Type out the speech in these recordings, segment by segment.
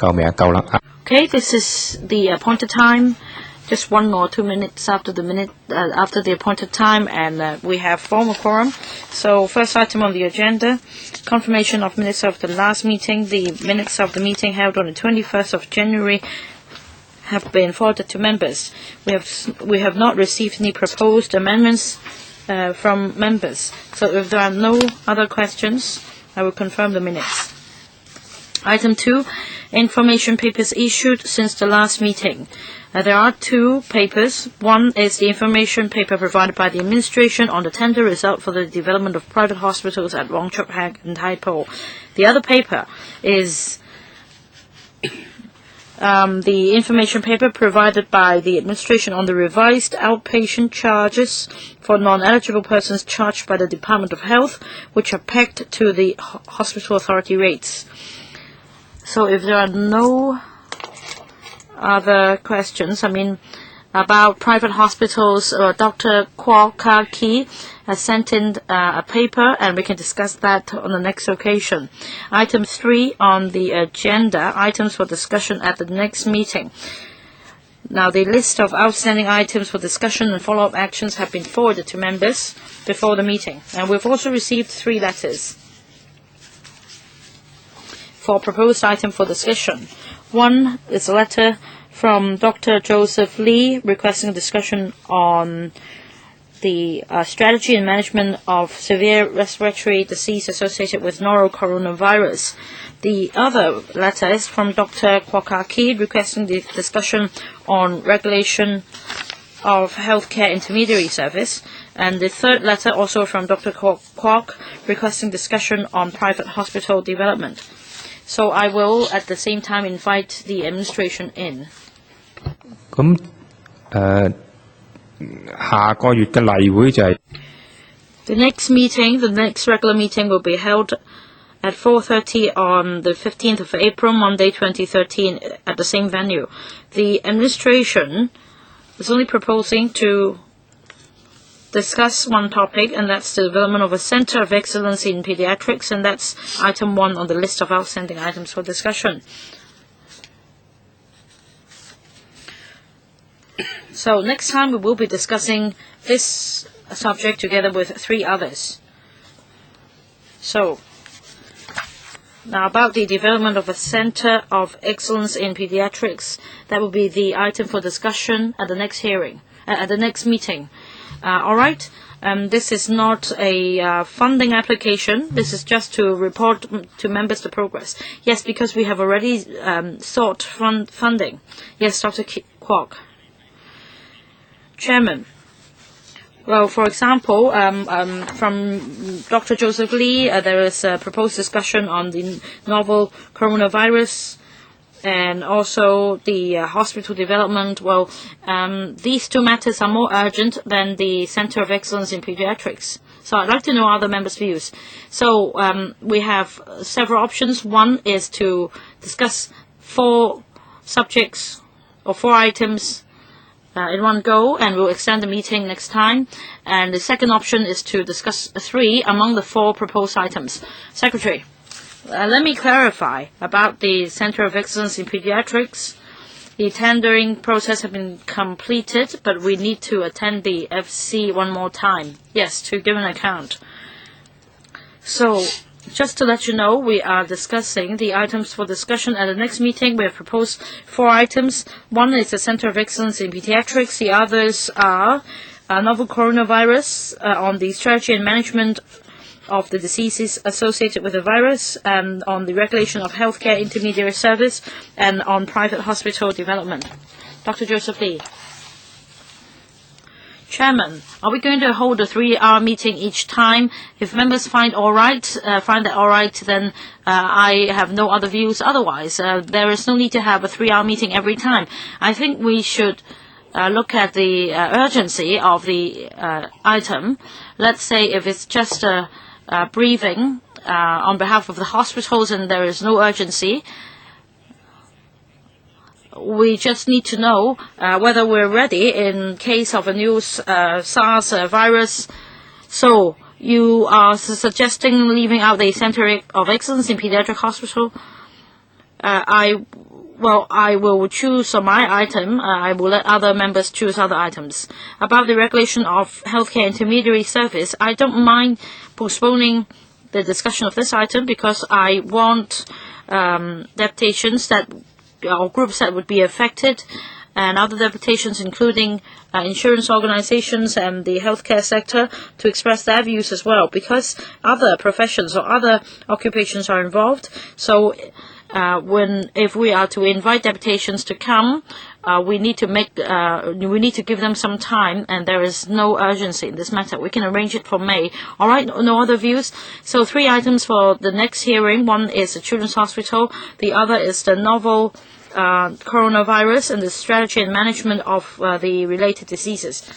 Okay, this is the appointed time. Just 1 or 2 minutes after the appointed time, and we have formal quorum. So first item on the agenda, confirmation of minutes of the last meeting. The minutes of the meeting held on the 21st of January have been forwarded to members. We have not received any proposed amendments from members. So if there are no other questions, I will confirm the minutes. Item 2, information papers issued since the last meeting. There are 2 papers. One is the information paper provided by the administration on the tender result for the development of private hospitals at Wong, Chuk, Untitled. The other paper is the information paper provided by the administration on the revised outpatient charges for non-eligible persons charged by the Department of Health, which are pegged to the hospital authority rates. So if there are no other questions, about private hospitals, Dr. Ka-lau has sent in a paper, and we can discuss that on the next occasion. Item 3 on the agenda, items for discussion at the next meeting. Now, the list of outstanding items for discussion and follow-up actions have been forwarded to members before the meeting, and we've also received 3 letters for proposed item for discussion. One is a letter from Dr. Joseph Lee requesting a discussion on the strategy and management of severe respiratory disease associated with novel coronavirus. The other letter is from Dr. Ka-lau requesting the discussion on regulation of healthcare intermediary service. And the third letter also from Dr. Ka-lau requesting discussion on private hospital development. So I will at the same time invite the administration in. The next regular meeting will be held at 4:30 on the 15th of April, Monday 2013, at the same venue. The administration is only proposing to discuss one topic, and that's the development of a Center of Excellence in Pediatrics, and that's item 1 on the list of outstanding items for discussion. So next time we will be discussing this subject together with 3 others. So now about the development of a Center of Excellence in Pediatrics, that will be the item for discussion at the next hearing, at the next meeting. All right. This is not a funding application. This is just to report to members the progress. Yes, because we have already sought funding. Yes, Dr. Kwok. Chairman. Well, for example, from Dr. Joseph Lee, there is a proposed discussion on the novel coronavirus and also the hospital development. Well, these 2 matters are more urgent than the Center of Excellence in Pediatrics. So I'd like to know other members' views. So we have several options. One is to discuss 4 subjects or 4 items in one go, and we'll extend the meeting next time. And the second option is to discuss 3 among the 4 proposed items. Secretary. Let me clarify about the Center of Excellence in Pediatrics. The tendering process has been completed, but we need to attend the FC one more time. Yes, to give an account. So, just to let you know, we are discussing the items for discussion at the next meeting. We have proposed 4 items. One is the Center of Excellence in Pediatrics. The others are novel coronavirus, on the strategy and management of the diseases associated with the virus, and on the regulation of healthcare intermediary service, and on private hospital development. Dr. Joseph Lee. Chairman, are we going to hold a 3-hour meeting each time? If members find that all right, then I have no other views otherwise. There is no need to have a 3-hour meeting every time. I think we should look at the urgency of the item. Let's say if it's just a briefing on behalf of the hospitals and there is no urgency, we just need to know whether we're ready in case of a new SARS virus. So you are suggesting leaving out the Center of Excellence in Pediatric Hospital. I well, I will choose my item. I will let other members choose other items. About the regulation of healthcare intermediary service, I don't mind postponing the discussion of this item because I want deputations or groups that would be affected, and other deputations, including insurance organizations and the healthcare sector, to express their views as well, because other professions or other occupations are involved. So if we are to invite deputations to come, we need to give them some time, and there is no urgency in this matter. We can arrange it for May. All right, no other views. So 3 items for the next hearing. One is the Children's Hospital. The other is the novel coronavirus and the strategy and management of the related diseases.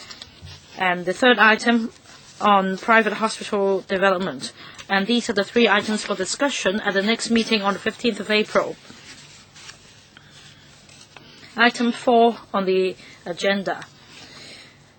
And the 3rd item on private hospital development. And these are the 3 items for discussion at the next meeting on the 15th of April. Item 4 on the agenda.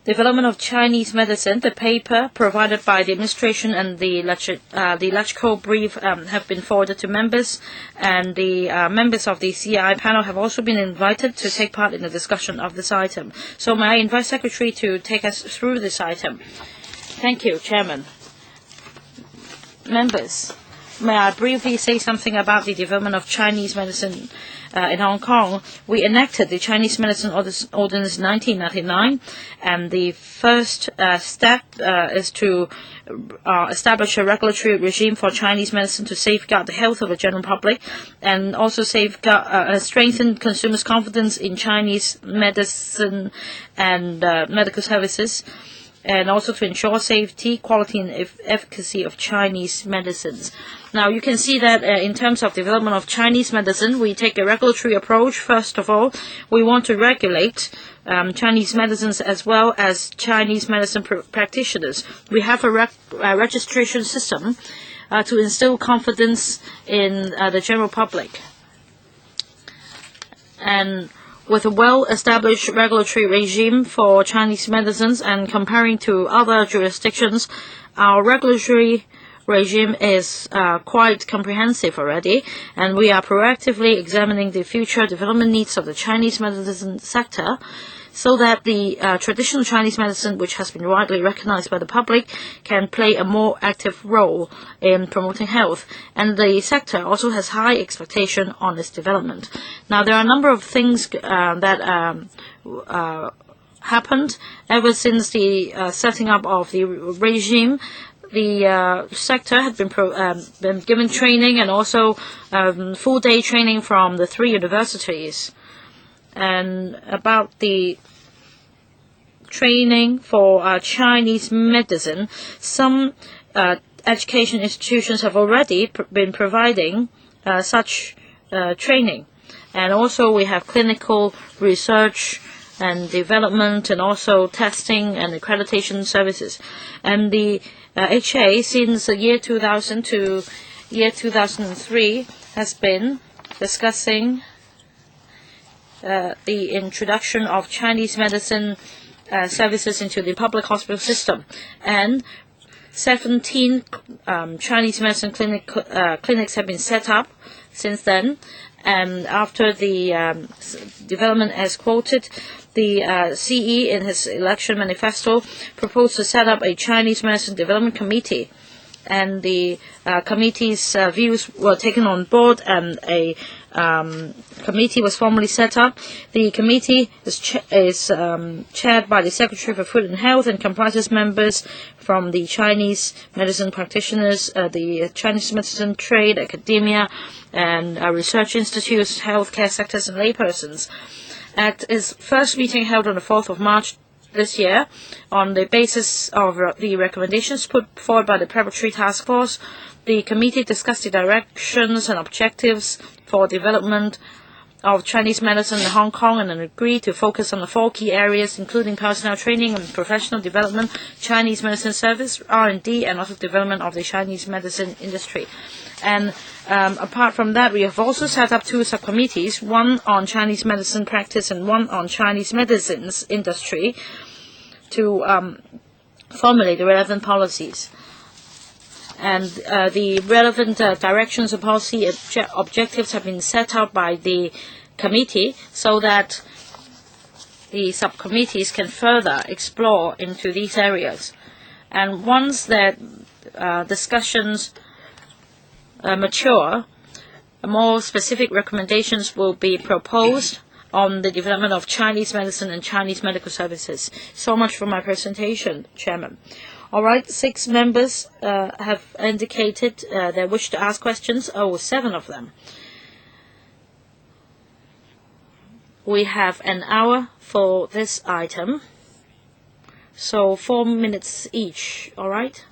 Development of Chinese medicine. The paper provided by the administration and the electrical brief have been forwarded to members, and the members of the CI panel have also been invited to take part in the discussion of this item. So may I invite Secretary to take us through this item? Thank you, Chairman. Members, may I briefly say something about the development of Chinese medicine in Hong Kong? We enacted the Chinese Medicine Ordinance in 1999, and the first step is to establish a regulatory regime for Chinese medicine to safeguard the health of the general public, and also strengthen consumers' confidence in Chinese medicine and medical services, and also to ensure safety, quality, and efficacy of Chinese medicines. Now, you can see that in terms of development of Chinese medicine, we take a regulatory approach. First of all, we want to regulate Chinese medicines as well as Chinese medicine practitioners. We have a registration system to instill confidence in the general public. And with a well-established regulatory regime for Chinese medicines and comparing to other jurisdictions, our regulatory regime is quite comprehensive already, and we are proactively examining the future development needs of the Chinese medicine sector, so that the traditional Chinese medicine, which has been widely recognized by the public, can play a more active role in promoting health. And the sector also has high expectation on its development. Now, there are a number of things that happened ever since the setting up of the regime. The sector had been given training, and also full-day training from the 3 universities. And about the training for Chinese medicine, some education institutions have already been providing such training. And also we have clinical research and development, and also testing and accreditation services. And the HA, since the year 2000 to year 2003, has been discussing the introduction of Chinese medicine services into the public hospital system, and 17 Chinese medicine clinics have been set up since then. And after the development as quoted, the CE in his election manifesto proposed to set up a Chinese medicine development committee, and the committee's views were taken on board, and a committee was formally set up. The committee is chaired by the Secretary for Food and Health, and comprises members from the Chinese medicine practitioners, the Chinese medicine trade, academia, and research institutes, healthcare sectors, and laypersons. At its first meeting held on the 4th of March this year, on the basis of the recommendations put forward by the Preparatory Task Force, the committee discussed the directions and objectives for development of Chinese medicine in Hong Kong, and agreed to focus on the 4 key areas, including personnel training and professional development, Chinese medicine service, R&D, and also development of the Chinese medicine industry. And apart from that, we have also set up 2 subcommittees, one on Chinese medicine practice and one on Chinese medicines industry, to formulate the relevant policies. And the relevant directions and policy objectives have been set out by the committee so that the subcommittees can further explore into these areas. And once that discussions mature, more specific recommendations will be proposed on the development of Chinese medicine and Chinese medical services. So much for my presentation, Chairman. All right, 6 members have indicated their wish to ask questions. 7 of them. We have an hour for this item, so 4 minutes each, all right?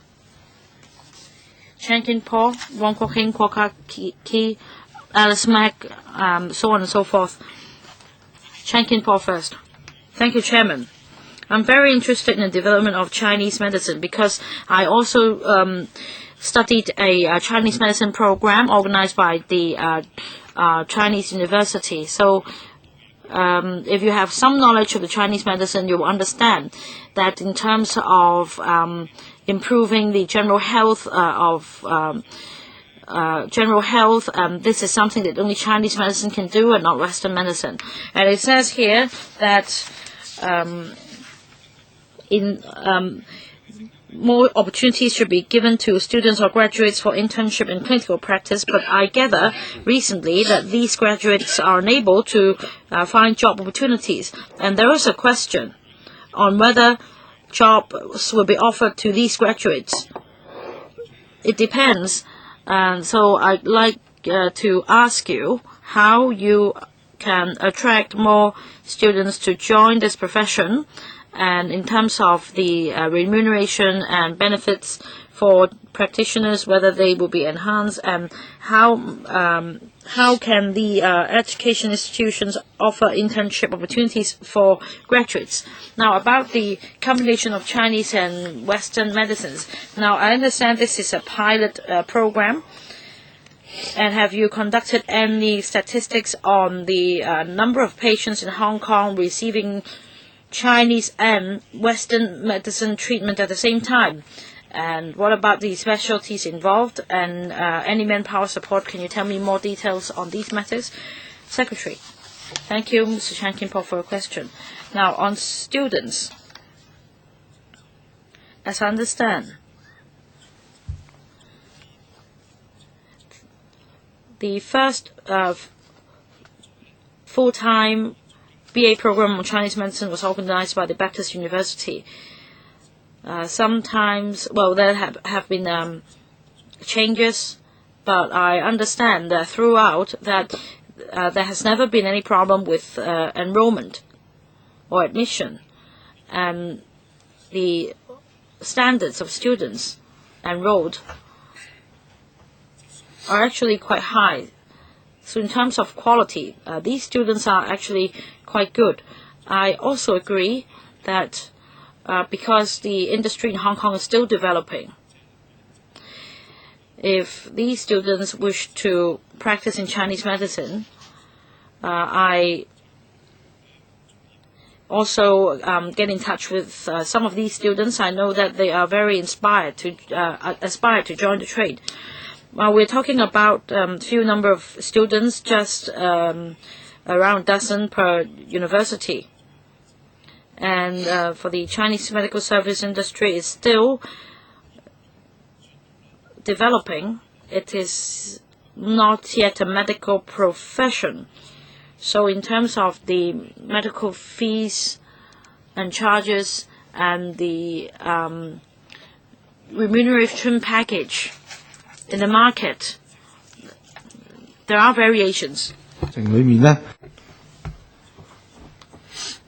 Chan Kin Po, Wong Kok Hing, Kwok Ki, Alice Mack, so on and so forth. Chan Kin Po first. Thank you, Chairman. I'm very interested in the development of Chinese medicine because I also studied a Chinese medicine program organized by the Chinese University. So if you have some knowledge of the Chinese medicine, you will understand that in terms of improving the general health this is something that only Chinese medicine can do and not Western medicine. And it says here that more opportunities should be given to students or graduates for internship and clinical practice, but I gather recently that these graduates are unable to find job opportunities. And there is a question on whether jobs will be offered to these graduates. It depends. So I'd like to ask you how you can attract more students to join this profession, and in terms of the remuneration and benefits for practitioners, whether they will be enhanced, and how can the education institutions offer internship opportunities for graduates. Now, about the combination of Chinese and Western medicines. Now, I understand this is a pilot program. And have you conducted any statistics on the number of patients in Hong Kong receiving Chinese and Western medicine treatment at the same time? And what about the specialties involved and any manpower support? Can you tell me more details on these matters? Secretary. Thank you, Mr. Chan Kin Po, for your question. Now, on students, as I understand, the first full-time BA program on Chinese medicine was organized by the Baptist University. Sometimes, well, there have been changes, but I understand that throughout that there has never been any problem with enrollment or admission, and the standards of students enrolled are actually quite high. So in terms of quality, these students are actually quite good. I also agree that because the industry in Hong Kong is still developing, if these students wish to practice in Chinese medicine, I also get in touch with some of these students. I know that they are very inspired to aspire to join the trade. We're talking about few number of students, just around a dozen per university. And for the Chinese medical service industry is still developing. It is not yet a medical profession. So in terms of the medical fees and charges and the remuneration package in the market, there are variations.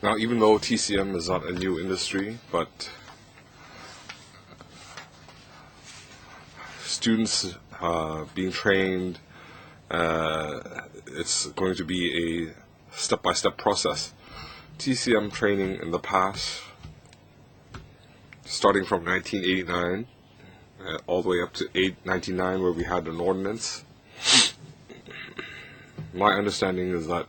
Now, even though TCM is not a new industry, but students being trained, it's going to be a step-by-step process. TCM training in the past, starting from 1989, all the way up to 1999, where we had an ordinance. My understanding is that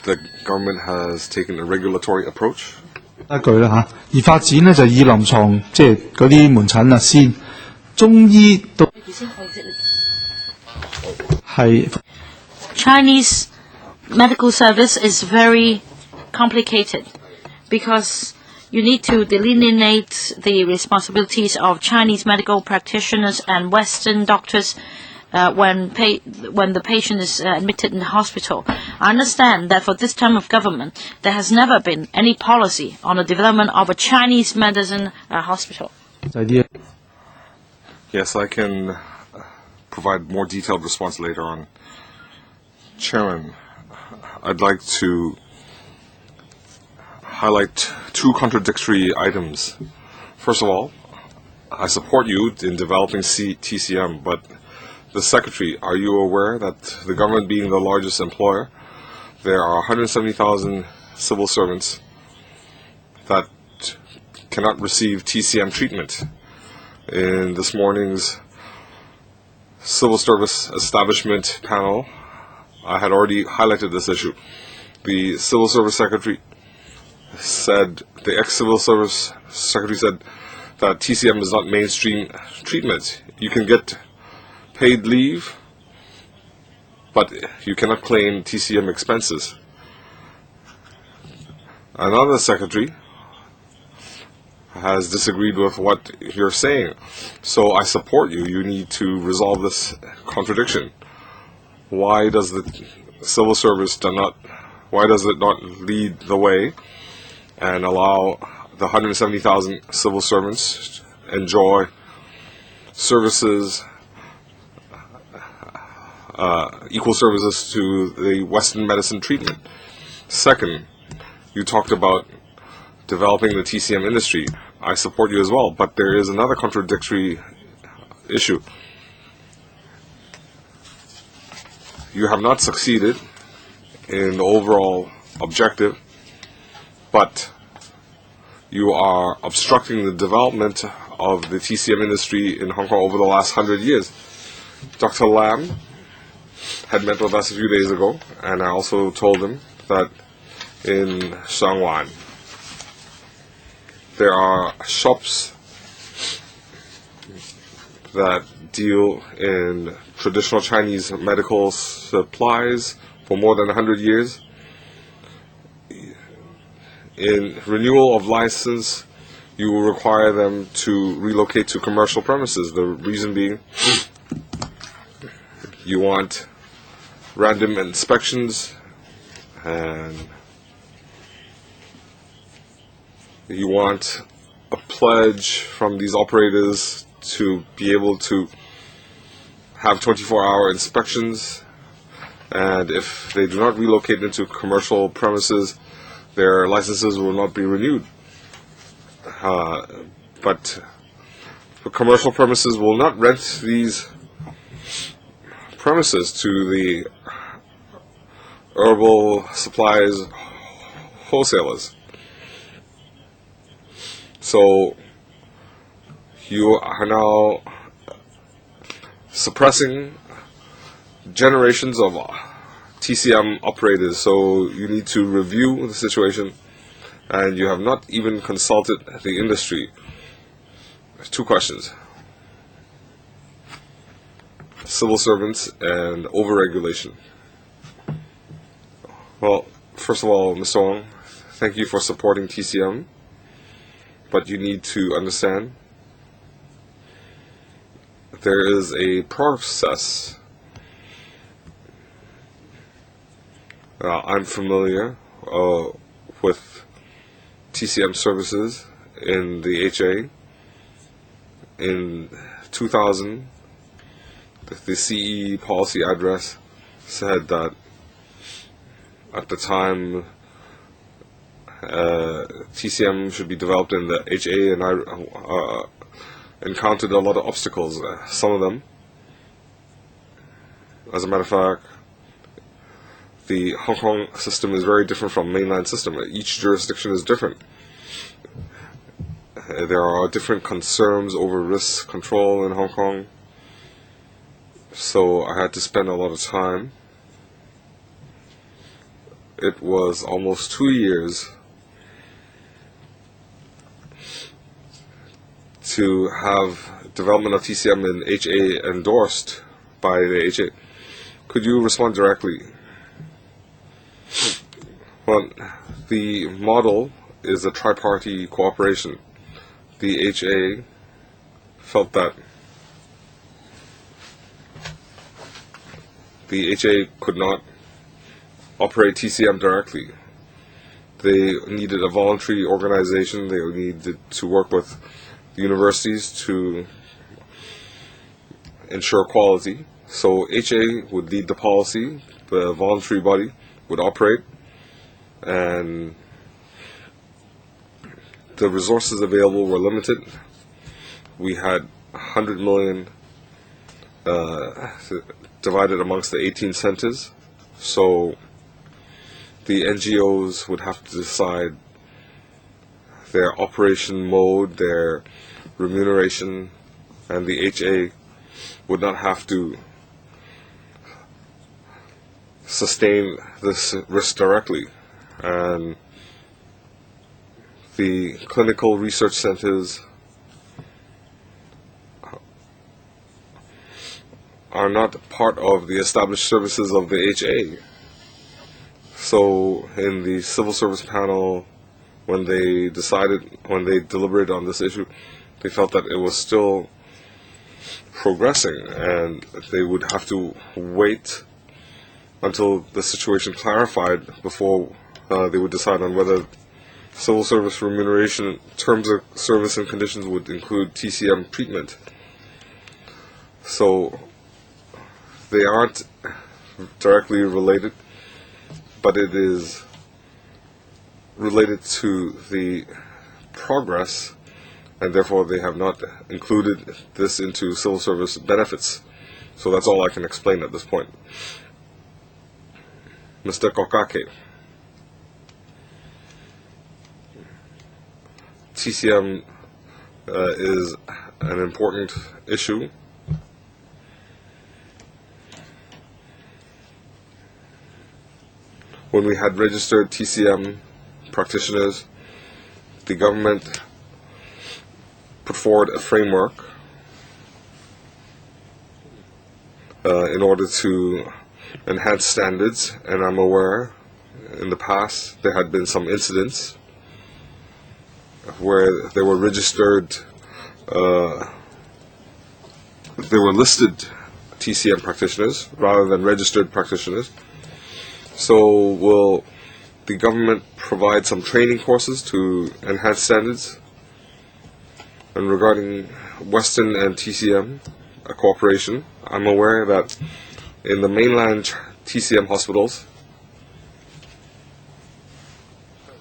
the government has taken a regulatory approach. 一句啦嚇，而發展呢就以臨床即係嗰啲門診啊先，中醫到係 Chinese medical service is very complicated because you need to delineate the responsibilities of Chinese medical practitioners and Western doctors when the patient is admitted in the hospital. I understand that for this term of government, there has never been any policy on the development of a Chinese medicine hospital. Yes, I can provide more detailed response later on. Chairman, I'd like to highlight two contradictory items. First of all, I support you in developing TCM, but the Secretary, are you aware that the government being the largest employer, there are 170,000 civil servants that cannot receive TCM treatment? In this morning's Civil Service Establishment panel, I had already highlighted this issue. The Civil Service Secretary said, the ex-Civil Service Secretary said that TCM is not mainstream treatment. You can get paid leave, but you cannot claim TCM expenses. Another secretary has disagreed with what you're saying. So I support you. You need to resolve this contradiction. Why does the civil service why does it not lead the way and allow the 170,000 civil servants enjoy services, equal services to the Western medicine treatment? Second, you talked about developing the TCM industry. I support you as well, but there is another contradictory issue. You have not succeeded in the overall objective, but you are obstructing the development of the TCM industry in Hong Kong over the last 100 years. Dr. Lam had met with us a few days ago, and I also told him that in Shangwan, there are shops that deal in traditional Chinese medical supplies for more than 100 years. In renewal of license, you will require them to relocate to commercial premises. The reason being, you want random inspections and you want a pledge from these operators to be able to have 24-hour inspections, and if they do not relocate into commercial premises, their licenses will not be renewed. But the commercial premises will not rent these premises to the herbal supplies wholesalers. So you are now suppressing generations of TCM operators, so you need to review the situation, and you have not even consulted the industry. Two questions. Civil servants and overregulation. Well, first of all, Mr. Wong, thank you for supporting TCM, but you need to understand there is a process. I'm familiar with TCM services in the HA. In 2000, the CE policy address said that at the time TCM should be developed in the HA, and I encountered a lot of obstacles. Some of them, as a matter of fact, the Hong Kong system is very different from mainland system. Each jurisdiction is different. There are different concerns over risk control in Hong Kong. So I had to spend a lot of time. It was almost 2 years to have development of TCM in HA endorsed by the HA. Could you respond directly? Well, the model is a tri-party cooperation. The HA felt that the HA could not operate TCM directly. They needed a voluntary organization. They needed to work with universities to ensure quality. So HA would lead the policy, the voluntary body would operate, and the resources available were limited. We had 100 million divided amongst the 18 centers, so the NGOs would have to decide their operation mode, their remuneration, and the HA would not have to sustain this risk directly. And the clinical research centers are not part of the established services of the HA. So in the civil service panel, when they deliberated on this issue, they felt that it was still progressing and they would have to wait until the situation clarified before they would decide on whether civil service remuneration terms of service and conditions would include TCM treatment. So they aren't directly related, but it is related to the progress, and therefore they have not included this into civil service benefits. So that's all I can explain at this point. Mr. Kokake. TCM is an important issue. When we had registered TCM practitioners, the government put forward a framework in order to enhance standards, and I'm aware in the past there had been some incidents where they were registered, they were listed TCM practitioners rather than registered practitioners. So will the government provide some training courses to enhance standards? And regarding Western and TCM cooperation, I'm aware that in the mainland TCM hospitals,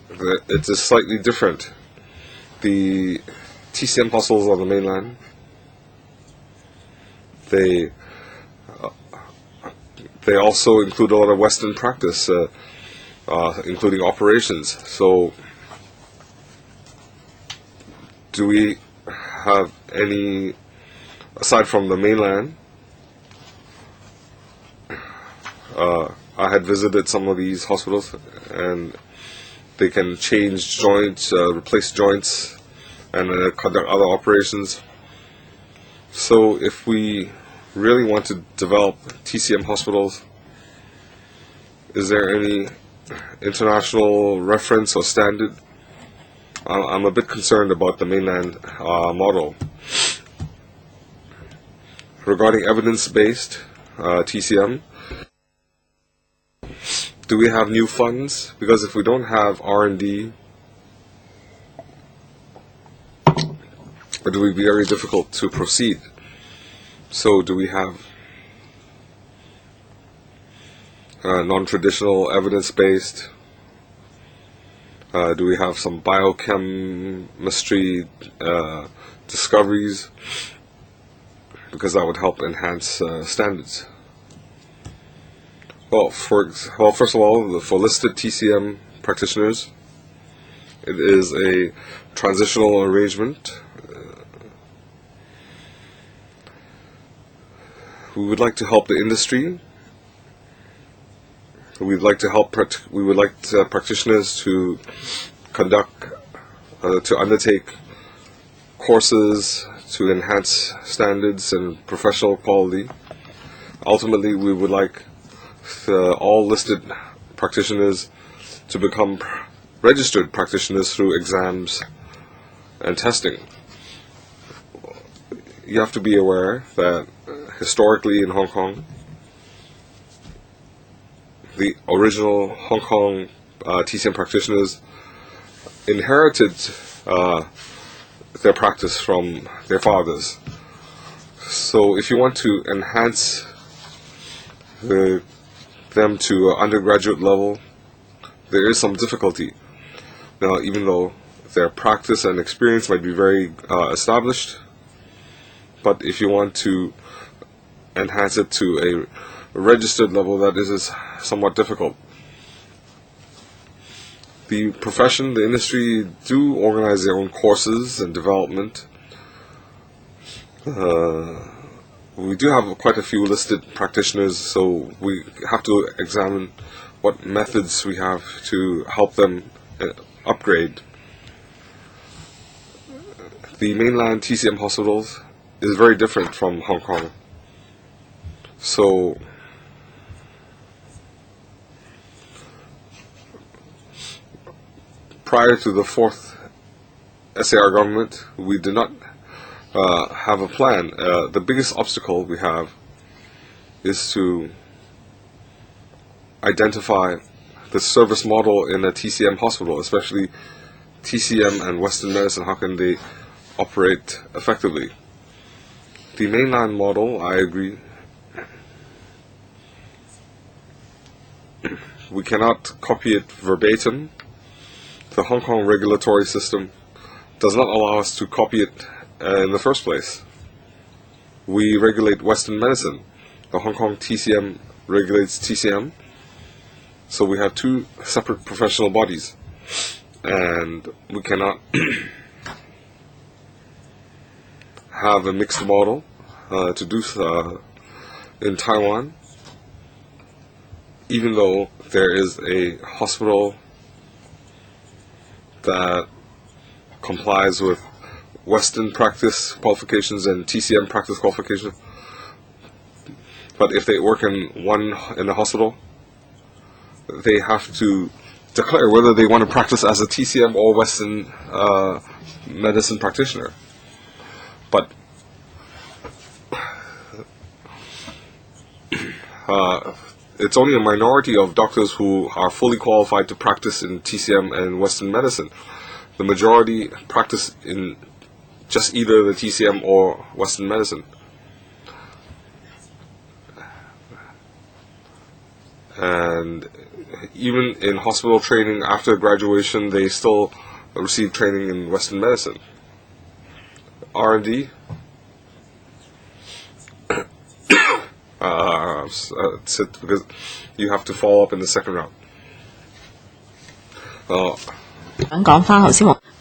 it is slightly different. The TCM hospitals on the mainland, they also include a lot of Western practice, including operations. So do we have any, aside from the mainland, I had visited some of these hospitals, and they can change joints, replace joints, and conduct other operations. So if we really want to develop TCM hospitals, is there any international reference or standard? I'm a bit concerned about the mainland model. Regarding evidence-based TCM, do we have new funds? Because if we don't have R&D, it will be very difficult to proceed. So do we have non-traditional evidence-based? Do we have some biochemistry discoveries? Because that would help enhance standards. Well, first of all, for listed TCM practitioners, it is a transitional arrangement. We would like to help the industry. We would like practitioners to conduct, to undertake courses to enhance standards and professional quality. Ultimately, we would like all listed practitioners to become registered practitioners through exams and testing. You have to be aware that historically in Hong Kong, the original Hong Kong TCM practitioners inherited their practice from their fathers. So if you want to enhance them to undergraduate level, there is some difficulty. Now, even though their practice and experience might be very established, but if you want to enhance it to a registered level, that is somewhat difficult. The profession, the industry do organize their own courses and development. We do have quite a few listed practitioners, so we have to examine what methods we have to help them upgrade. The mainland TCM hospitals is very different from Hong Kong. So prior to the fourth SAR government, we did not have a plan. The biggest obstacle we have is to identify the service model in a TCM hospital, especially TCM and Western medicine. How can they operate effectively? The mainland model, I agree, we cannot copy it verbatim. The Hong Kong regulatory system does not allow us to copy it in the first place. We regulate Western medicine. The Hong Kong TCM regulates TCM. So we have two separate professional bodies. And we cannot have a mixed model to do in Taiwan, even though there is a hospital that complies with Western practice qualifications and TCM practice qualifications. But if they work in a hospital, they have to declare whether they want to practice as a TCM or Western medicine practitioner. But it's only a minority of doctors who are fully qualified to practice in TCM and Western medicine. The majority practice in just either the TCM or Western medicine. And even in hospital training after graduation, they still receive training in Western medicine. R&D, because you have to follow up in the second round.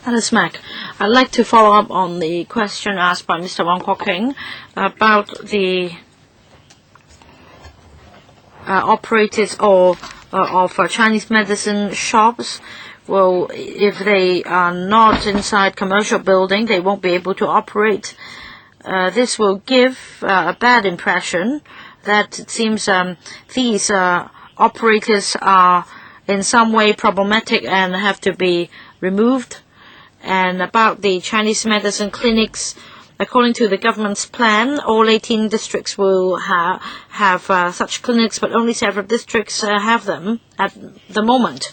Alice Mack, I'd like to follow up on the question asked by Mr. Wong Kok-heng about the operators of Chinese medicine shops. Well, if they are not inside commercial building, they won't be able to operate. This will give a bad impression that it seems these operators are in some way problematic and have to be removed. And about the Chinese medicine clinics, according to the government's plan, all 18 districts will have such clinics, but only several districts have them at the moment.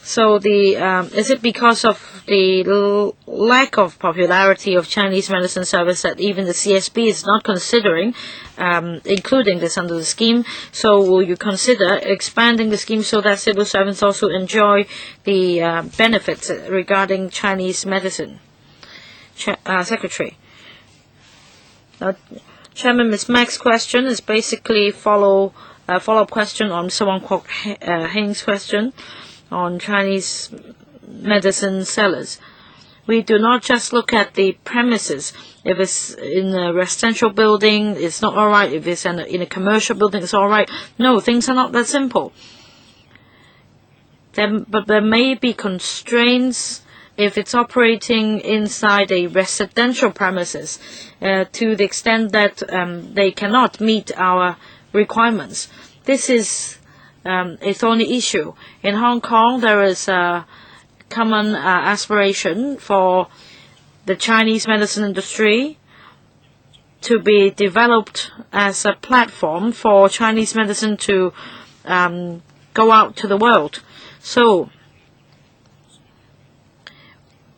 So is it because of the lack of popularity of Chinese medicine service that even the CSB is not considering including this under the scheme? So will you consider expanding the scheme so that civil servants also enjoy the benefits regarding Chinese medicine? Secretary. Chairman, Ms. Mack's question is basically a follow-up question on Mr. Wong Kok-heng's question on Chinese medicine sellers. We do not just look at the premises. If it's in a residential building, it's not all right. If it's in a commercial building, it's all right. No, things are not that simple. But there may be constraints if it's operating inside a residential premises to the extent that they cannot meet our requirements. This is a thorny issue. In Hong Kong, there is a common aspiration for the Chinese medicine industry to be developed as a platform for Chinese medicine to go out to the world. So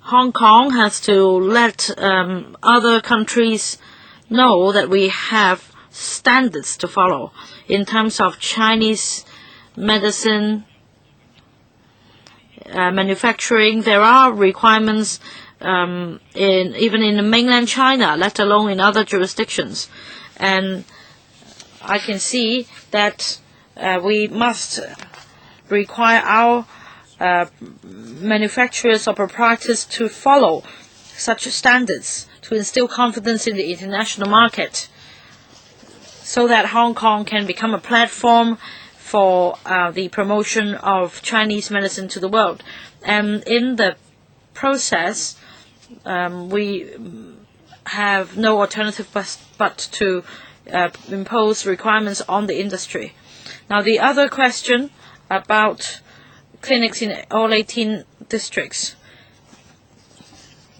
Hong Kong has to let other countries know that we have standards to follow in terms of Chinese medicine manufacturing. There are requirements even in the mainland China, let alone in other jurisdictions. And I can see that we must require our manufacturers or proprietors to follow such standards to instill confidence in the international market, so that Hong Kong can become a platform for the promotion of Chinese medicine to the world. And in the process, we have no alternative but to impose requirements on the industry. Now, the other question about clinics in all 18 districts.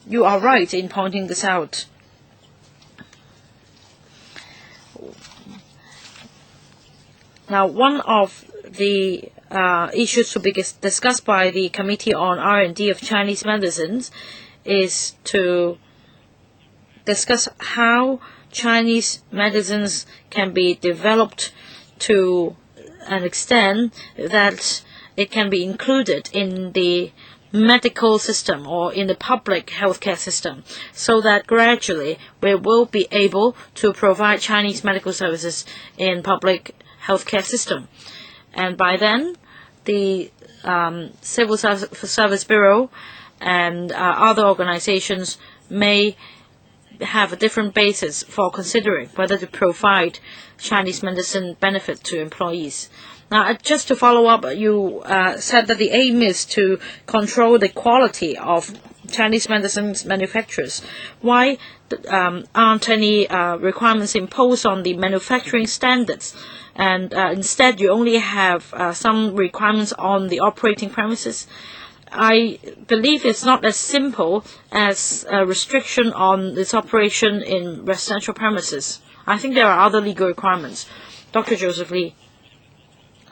You are right in pointing this out. Now, one of the issues to be discussed by the Committee on R&D of Chinese Medicines is to discuss how Chinese medicines can be developed to an extent that it can be included in the medical system or in the public healthcare system, so that gradually we will be able to provide Chinese medical services in public healthcare system. And by then, the Civil Service Bureau and other organizations may have a different basis for considering whether to provide Chinese medicine benefit to employees. Now, just to follow up, you said that the aim is to control the quality of Chinese medicine manufacturers. Why aren't any requirements imposed on the manufacturing standards? And instead, you only have some requirements on the operating premises? I believe it's not as simple as a restriction on its operation in residential premises. I think there are other legal requirements. Dr. Joseph Lee.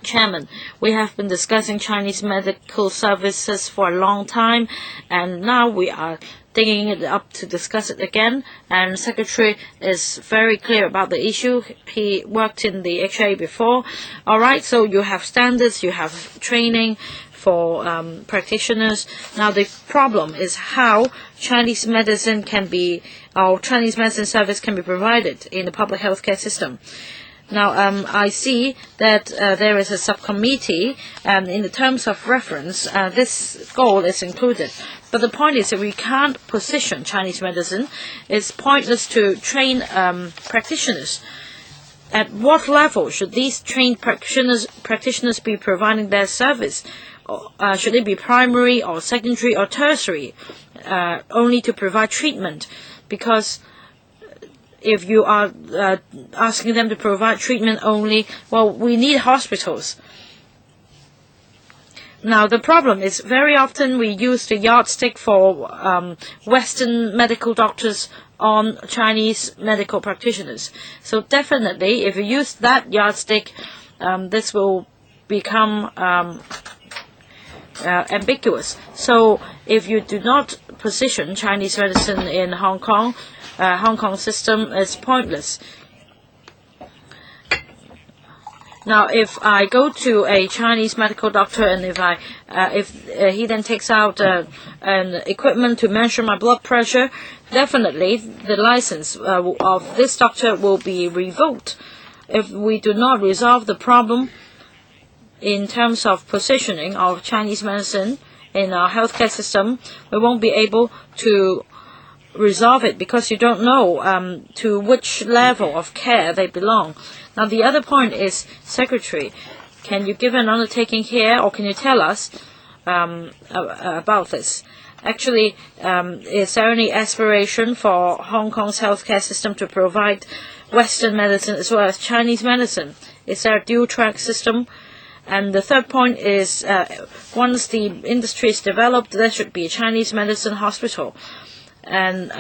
Chairman, we have been discussing Chinese medical services for a long time, and now we are digging it up to discuss it again. And the Secretary is very clear about the issue. He worked in the HA before. All right, so you have standards, you have training for practitioners. Now the problem is how Chinese medicine Chinese medicine service can be provided in the public healthcare system. Now, I see that there is a subcommittee, and in the terms of reference, this goal is included. But the point is that we can't position Chinese medicine. It's pointless to train practitioners. At what level should these trained practitioners be providing their service? Should it be primary or secondary or tertiary, only to provide treatment? Because if you are asking them to provide treatment only, well, we need hospitals. Now, the problem is very often we use the yardstick for Western medical doctors on Chinese medical practitioners. So definitely, if you use that yardstick, this will become ambiguous. So if you do not position Chinese medicine in Hong Kong, Hong Kong system is pointless. Now, if I go to a Chinese medical doctor and if he then takes out an equipment to measure my blood pressure, definitely the license of this doctor will be revoked. If we do not resolve the problem in terms of positioning of Chinese medicine in our healthcare system, we won't be able to resolve it, because you don't know to which level of care they belong. Now, the other point is, Secretary, can you give an undertaking here, or can you tell us about this? Actually, is there any aspiration for Hong Kong's healthcare system to provide Western medicine as well as Chinese medicine? Is there a dual-track system? And the third point is once the industry is developed, there should be a Chinese medicine hospital. And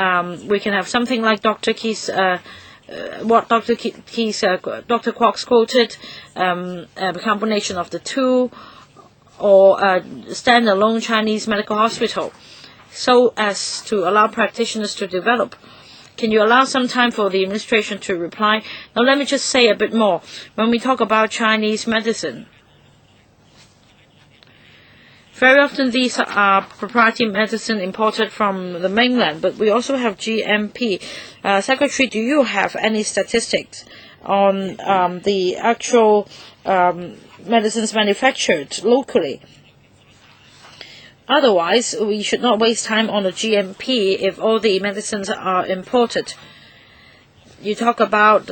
we can have something like Dr. Key's, what Dr. Kwok's quoted, a combination of the two, or a standalone Chinese medical hospital, so as to allow practitioners to develop. Can you allow some time for the administration to reply? Now let me just say a bit more. When we talk about Chinese medicine, very often these are proprietary medicine imported from the mainland, but we also have GMP. Secretary, do you have any statistics on the actual medicines manufactured locally? Otherwise, we should not waste time on the GMP if all the medicines are imported. You talk about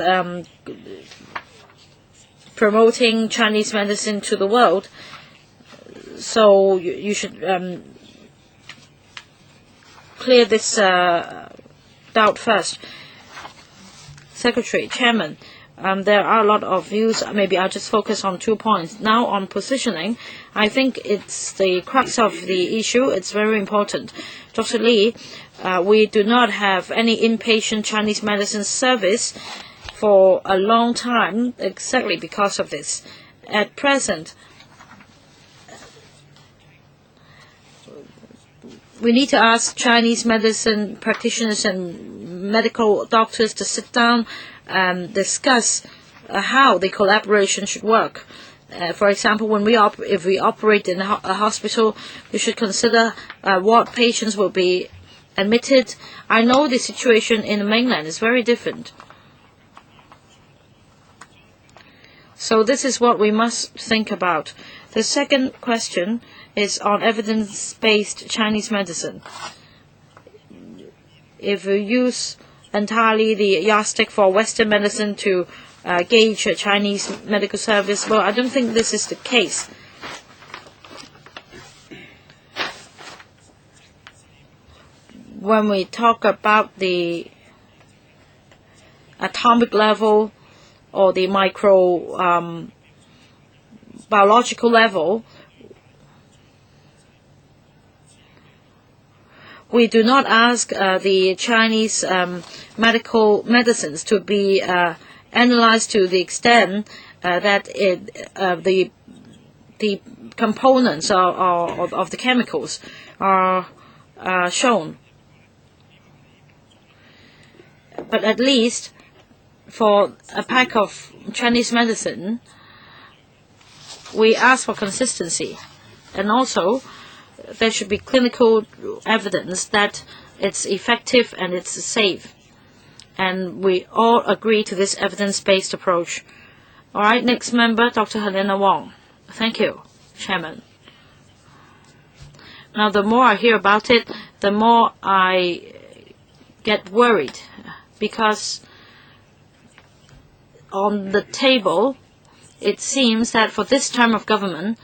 promoting Chinese medicine to the world. So you should clear this doubt first. Secretary, Chairman, there are a lot of views. Maybe I'll just focus on 2 points. Now on positioning, I think it's the crux of the issue. It's very important. Dr. Lee, we do not have any inpatient Chinese medicine service for a long time exactly because of this. At present, we need to ask Chinese medicine practitioners and medical doctors to sit down and discuss how the collaboration should work. For example, when if we operate in a hospital, we should consider what patients will be admitted. I know the situation in the mainland is very different. So this is what we must think about. The second question is on evidence-based Chinese medicine. If we use entirely the yardstick for Western medicine to gauge a Chinese medical service, well, I don't think this is the case. When we talk about the atomic level or the micro biological level, we do not ask the Chinese medical medicines to be analyzed to the extent that the components of the chemicals are shown. But at least for a pack of Chinese medicine, we ask for consistency, and also there should be clinical evidence that it's effective and it's safe. And we all agree to this evidence-based approach. All right, next member, Dr. Helena Wong. Thank you, Chairman. Now, the more I hear about it, the more I get worried, because on the table, it seems that for this term of government,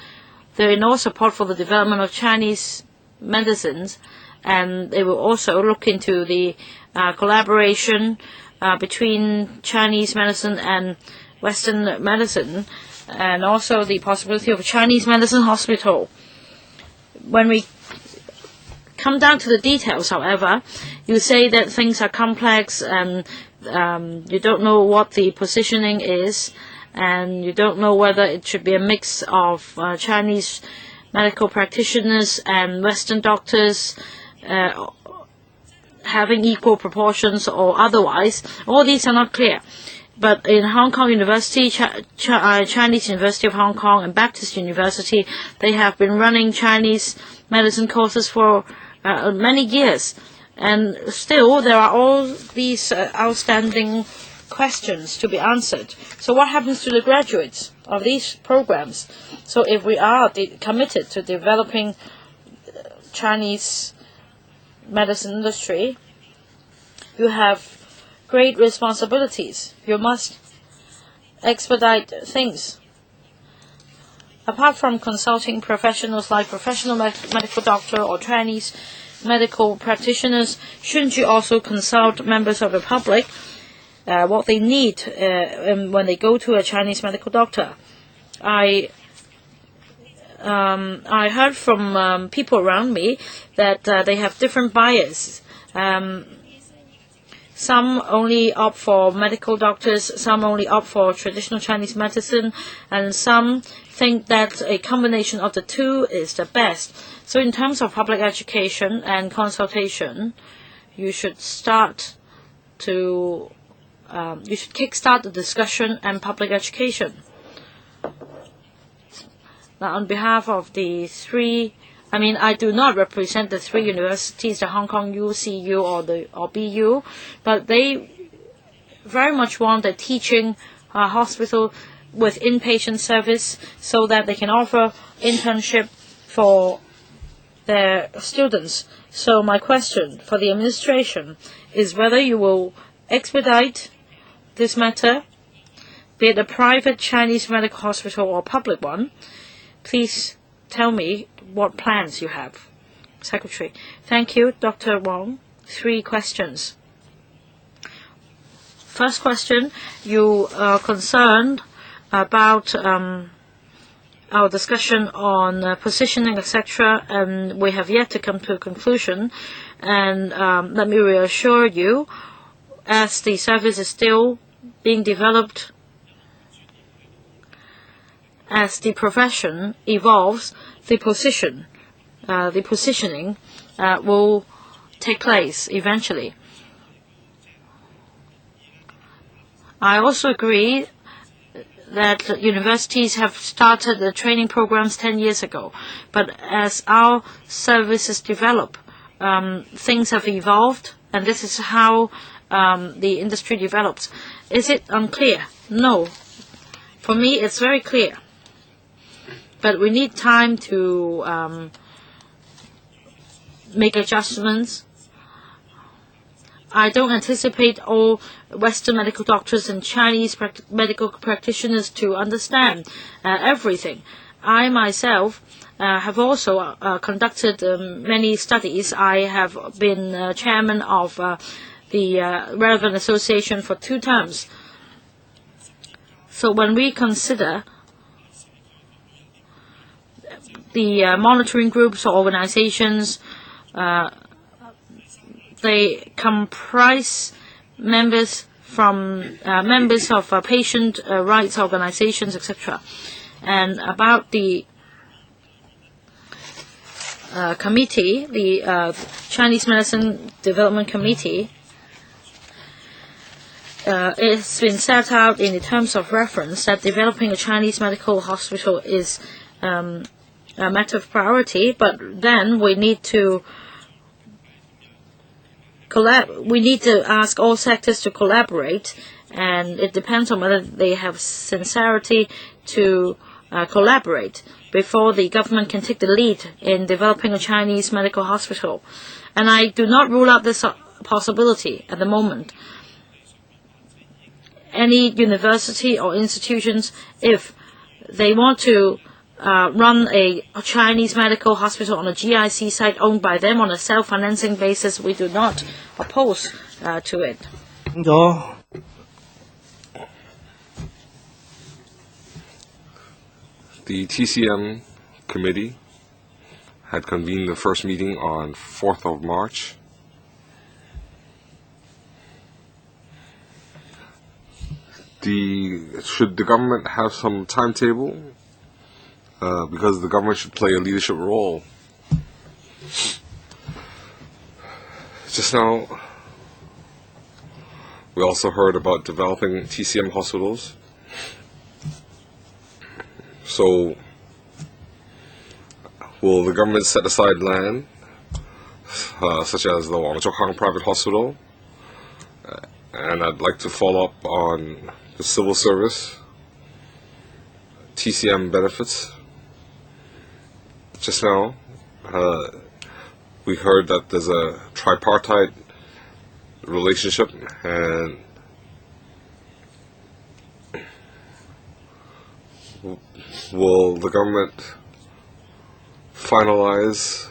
there is no support for the development of Chinese medicines, and they will also look into the collaboration between Chinese medicine and Western medicine, and also the possibility of a Chinese medicine hospital. When we come down to the details, however, you say that things are complex and you don't know what the positioning is, and you don't know whether it should be a mix of Chinese medical practitioners and Western doctors having equal proportions or otherwise. All these are not clear. But in Hong Kong University, Chinese University of Hong Kong and Baptist University, they have been running Chinese medicine courses for many years. And still, there are all these outstanding questions to be answered. So what happens to the graduates of these programs? So if we are committed to developing Chinese medicine industry, you have great responsibilities. You must expedite things. Apart from consulting professionals like professional medical doctor or Chinese medical practitioners, shouldn't you also consult members of the public what they need when they go to a Chinese medical doctor? I I heard from people around me that they have different bias. Some only opt for medical doctors, some only opt for traditional Chinese medicine, and some think that a combination of the two is the best. So in terms of public education and consultation, you should kickstart the discussion and public education. Now, on behalf of the three, I do not represent the three universities, the Hong Kong U, CU, or BU, but they very much want a teaching hospital with inpatient service so that they can offer internship for their students. So my question for the administration is whether you will expedite this matter, be it a private Chinese medical hospital or public one. Please tell me what plans you have. Secretary. Thank you, Dr. Wong. 3 questions. First question, you are concerned about our discussion on positioning, etc., and we have yet to come to a conclusion. And let me reassure you, as the service is still being developed, as the profession evolves, the positioning will take place eventually. I also agree that universities have started the training programs 10 years ago. But as our services develop, things have evolved, and this is how the industry develops. Is it unclear? No. For me, it's very clear. But we need time to make adjustments. I don't anticipate all Western medical doctors and Chinese medical practitioners to understand everything. I myself have also conducted many studies. I have been chairman of the relevant association for 2 terms. So when we consider the monitoring groups or organizations, they comprise members from members of patient rights organizations, etc. And about the committee, the Chinese Medicine Development Committee, it's been set out in the terms of reference that developing a Chinese medical hospital is a matter of priority, but then we need to ask all sectors to collaborate, and it depends on whether they have sincerity to collaborate before the government can take the lead in developing a Chinese medical hospital. And I do not rule out this possibility at the moment. Any university or institutions, if they want to run a Chinese medical hospital on a GIC site owned by them on a self-financing basis, we do not oppose to it. The TCM committee had convened the first meeting on 4th of March. Should the government have some timetable? Because the government should play a leadership role. Just now, we also heard about developing TCM hospitals. So, will the government set aside land, such as the Wong private hospital? And I'd like to follow up on the civil service, TCM benefits. Just now, we heard that there's a tripartite relationship, and will the government finalize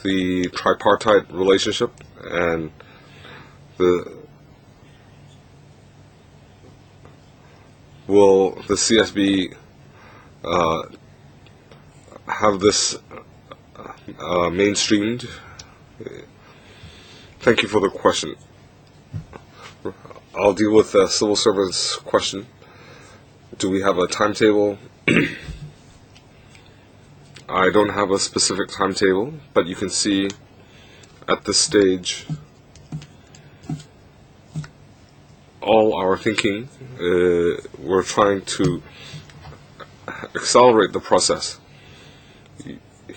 the tripartite relationship, and will the CSB have this mainstreamed? Thank you for the question. I'll deal with the civil servants question. Do we have a timetable? I don't have a specific timetable, but you can see at this stage all our thinking, we're trying to accelerate the process.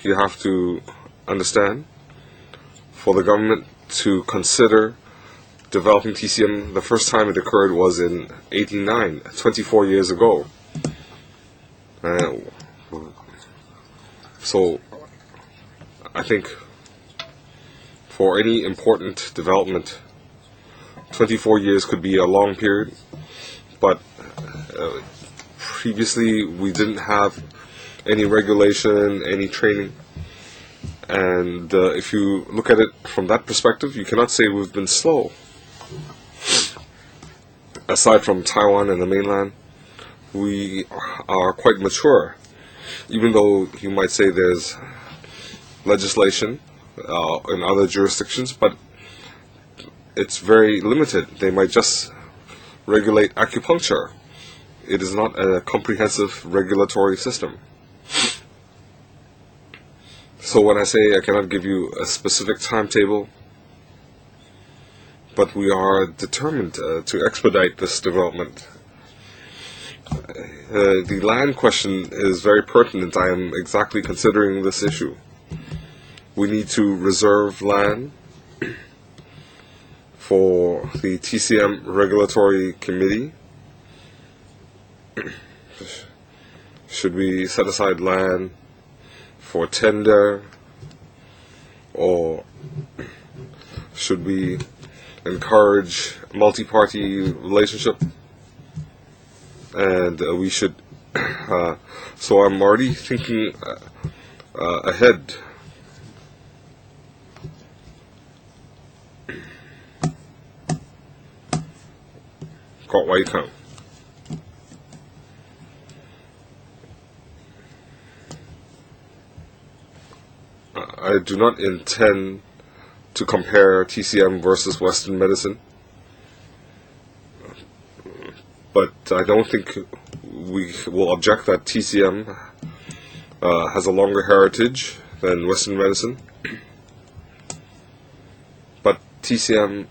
You have to understand, for the government to consider developing TCM, the first time it occurred was in 1989, 24 years ago. So I think for any important development, 24 years could be a long period, but previously we didn't have any regulation, any training, and if you look at it from that perspective, you cannot say we've been slow. Aside from Taiwan and the mainland, we are quite mature, even though you might say there's legislation in other jurisdictions, but it's very limited. They might just regulate acupuncture. It is not a comprehensive regulatory system. So when I say I cannot give you a specific timetable, but we are determined to expedite this development. The land question is very pertinent. I am exactly considering this issue. We need to reserve land for the TCM Regulatory Committee. Should we set aside land for tender, or should we encourage multi-party relationship? And we should, so I'm already thinking ahead. I do not intend to compare TCM versus Western medicine, but I don't think we will object that TCM has a longer heritage than Western medicine. But TCM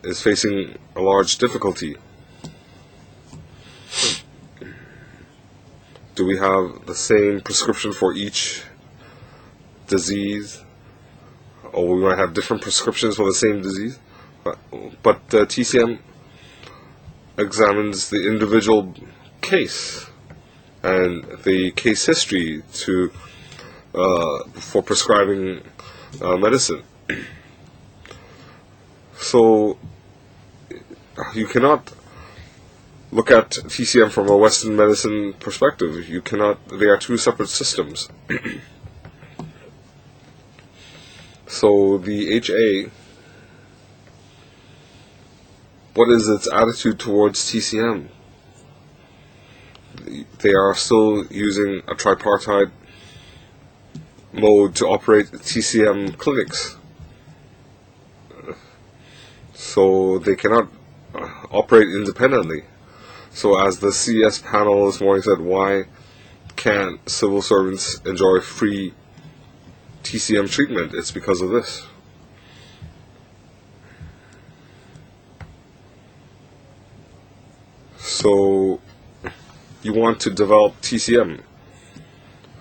is facing a large difficulty. Do we have the same prescription for each disease, or we might have different prescriptions for the same disease? But TCM examines the individual case and the case history for prescribing medicine. So you cannot look at TCM from a Western medicine perspective. You cannot. They are two separate systems. So the HA, what is its attitude towards TCM? They are still using a tripartite mode to operate TCM clinics. So they cannot operate independently. So as the CS panel this morning said, why can't civil servants enjoy free TCM treatment? It's because of this. So you want to develop TCM.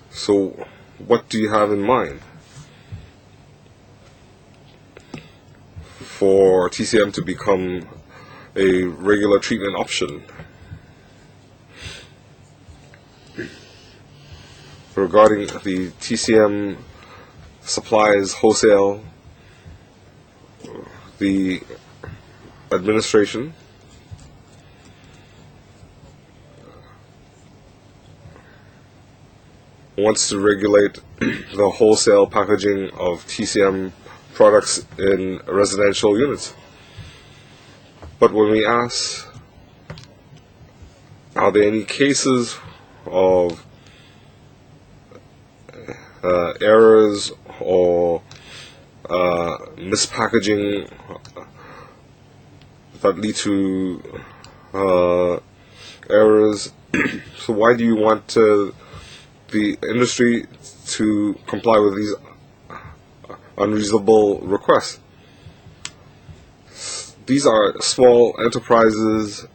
So what do you have in mind for TCM to become a regular treatment option? Regarding the TCM supplies wholesale, the administration wants to regulate the wholesale packaging of TCM products in residential units. But when we ask, are there any cases of errors or mispackaging that lead to errors. So why do you want the industry to comply with these unreasonable requests? These are small enterprises.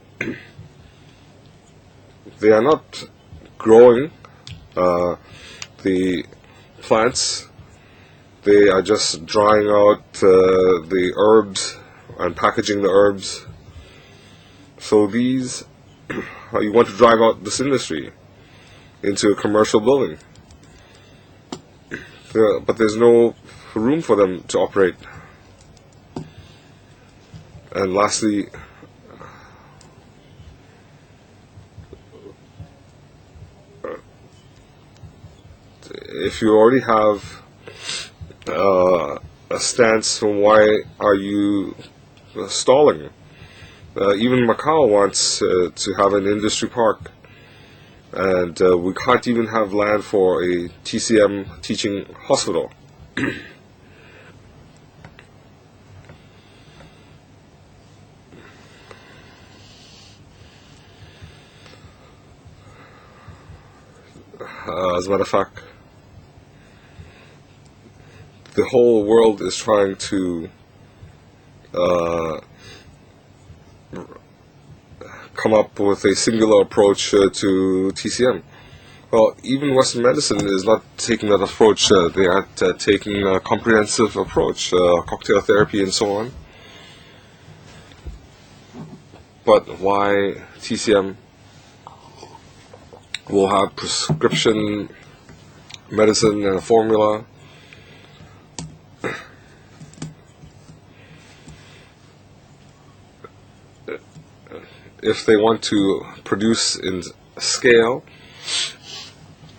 They are not growing the plants. They are just drying out the herbs and packaging the herbs. So these, you want to drive out this industry into a commercial building. But there's no room for them to operate. And lastly, if you already have a stance, why are you stalling? Even Macau wants to have an industry park, and we can't even have land for a TCM teaching hospital. As a matter of fact, the whole world is trying to come up with a singular approach to TCM. Well, even Western medicine is not taking that approach. They are taking a comprehensive approach, cocktail therapy and so on. But why TCM will have prescription medicine and a formula? If they want to produce in scale,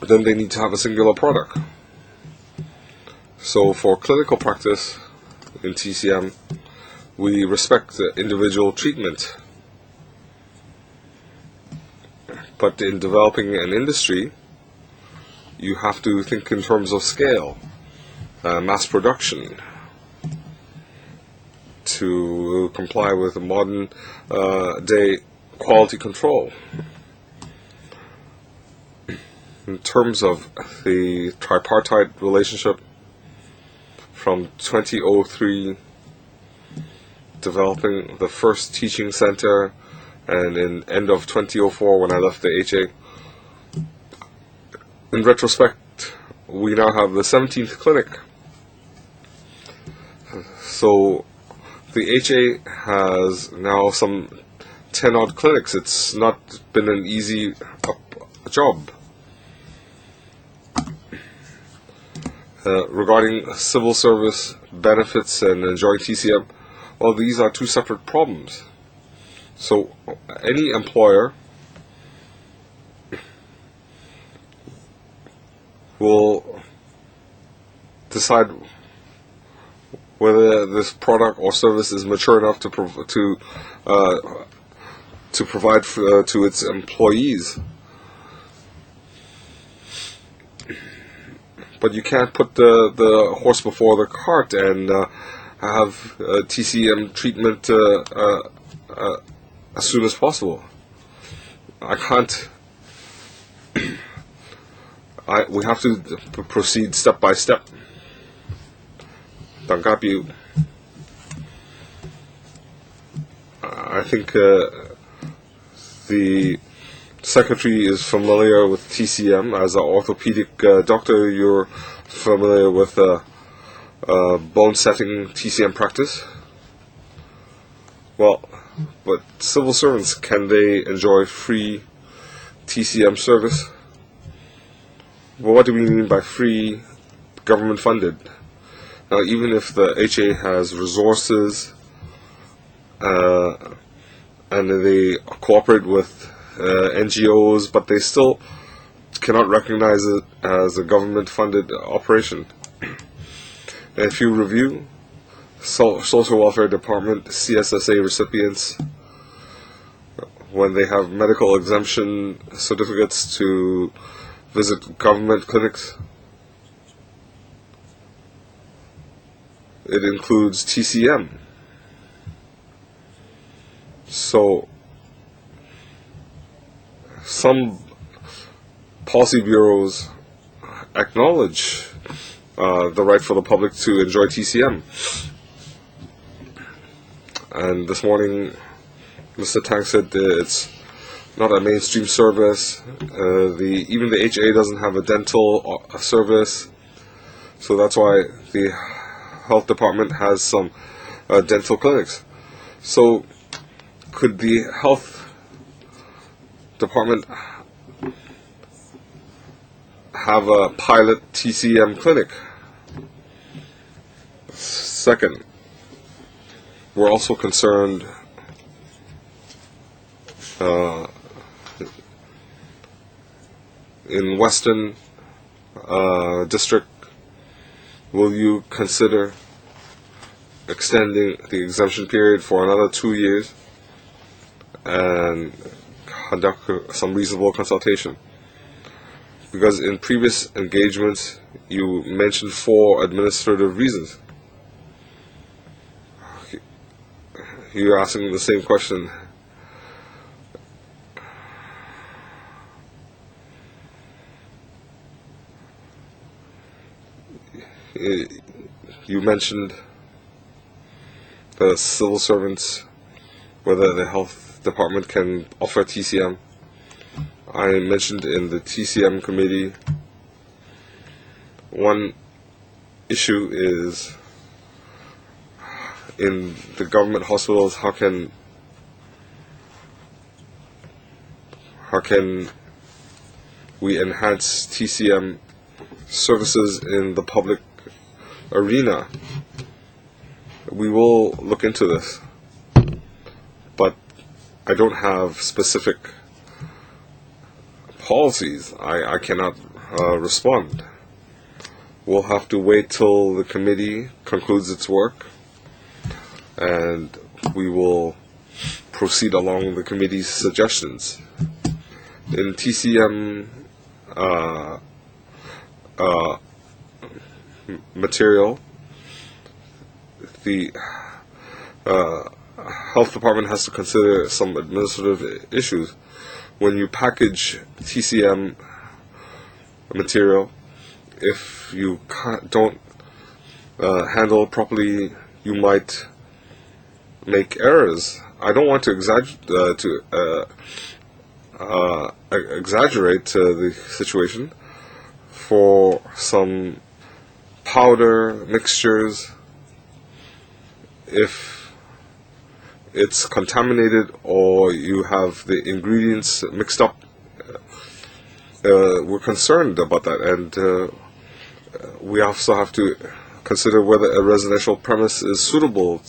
then they need to have a singular product. So for clinical practice in TCM, we respect the individual treatment. But in developing an industry, you have to think in terms of scale, mass production, to comply with modern day quality control. In terms of the tripartite relationship from 2003, developing the first teaching center, and in end of 2004 when I left the HA, in retrospect, we now have the 17th clinic. So the HA has now some 10 odd clinics. It's not been an easy job. Regarding civil service benefits and enjoying TCM, well, these are two separate problems. So any employer will decide whether this product or service is mature enough to provide to its employees. But you can't put the horse before the cart and have TCM treatment as soon as possible. I can't. We have to proceed step by step. I think the Secretary is familiar with TCM. As an orthopedic doctor, you're familiar with bone setting TCM practice. Well, but civil servants, can they enjoy free TCM service? Well, what do we mean by free, government funded? Now, even if the HA has resources and they cooperate with NGOs, but they still cannot recognize it as a government-funded operation. And if you review Social Welfare Department CSSA recipients, when they have medical exemption certificates to visit government clinics, it includes TCM. So some policy bureaus acknowledge the right for the public to enjoy TCM. And this morning, Mr. Tang said it's not a mainstream service. Even the HA doesn't have a dental service, so that's why the health department has some dental clinics. So could the health department have a pilot TCM clinic? Second, we're also concerned in Western District, will you consider extending the exemption period for another 2 years and conduct some reasonable consultation? Because in previous engagements, you mentioned 4 administrative reasons. You're asking the same question. You mentioned the civil servants, whether the health department can offer TCM. I mentioned in the TCM committee, one issue is in the government hospitals, how can we enhance TCM services in the public arena? We will look into this, but I don't have specific policies. I cannot respond. We'll have to wait till the committee concludes its work, and we will proceed along the committee's suggestions. In TCM material, the health department has to consider some administrative issues. When you package TCM material, if you don't handle it properly, you might make errors. I don't want to exaggerate the situation. For some powder mixtures, if it's contaminated or you have the ingredients mixed up, we're concerned about that, and we also have to consider whether a residential premise is suitable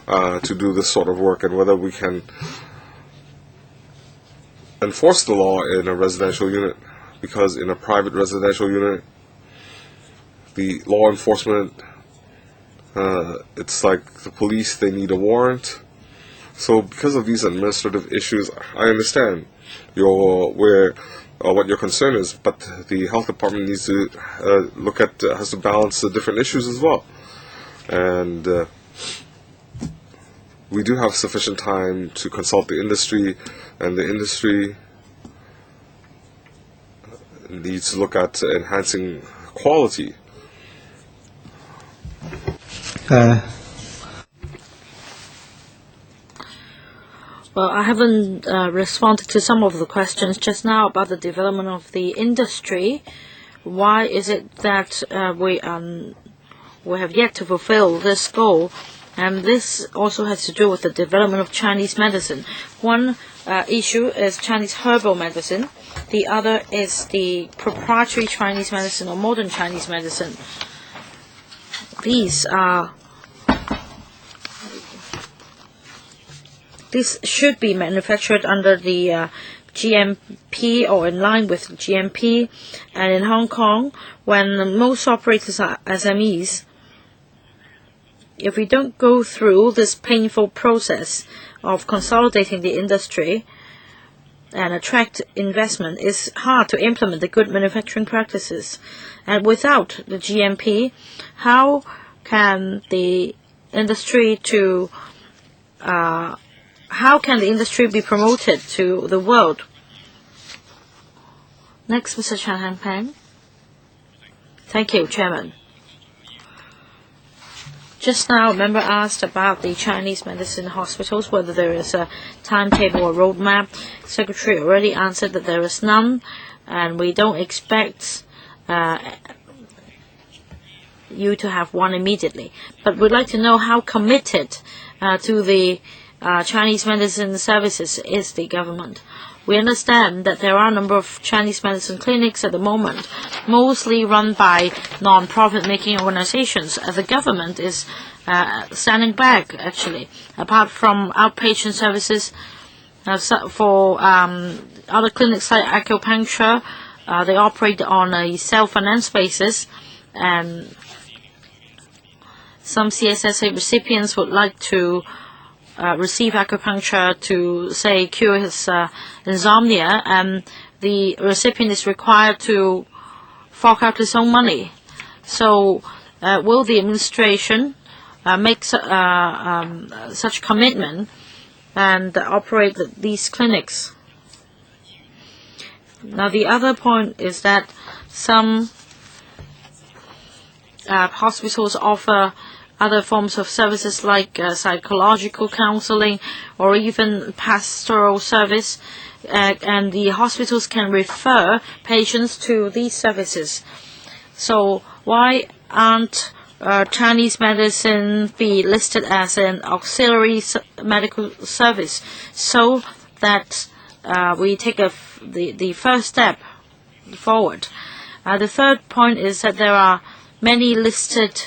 to do this sort of work, and whether we can enforce the law in a residential unit, because in a private residential unit, the law enforcement, it's like the police, they need a warrant. So because of these administrative issues, I understand what your concern is, but the health department needs to has to balance the different issues as well. And we do have sufficient time to consult the industry, and the industry needs to look at enhancing quality. Well, I haven't responded to some of the questions just now about the development of the industry. Why is it that we have yet to fulfill this goal? And this also has to do with the development of Chinese medicine. One issue is Chinese herbal medicine. The other is the proprietary Chinese medicine or modern Chinese medicine. These should be manufactured under the GMP or in line with GMP. And in Hong Kong, when most operators are SMEs, if we don't go through this painful process of consolidating the industry and attract investment, it's hard to implement the good manufacturing practices. And without the GMP, how can the industry be promoted to the world? Next, Mr. Chan Han Peng. Thank you, Chairman. Just now, a member asked about the Chinese medicine hospitals, whether there is a timetable or roadmap. Secretary already answered that there is none, and we don't expect you to have one immediately. But we'd like to know how committed to the Chinese medicine services is the government. We understand that there are a number of Chinese medicine clinics at the moment, mostly run by non-profit-making organizations. The government is standing back, actually. Apart from outpatient services for other clinics like acupuncture, they operate on a self-financed basis, and some CSSA recipients would like to receive acupuncture to, say, cure his insomnia, and the recipient is required to fork out his own money. So will the administration make such commitment and operate these clinics? Now, the other point is that some hospitals offer other forms of services like psychological counseling or even pastoral service, and the hospitals can refer patients to these services. So why aren't Chinese medicine be listed as an auxiliary medical service, so that we take the first step forward? The third point is that there are many listed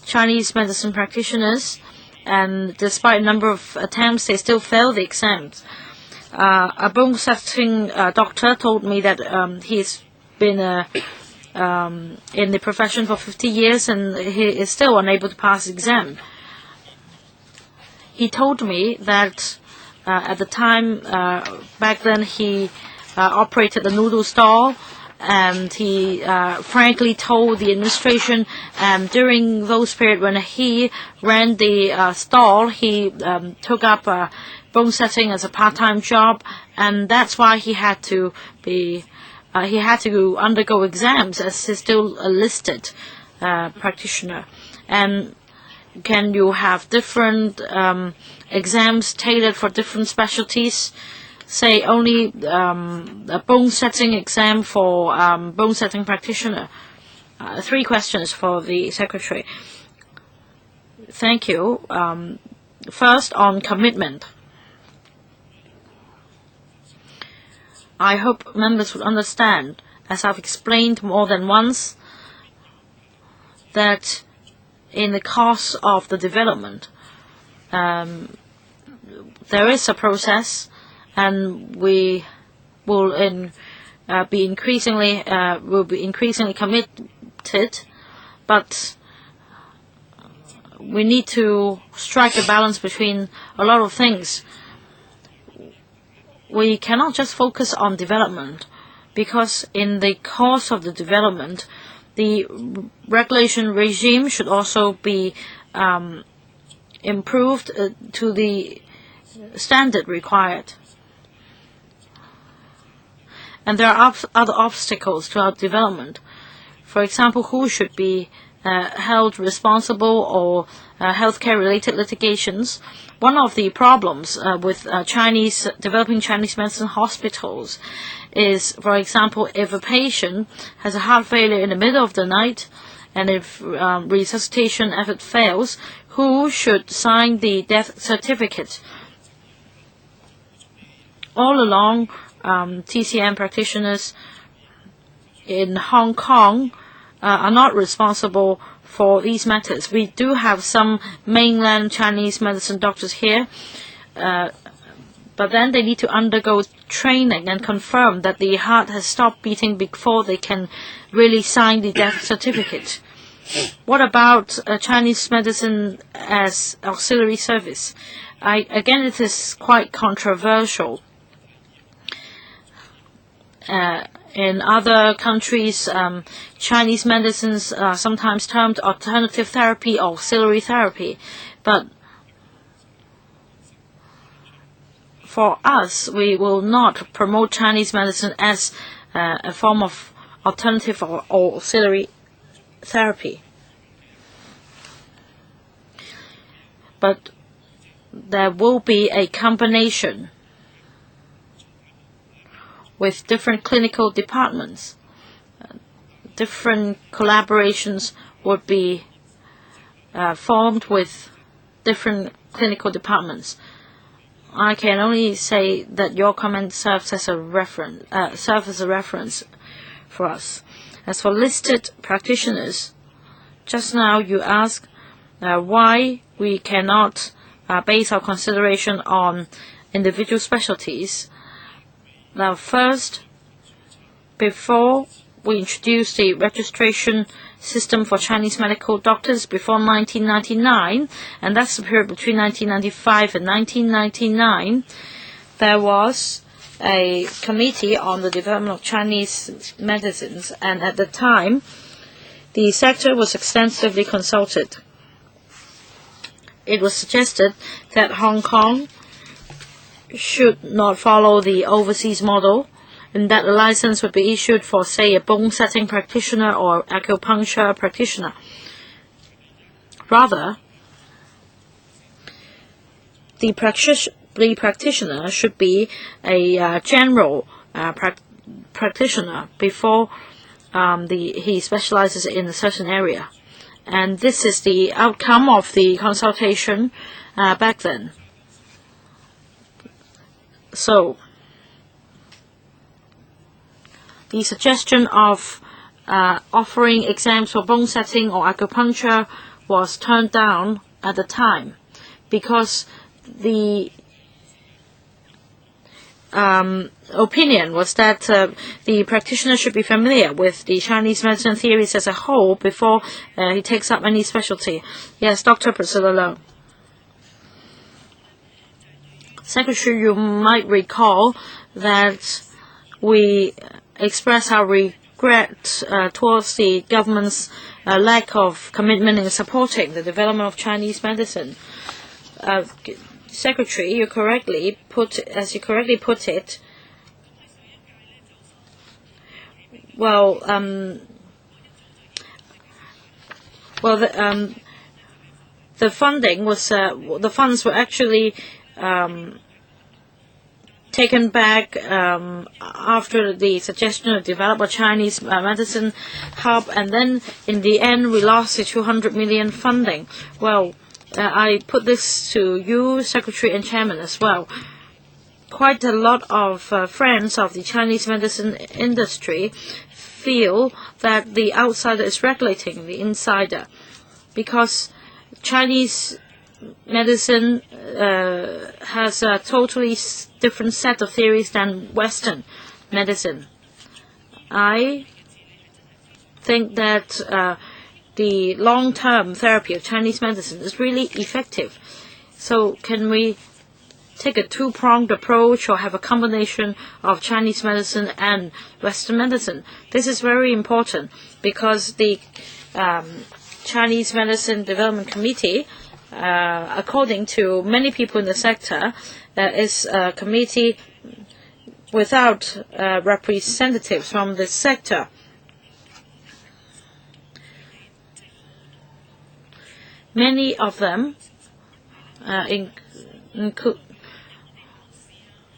Chinese medicine practitioners, and despite a number of attempts, they still fail the exams. A bone-setting doctor told me that he's been in the profession for 50 years and he is still unable to pass the exam. He told me that at the time, back then, he operated a noodle stall, and he frankly told the administration during those periods when he ran the stall, he took up bone setting as a part-time job, and that's why he had to undergo exams as he's still a listed practitioner. And can you have different exams tailored for different specialties? Say only a bone-setting exam for bone-setting practitioner. 3 questions for the Secretary. Thank you. First, on commitment. I hope members would understand, as I've explained more than once, that in the course of the development, there is a process, and we will be increasingly committed, but we need to strike a balance between a lot of things. We cannot just focus on development, because in the course of the development, the regulation regime should also be improved to the standard required. And there are other obstacles to our development. For example, who should be held responsible, or healthcare-related litigations. One of the problems with developing Chinese medicine hospitals is, for example, if a patient has a heart failure in the middle of the night, and if resuscitation effort fails, who should sign the death certificate? All along, TCM practitioners in Hong Kong are not responsible for these matters. We do have some mainland Chinese medicine doctors here, but then they need to undergo training and confirm that the heart has stopped beating before they can really sign the death certificate. What about Chinese medicine as auxiliary service? Again, it is quite controversial. In other countries, Chinese medicines are sometimes termed alternative therapy or auxiliary therapy. But for us, we will not promote Chinese medicine as a form of alternative or auxiliary therapy. But there will be a combination with different clinical departments. Different collaborations would be formed with different clinical departments. I can only say that your comment serves as a reference for us. As for listed practitioners, just now you asked why we cannot base our consideration on individual specialties. Now, first, before we introduced the registration system for Chinese medical doctors before 1999, and that's the period between 1995 and 1999, there was a committee on the development of Chinese medicines, and at the time, the sector was extensively consulted. It was suggested that Hong Kong should not follow the overseas model, and that a license would be issued for, say, a bone setting practitioner or acupuncture practitioner. Rather, the practitioner should be a general practitioner before he specializes in a certain area. And this is the outcome of the consultation back then. So, the suggestion of offering exams for bone setting or acupuncture was turned down at the time because the opinion was that the practitioner should be familiar with the Chinese medicine theories as a whole before he takes up any specialty. Yes, Dr. Priscilla Leung. Secretary, you might recall that we express our regret towards the government's lack of commitment in supporting the development of Chinese medicine. Secretary, you correctly put it, well, the funding was the funds were actually taken back after the suggestion to develop a Chinese medicine hub, and then in the end we lost the 200 million funding. Well, I put this to you, Secretary and Chairman, as well. Quite a lot of friends of the Chinese medicine industry feel that the outsider is regulating the insider, because Chinese medicine has a totally different set of theories than Western medicine. I think that the long-term therapy of Chinese medicine is really effective. So can we take a two-pronged approach or have a combination of Chinese medicine and Western medicine? This is very important because the Chinese Medicine Development Committee, according to many people in the sector, is a committee without representatives from the sector. Many of them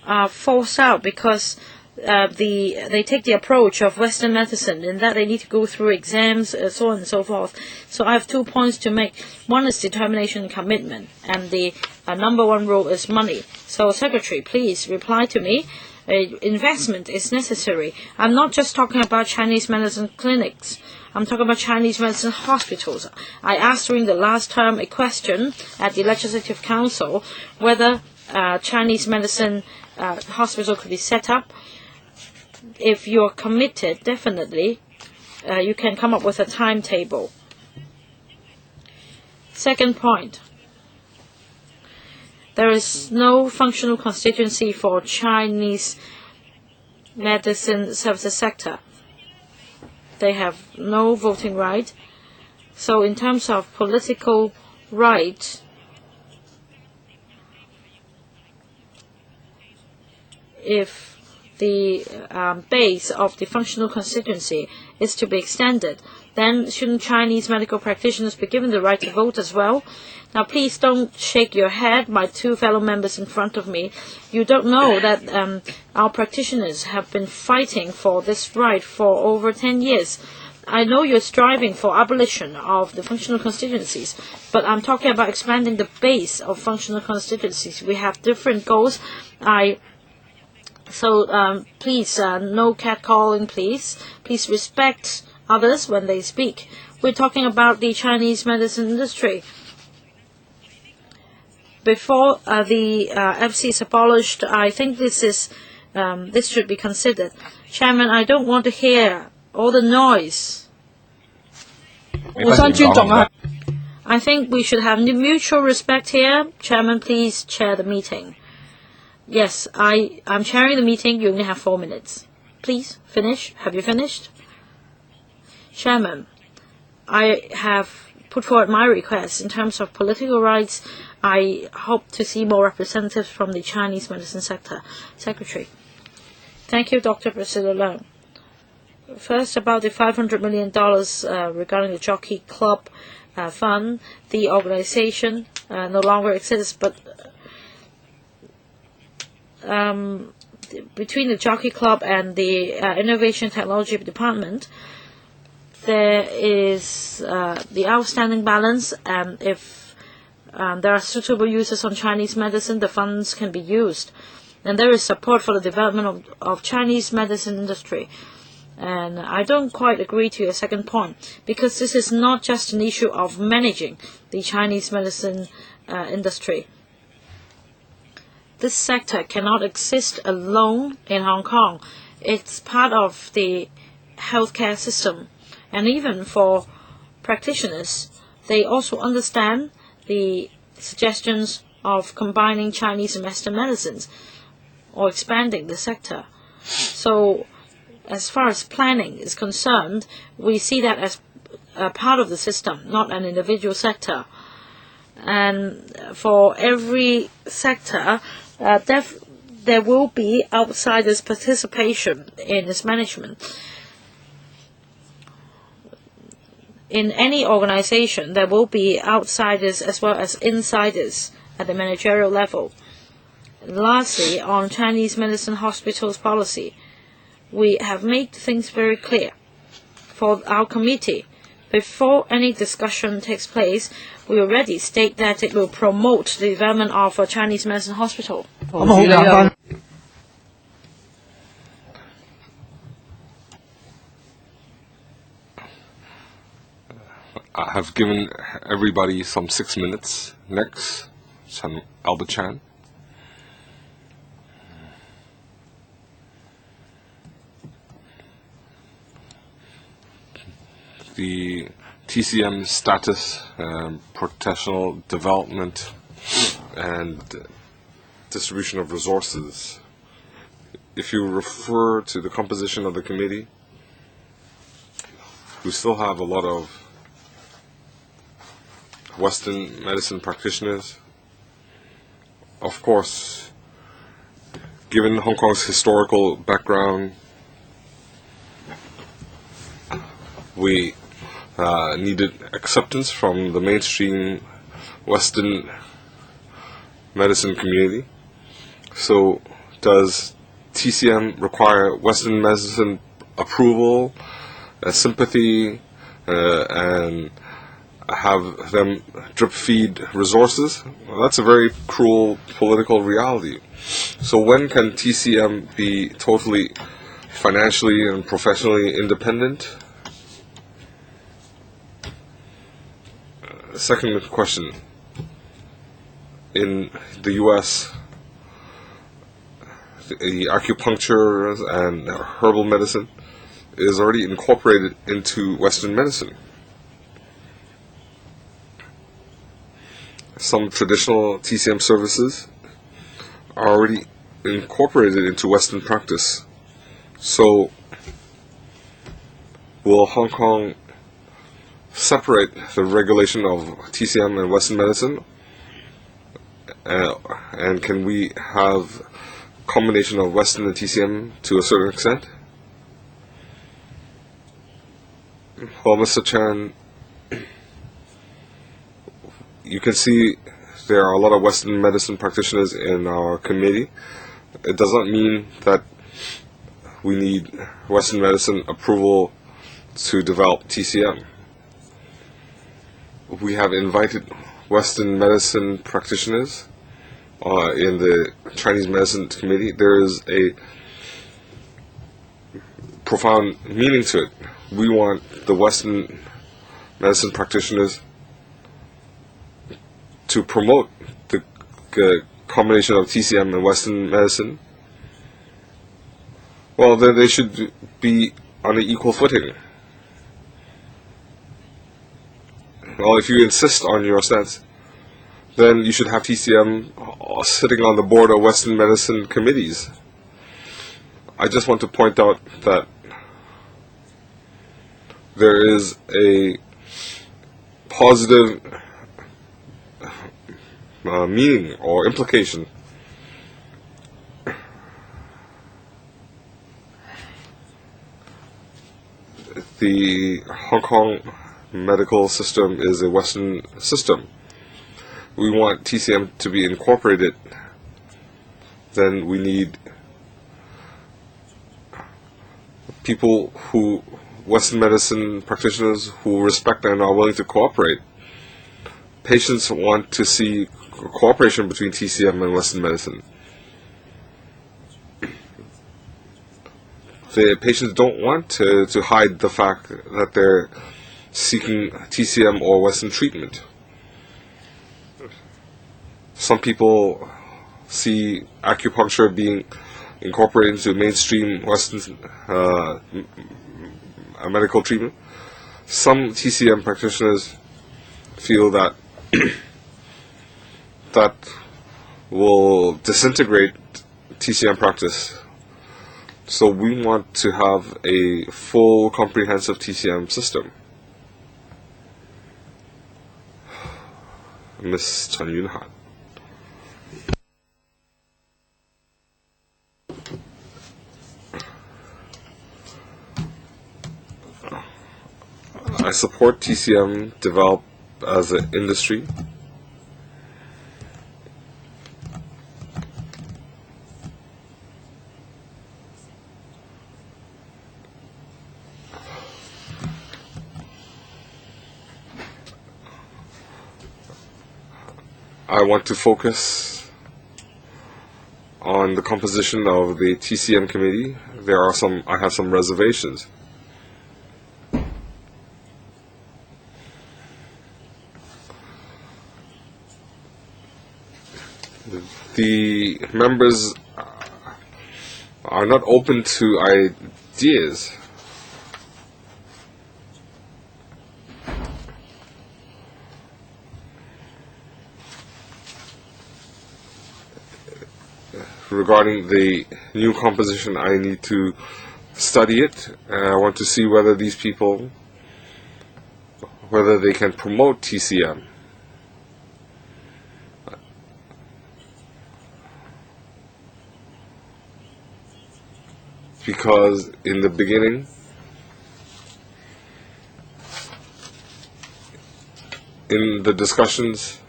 are forced out because they take the approach of Western medicine in that they need to go through exams, so on and so forth. So I have 2 points to make. One is determination and commitment, and the number one rule is money. So, Secretary, please reply to me. Investment is necessary. I'm not just talking about Chinese medicine clinics. I'm talking about Chinese medicine hospitals. I asked during the last term a question at the Legislative Council whether Chinese medicine hospital could be set up. If you're committed, definitely, you can come up with a timetable. Second point, there is no functional constituency for Chinese medicine services sector. They have no voting right. So in terms of political right, if the base of the functional constituency is to be extended, then shouldn't Chinese medical practitioners be given the right to vote as well? Now, please don't shake your head, my two fellow members in front of me. You don't know that our practitioners have been fighting for this right for over 10 years. I know you're striving for abolition of the functional constituencies, but I'm talking about expanding the base of functional constituencies. We have different goals. Please, no catcalling, please. Please respect others when they speak. We're talking about the Chinese medicine industry. Before the FC is abolished, I think this should be considered. Chairman, I don't want to hear all the noise. I think we should have mutual respect here. Chairman, please chair the meeting. Yes, I'm chairing the meeting. You only have 4 minutes. Please, finish. Have you finished? Chairman, I have put forward my request. In terms of political rights, I hope to see more representatives from the Chinese medicine sector. Secretary. Thank you, Dr. Priscilla Leung. First, about the $500 million regarding the Jockey Club fund. The organization no longer exists, but between the Jockey Club and the Innovation Technology Department, there is the outstanding balance, and if there are suitable uses on Chinese medicine, the funds can be used. And there is support for the development of Chinese medicine industry. And I don't quite agree to your second point, because this is not just an issue of managing the Chinese medicine industry. This sector cannot exist alone in Hong Kong. It's part of the healthcare system. And even for practitioners, they also understand the suggestions of combining Chinese and Western medicines or expanding the sector. So as far as planning is concerned, we see that as a part of the system, not an individual sector. And for every sector, there will be outsiders' participation in its management. In any organization, there will be outsiders as well as insiders at the managerial level. Lastly, on Chinese medicine hospitals policy, we have made things very clear. For our committee, before any discussion takes place, we already state that it will promote the development of a Chinese medicine hospital. I have given everybody some 6 minutes. Next, Albert Chan. The TCM status, professional development, and distribution of resources. If you refer to the composition of the committee, we still have a lot of Western medicine practitioners. Of course, given Hong Kong's historical background, we needed acceptance from the mainstream Western medicine community. So does TCM require Western medicine approval, sympathy, and have them drip feed resources? Well, that's a very cruel political reality. So when can TCM be totally financially and professionally independent? Second question. In the U.S., the acupuncture and herbal medicine is already incorporated into Western medicine. Some traditional TCM services are already incorporated into Western practice. So, will Hong Kong separate the regulation of TCM and Western medicine? And can we have a combination of Western and TCM to a certain extent? Well, Mr. Chan, you can see there are a lot of Western medicine practitioners in our committee. It does not mean that we need Western medicine approval to develop TCM. We have invited Western medicine practitioners in the Chinese medicine committee. There is a profound meaning to it. We want the Western medicine practitioners to promote the combination of TCM and Western medicine. Well, then they should be on an equal footing. Well, if you insist on your stance, then you should have TCM sitting on the board of Western medicine committees. I just want to point out that there is a positive meaning or implication. The Hong Kong medical system is a Western system. We want TCM to be incorporated. Then we need people who, Western medicine practitioners who respect and are willing to cooperate. Patients want to see cooperation between TCM and Western medicine. The patients don't want to hide the fact that they're seeking TCM or Western treatment. Some people see acupuncture being incorporated into mainstream Western medical treatment. Some TCM practitioners feel that that will disintegrate TCM practice. So we want to have a full comprehensive TCM system. Ms. Chen Yunhan. I support TCM developed as an industry. I want to focus on the composition of the TCM committee. I have some reservations. The members are not open to ideas. Regarding the new composition, I need to study it. I want to see whether these people, whether they can promote TCM. Because in the beginning, in the discussions,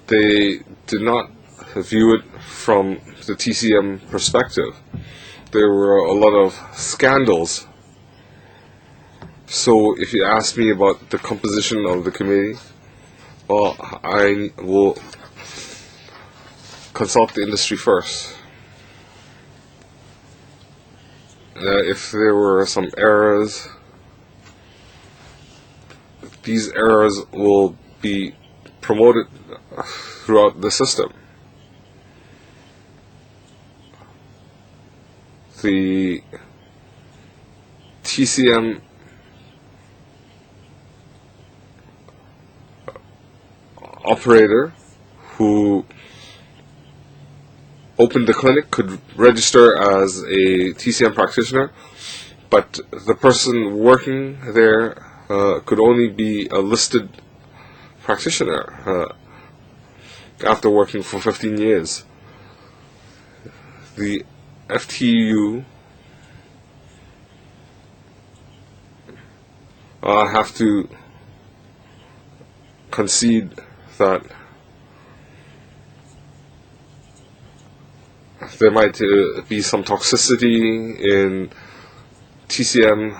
they did not view it from the TCM perspective. There were a lot of scandals. So if you ask me about the composition of the committee, well, I will consult the industry first. If there were some errors, these errors will be promoted throughout the system. The TCM operator who opened the clinic could register as a TCM practitioner, but the person working there could only be a listed practitioner after working for 15 years. The FTU have to concede that there might be some toxicity in TCM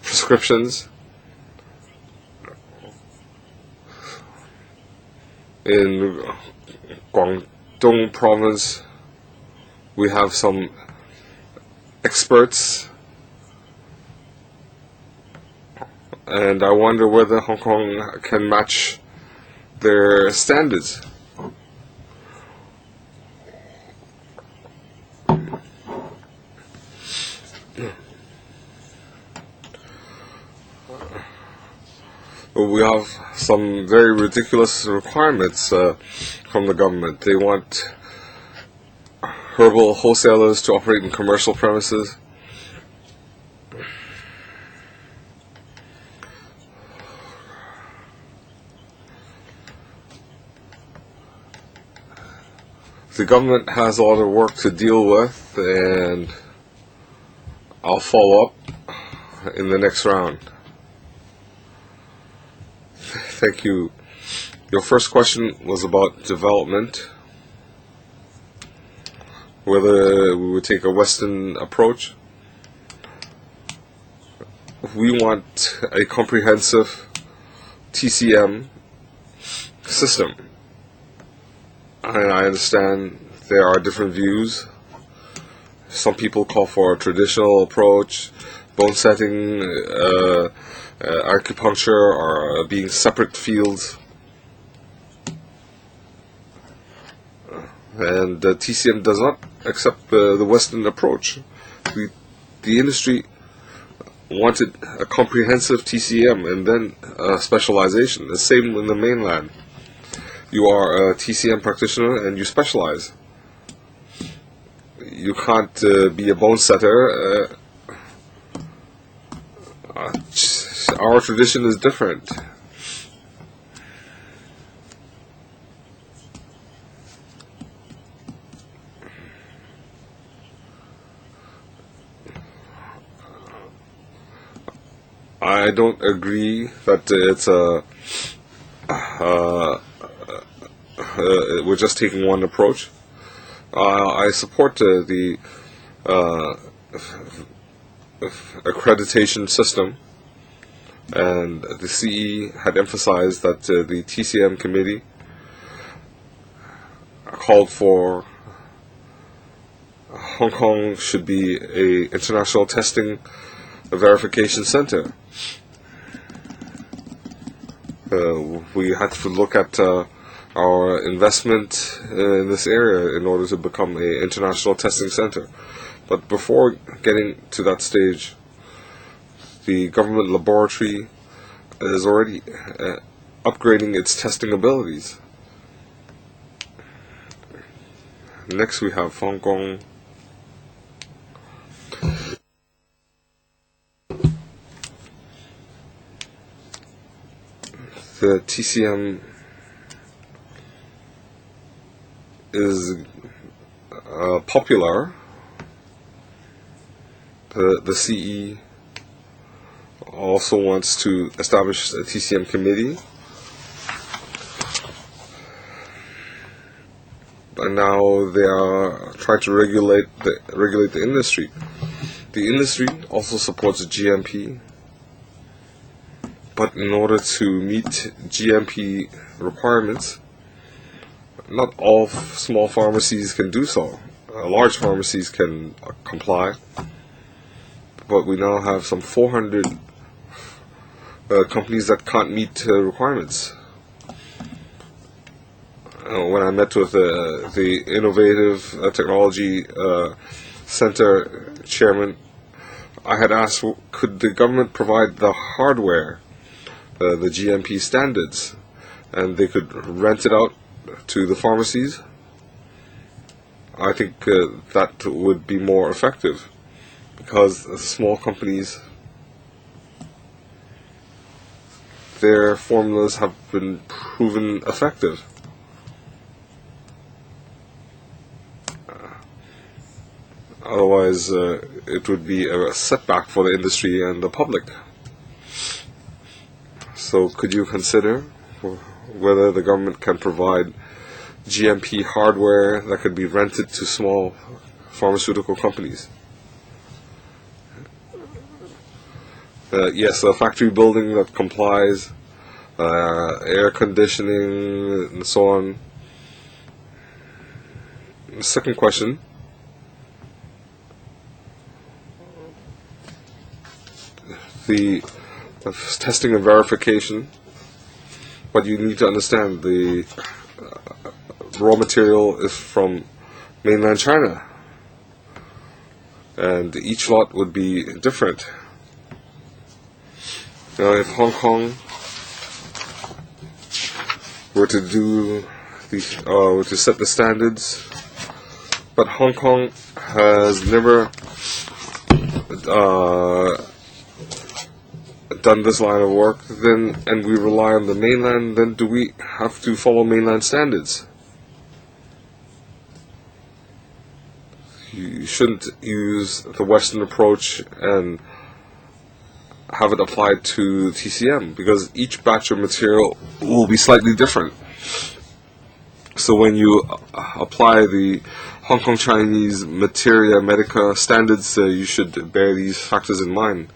prescriptions. In Guangdong province, we have some experts, and I wonder whether Hong Kong can match their standards. We have some very ridiculous requirements from the government. They want herbal wholesalers to operate in commercial premises. The government has a lot of work to deal with, and I'll follow up in the next round. Thank you. Your first question was about development, whether we would take a Western approach. We want a comprehensive TCM system. And I understand there are different views. Some people call for a traditional approach, bone setting, acupuncture, or being separate fields. And TCM does not accept the Western approach. The industry wanted a comprehensive TCM and then specialization. The same in the mainland. You are a TCM practitioner and you specialize. You can't be a bone setter. Our tradition is different. I don't agree that it's we're just taking one approach. I support the accreditation system, and the CE had emphasized that the TCM committee called for Hong Kong should be a international testing verification center. We had to look at our investment in this area in order to become an international testing center. But before getting to that stage, the government laboratory is already upgrading its testing abilities. Next we have Hong Kong. The TCM is popular. The CE also wants to establish a TCM committee, and now they are trying to regulate the industry. The industry also supports GMP, but in order to meet GMP requirements, not all small pharmacies can do so. Large pharmacies can comply, but we now have some 400 companies that can't meet requirements. When I met with the Innovative Technology Center chairman, I had asked, could the government provide the hardware, the GMP standards, and they could rent it out to the pharmacies? I think that would be more effective, because small companies, their formulas have been proven effective. Otherwise, it would be a setback for the industry and the public. So could you consider whether the government can provide GMP hardware that could be rented to small pharmaceutical companies? Yes, a factory building that complies, air conditioning, and so on. The second question. The testing and verification, but you need to understand the raw material is from mainland China, and each lot would be different. Now, if Hong Kong were to do were to set the standards, but Hong Kong has never done this line of work, then, and we rely on the mainland, then do we have to follow mainland standards? You shouldn't use the Western approach and have it applied to TCM, because each batch of material will be slightly different. So when you apply the Hong Kong Chinese Materia Medica standards, you should bear these factors in mind.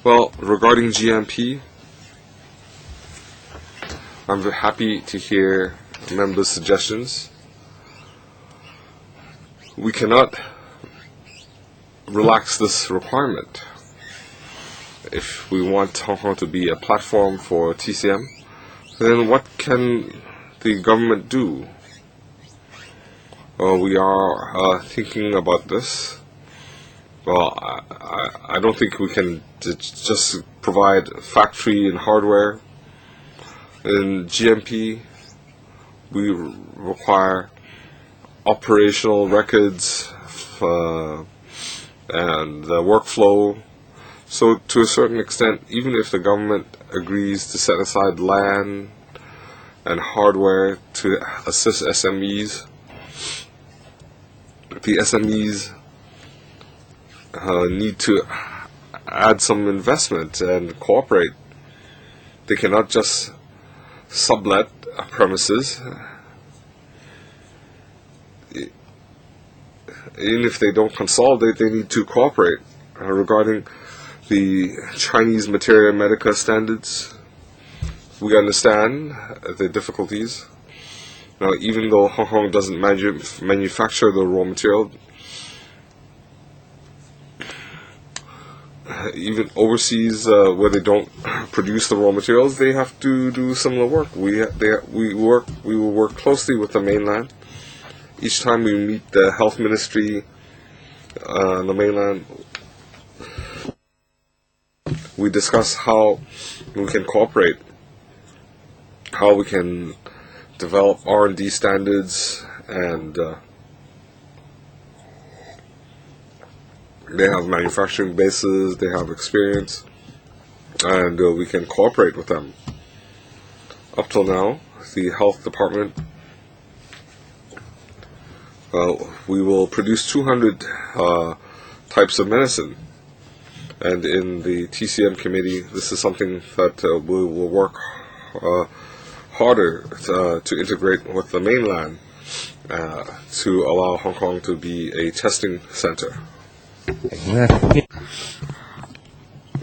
Well, regarding GMP, I'm very happy to hear members' suggestions. We cannot relax this requirement. If we want Hong Kong to be a platform for TCM, then what can the government do? We are thinking about this. Well, I don't think we can just provide factory and hardware. In GMP, we require operational records and the workflow. So to a certain extent, even if the government agrees to set aside land and hardware to assist SMEs, the SMEs need to add some investment and cooperate. They cannot just sublet premises. Even if they don't consolidate, they need to cooperate. Regarding the Chinese Materia Medica standards, we understand the difficulties. Now, even though Hong Kong doesn't manufacture the raw material, even overseas, where they don't produce the raw materials, they have to do similar work. We will work closely with the mainland. Each time we meet the health ministry on the mainland, we discuss how we can cooperate, how we can develop R&D standards, and they have manufacturing bases, they have experience, and we can cooperate with them. Up till now, the health department, we will produce 200 types of medicine, and in the TCM committee, this is something that we will work harder to integrate with the mainland to allow Hong Kong to be a testing center.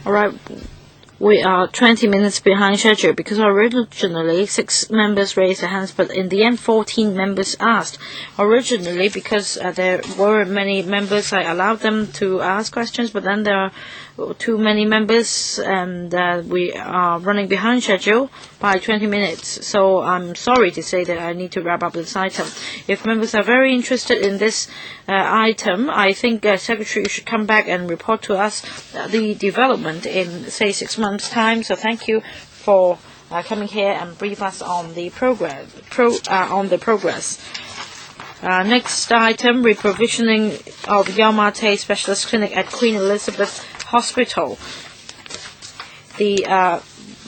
All right. We are 20 minutes behind schedule because originally 6 members raised their hands, but in the end 14 members asked. Originally, because there were many members, I allowed them to ask questions, but then there are too many members and we are running behind schedule by 20 minutes. So I'm sorry to say that I need to wrap up this item. If members are very interested in this item, I think Secretary should come back and report to us the development in, say, 6 months' time. So thank you for coming here and brief us on the progress. Next item, reprovisioning of Yau Ma Tei Specialist Clinic at Queen Elizabeth Hospital. The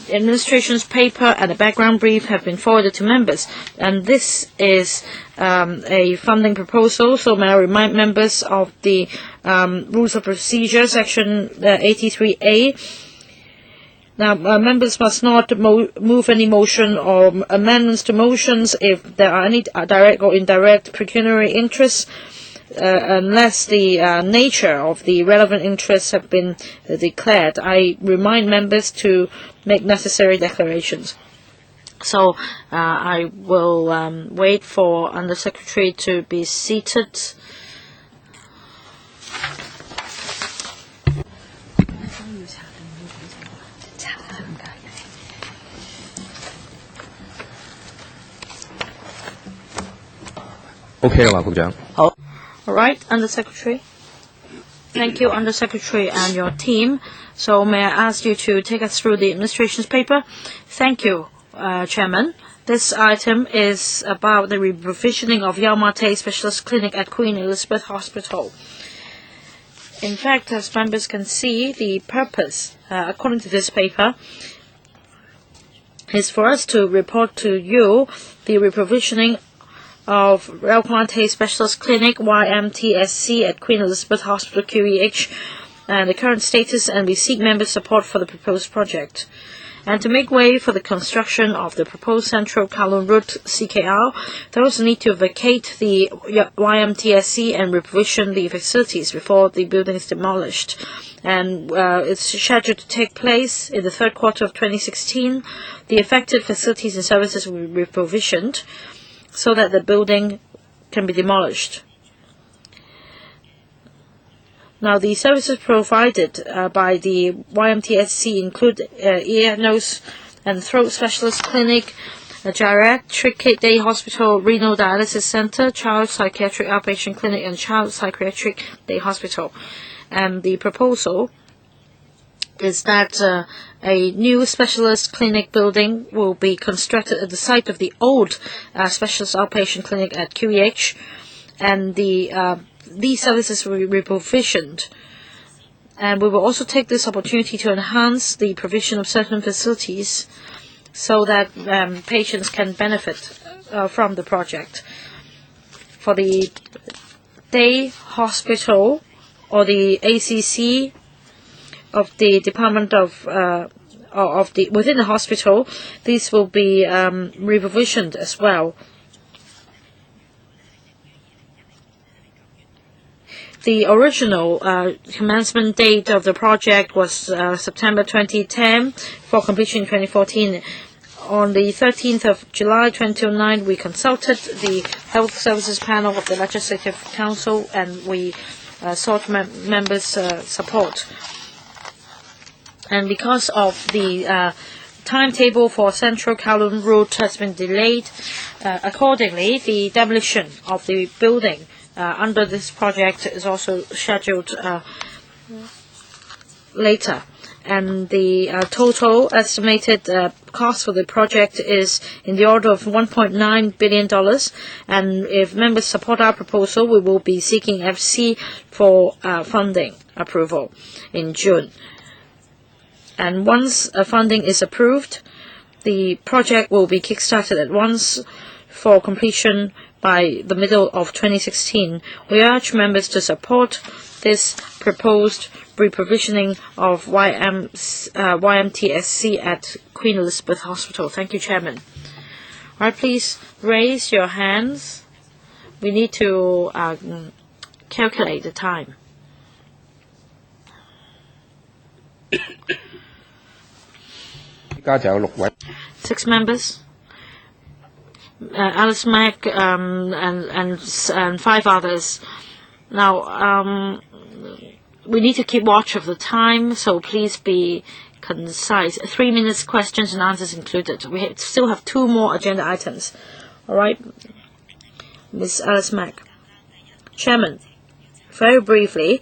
administration's paper and a background brief have been forwarded to members, and this is a funding proposal. So may I remind members of the Rules of Procedure, Section 83A. Now, members must not move any motion or amendments to motions if there are any direct or indirect pecuniary interests, unless the nature of the relevant interests have been declared. I remind members to make necessary declarations. So I will wait for Under Secretary to be seated. OK 啦，局長。All right, Under Secretary. Thank you, Under Secretary and your team. So may I ask you to take us through the administration's paper? Thank you, Chairman. This item is about the reprovisioning of Yau Ma Tei Specialist Clinic at Queen Elizabeth Hospital. In fact, as members can see, the purpose, according to this paper, is for us to report to you the reprovisioning of Yau Ma Tei Specialist Clinic, YMTSC, at Queen Elizabeth Hospital, QEH, and the current status, and we seek members' support for the proposed project. And to make way for the construction of the proposed Central Kowloon Route CKR, those need to vacate the YMTSC and reprovision the facilities before the building is demolished. And it's scheduled to take place in the third quarter of 2016. The affected facilities and services will be reprovisioned so that the building can be demolished. Now, the services provided by the YMTSC include ear, nose, and throat specialist clinic, a geriatric day hospital, renal dialysis center, child psychiatric outpatient clinic, and child psychiatric day hospital. And the proposal is that a new specialist clinic building will be constructed at the site of the old specialist outpatient clinic at QEH, and these services will be reprovisioned. And we will also take this opportunity to enhance the provision of certain facilities so that patients can benefit from the project. For the day hospital or the ACC of the Department of the within the hospital, these will be reprovisioned as well. The original commencement date of the project was September 2010 for completion in 2014. On the 13th of July 2009, we consulted the Health Services Panel of the Legislative Council, and we sought members' support. And because of the timetable for Central Kowloon Route has been delayed, accordingly, the demolition of the building under this project is also scheduled later. And the total estimated cost for the project is in the order of $1.9 billion. And if members support our proposal, we will be seeking FC for funding approval in June. And once funding is approved, the project will be kickstarted at once for completion by the middle of 2016. We urge members to support this proposed reprovisioning of YMTSC at Queen Elizabeth Hospital. Thank you, Chairman. All right, please raise your hands. We need to calculate the time. Six members. Alice Mack and five others. Now, we need to keep watch of the time, so please be concise. 3 minutes, questions and answers included. We still have two more agenda items. All right, Ms. Alice Mack. Chairman, very briefly,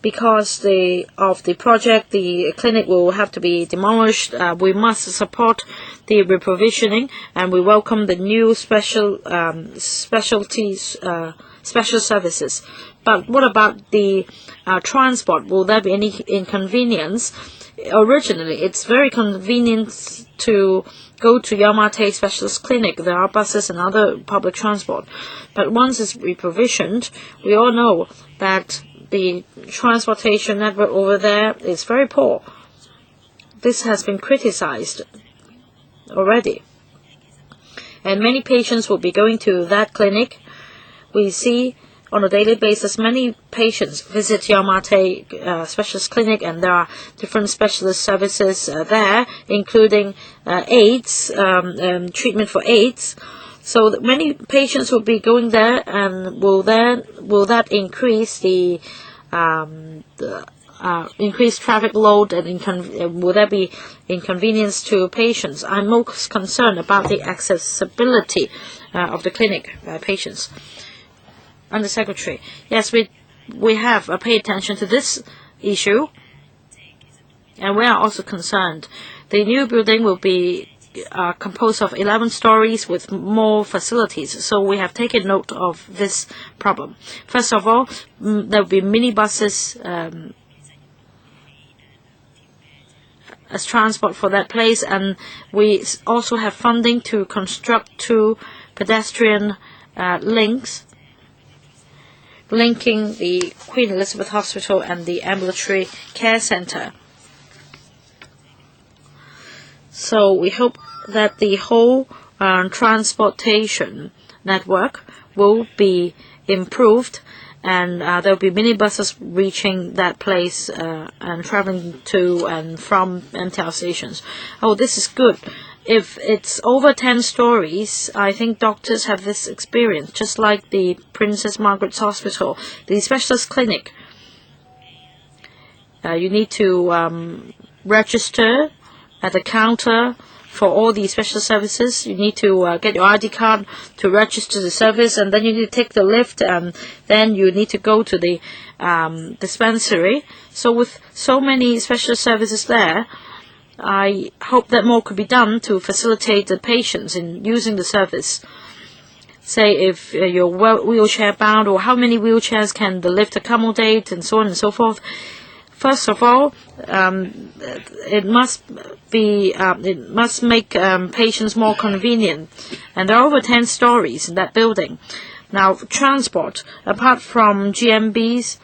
because of the project, the clinic will have to be demolished. We must support the reprovisioning, and we welcome the new special services. But what about the transport? Will there be any inconvenience? Originally, it's very convenient to go to Yau Ma Tei Specialist Clinic. There are buses and other public transport. But once it's reprovisioned, we all know that the transportation network over there is very poor. This has been criticized already. And many patients will be going to that clinic. We see on a daily basis many patients visit Yau Ma Tei Specialist Clinic, and there are different specialist services there, including AIDS, treatment for AIDS. So many patients will be going there, and will that increase the increased traffic load, and will there be inconvenience to patients? I'm most concerned about the accessibility of the clinic by patients. Under Secretary, yes, we have paid attention to this issue, and we are also concerned. The new building will be composed of 11 stories with more facilities, so we have taken note of this problem. First of all, there will be minibuses as transport for that place, and we also have funding to construct 2 pedestrian links linking the Queen Elizabeth Hospital and the Ambulatory Care Center. So we hope that the whole transportation network will be improved, and there will be minibuses reaching that place and traveling to and from MTR stations. Oh, this is good. If it's over 10 stories, I think doctors have this experience, just like the Princess Margaret's Hospital, the specialist clinic. You need to register at the counter for all the special services. You need to get your ID card to register the service, and then you need to take the lift, and then you need to go to the dispensary. So with so many special services there, I hope that more could be done to facilitate the patients in using the service. Say if you're wheelchair bound, or how many wheelchairs can the lift accommodate, and so on and so forth. First of all, it must make patients more convenient, and there are over 10 stories in that building. Now, transport, apart from GMBs,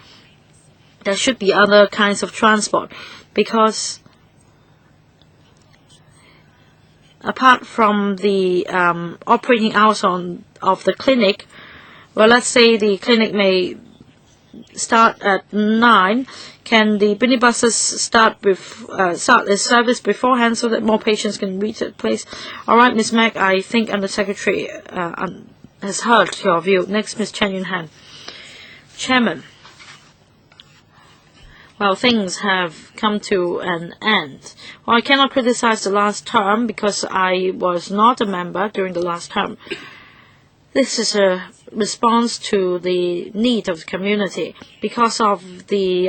there should be other kinds of transport, because apart from the operating hours of the clinic, well, let's say the clinic may start at 9. Can the minibuses start the service beforehand so that more patients can reach that place? All right, Ms. Mack, I think Under Secretary has heard your view. Next, Ms. Chen Yun-han. Chairman, well, things have come to an end. Well, I cannot criticize the last term because I was not a member during the last term. This is a response to the need of the community. Because of the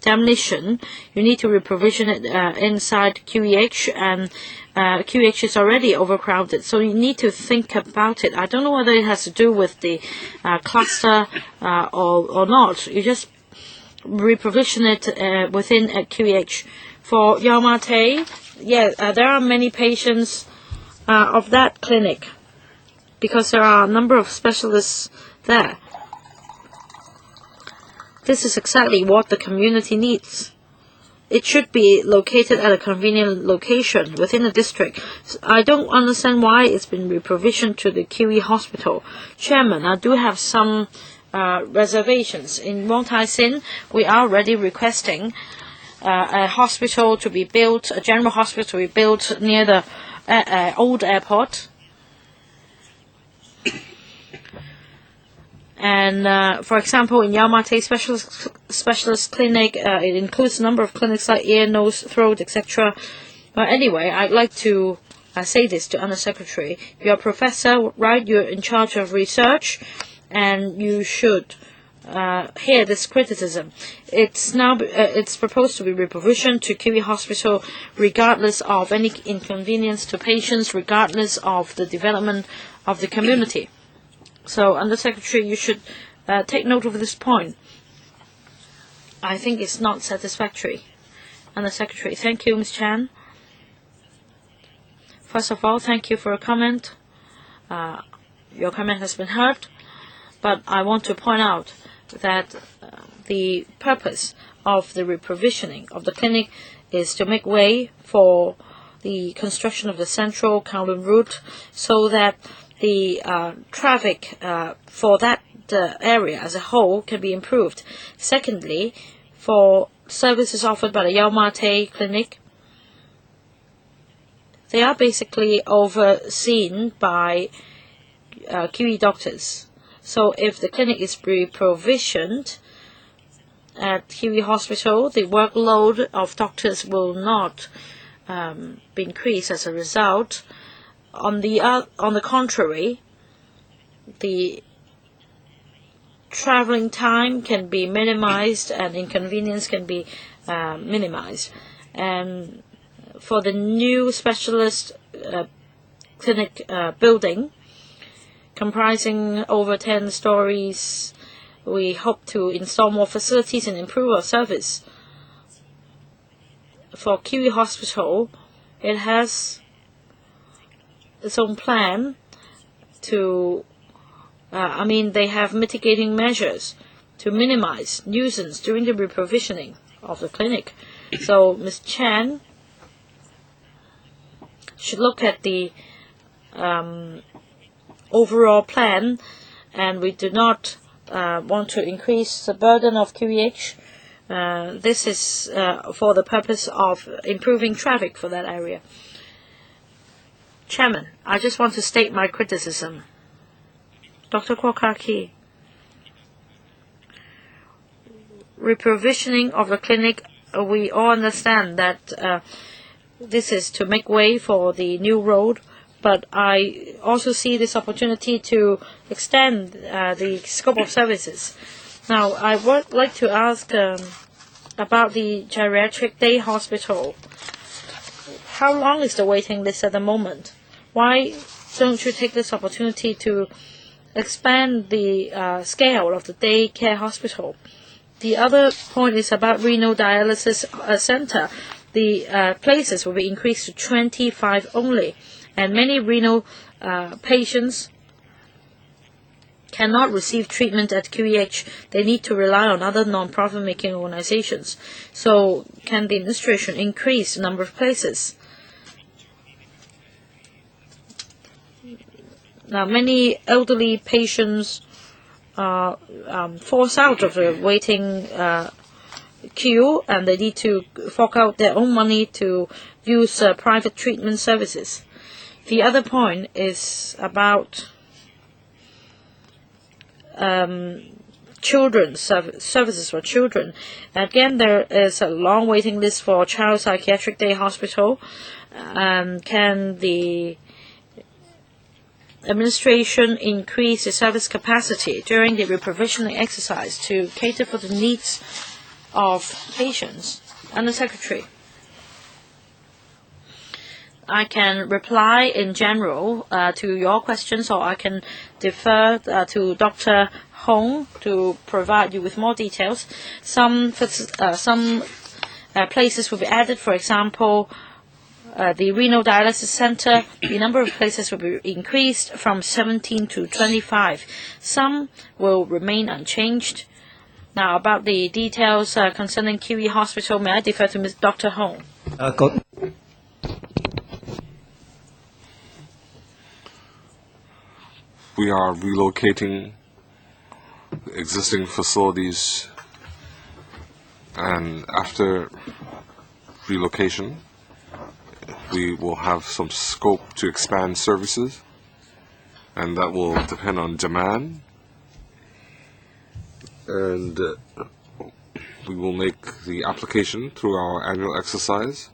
demolition, you need to reprovision it inside QEH, and QEH is already overcrowded, so you need to think about it. I don't know whether it has to do with the cluster or not. You just reprovision it within QEH. For Yau Ma Tei, there are many patients of that clinic, because there are a number of specialists there. This is exactly what the community needs. It should be located at a convenient location within the district. I don't understand why it's been reprovisioned to the QE hospital. Chairman, I do have some reservations. In Wong Tai Sin, we are already requesting a hospital to be built, a general hospital to be built near the old airport. And for example, in Yau Ma Tei Specialist Clinic, it includes a number of clinics like ear, nose, throat, etc. But anyway, I'd like to say this to Under Secretary. You're a professor, right? You're in charge of research, and you should hear this criticism. It's proposed to be reprovisioned to Kiwi Hospital regardless of any inconvenience to patients, regardless of the development of the community. So, Undersecretary, you should take note of this point. I think it's not satisfactory. Undersecretary, thank you, Ms. Chan. First of all, thank you for your comment. Your comment has been heard, but I want to point out that the purpose of the reprovisioning of the clinic is to make way for the construction of the central Kowloon route so that the traffic for that area as a whole can be improved. Secondly, for services offered by the Yau Ma Tei Clinic, they are basically overseen by Kiwi doctors. So if the clinic is reprovisioned at Kiwi Hospital, the workload of doctors will not be increased as a result. On the contrary, the traveling time can be minimized and inconvenience can be minimized. And for the new specialist clinic building, comprising over 10 stories, we hope to install more facilities and improve our service. For Kiwi Hospital, it has its own plan to, they have mitigating measures to minimize nuisance during the reprovisioning of the clinic. So Ms. Chan should look at the overall plan, and we do not want to increase the burden of QEH. This is for the purpose of improving traffic for that area. Chairman, I just want to state my criticism. Dr. Kwok Ka-ki, reprovisioning of the clinic, we all understand that this is to make way for the new road, but I also see this opportunity to extend the scope of services. Now, I would like to ask about the geriatric day hospital. How long is the waiting list at the moment? Why don't you take this opportunity to expand the scale of the day care hospital? The other point is about renal dialysis center. The places will be increased to 25 only, and many renal patients cannot receive treatment at QEH. They need to rely on other non-profit making organizations. So can the administration increase the number of places? Now, many elderly patients force out of the waiting queue, and they need to fork out their own money to use private treatment services. The other point is about children's services for children. Again, there is a long waiting list for Child Psychiatric Day Hospital. Can the administration increase the service capacity during the reprovisioning exercise to cater for the needs of patients? Undersecretary, I can reply in general to your questions, or I can defer to Dr. Hong to provide you with more details. Some places will be added. For example, the renal dialysis center, the number of places will be increased from 17 to 25. Some will remain unchanged. Now, about the details concerning Kiwi Hospital, may I defer to Ms. Dr. Hong? We are relocating existing facilities, and after relocation, we will have some scope to expand services, and that will depend on demand. And we will make the application through our annual exercise.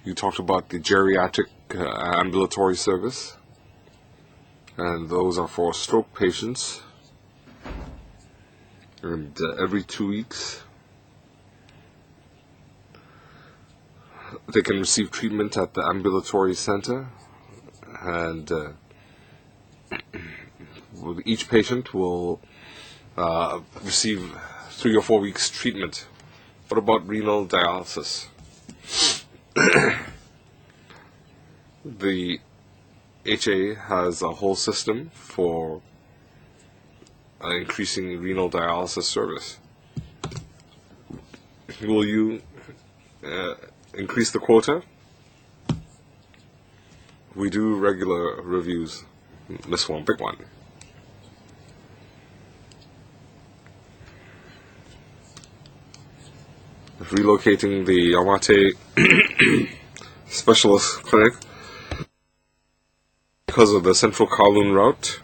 You talked about the geriatric ambulatory service, and those are for stroke patients. And every 2 weeks, they can receive treatment at the ambulatory center, and each patient will receive 3 or 4 weeks treatment. What about renal dialysis? The HA has a whole system for increasing renal dialysis service. Will you increase the quota? We do regular reviews, Miss Wong, big one. Relocating the Yamate specialist clinic because of the central Kowloon route.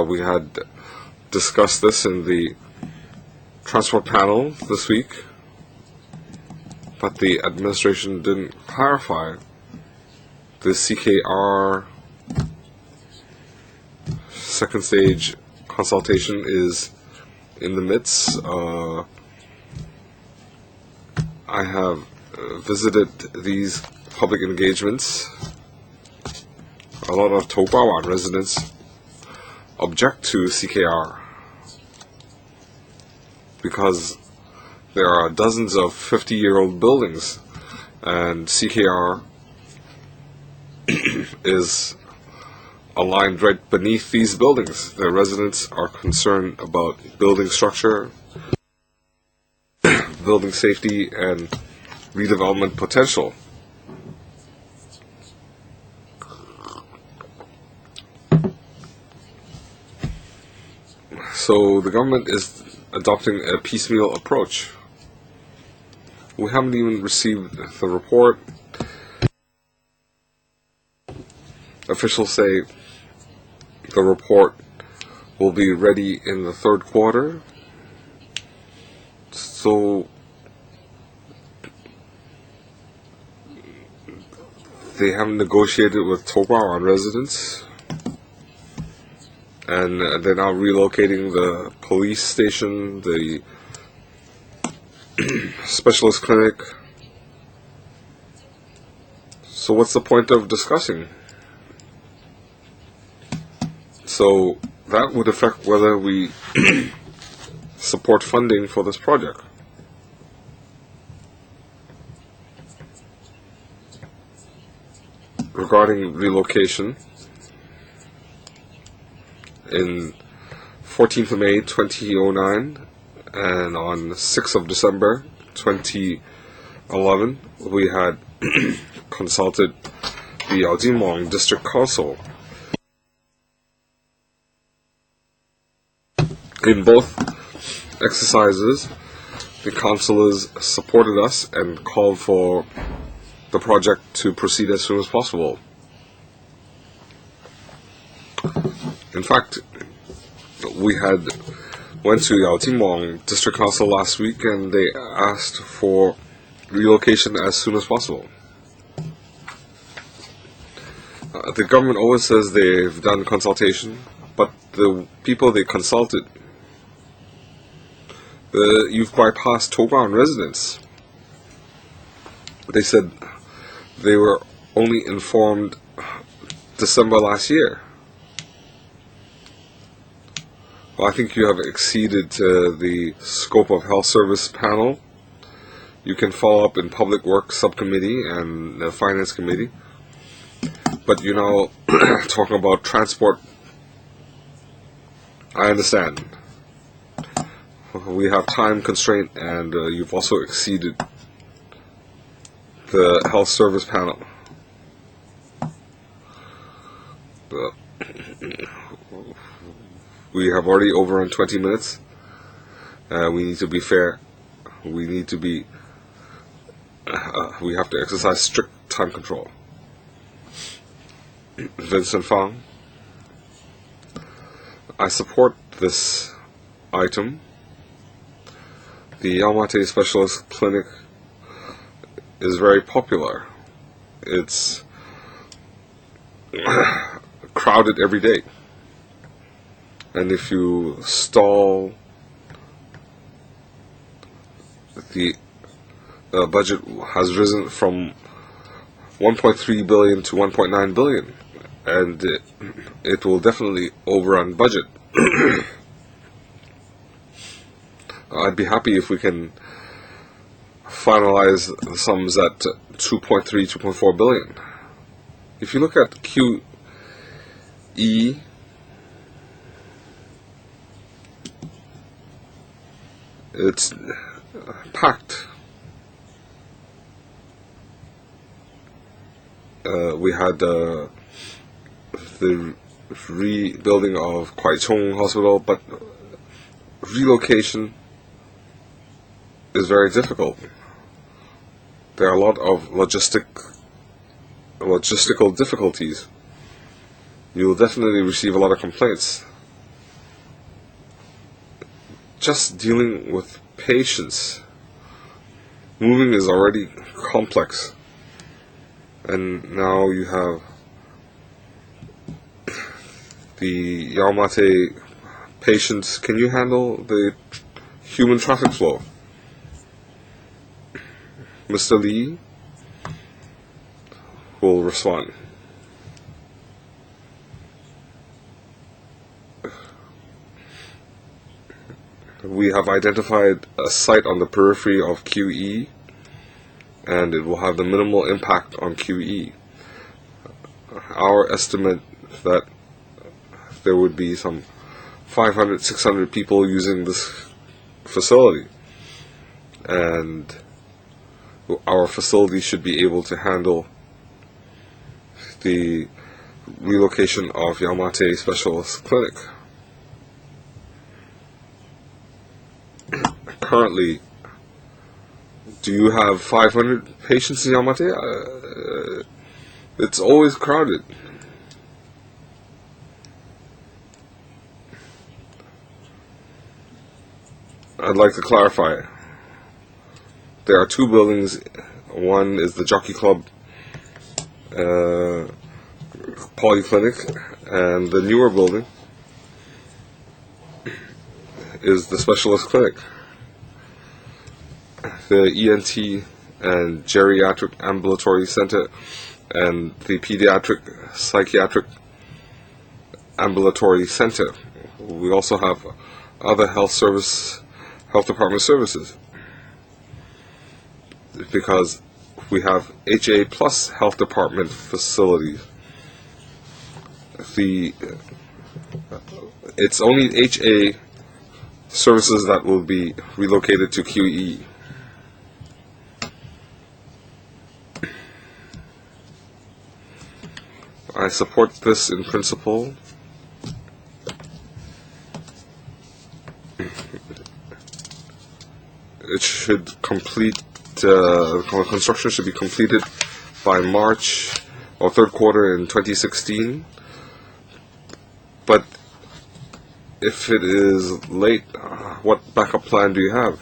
We had discussed this in the transport panel this week, but the administration didn't clarify. The CKR second stage consultation is in the midst. I have visited these public engagements. A lot of Topawan residents object to CKR because there are dozens of 50-year-old buildings, and CKR is aligned right beneath these buildings. The residents are concerned about building structure, building safety, and redevelopment potential. So the government is adopting a piecemeal approach. We haven't even received the report. Officials say the report will be ready in the third quarter. So they haven't negotiated with Topawan residents, and they're now relocating the police station, the specialist clinic. So what's the point of discussing? So that would affect whether we support funding for this project. Regarding relocation, in 14th of May 2009 and on 6th of December 2011, we had consulted the Wong District Council. In both exercises, the councillors supported us and called for the project to proceed as soon as possible. In fact, we had went to Wong District Council last week, and they asked for relocation as soon as possible. The government always says they've done consultation, but the people they consulted, you've bypassed Topawan residents. They said they were only informed December last year. Well, I think you have exceeded the scope of Health Service panel. You can follow up in Public Works Subcommittee and the Finance Committee. But you know, talking about transport, I understand. We have time constraint, and you've also exceeded the Health Service panel. We have already overrun 20 minutes. We need to be fair. We need to be. We have to exercise strict time control. Vincent Fang, I support this item. The Yamate Specialist Clinic is very popular. It's crowded every day. And if you stall, the budget has risen from 1.3 billion to 1.9 billion, and it will definitely overrun budget. I'd be happy if we can finalize the sums at 2.3, 2.4 billion. If you look at QE, it's packed. We had the rebuilding of Kwai Chung Hospital, but relocation is very difficult. There are a lot of logistical difficulties. You will definitely receive a lot of complaints. Just dealing with patients, moving is already complex, and now you have the Yaomate patients. Can you handle the human traffic flow? Mr. Lee will respond. We have identified a site on the periphery of QE, and it will have the minimal impact on QE. Our estimate that there would be some 500, 600 people using this facility, and our facility should be able to handle the relocation of Yaomate Specialist Clinic. Currently, do you have 500 patients in Yaomate? It's always crowded. I'd like to clarify. There are two buildings. One is the Jockey Club Polyclinic, and the newer building is the Specialist Clinic. The ENT and Geriatric Ambulatory Center and the Pediatric Psychiatric Ambulatory Center. We also have other health department services, because we have HA plus health department facilities. It's only HA services that will be relocated to QE. I support this in principle. It should complete, construction should be completed by March or third quarter in 2016. But if it is late, what backup plan do you have?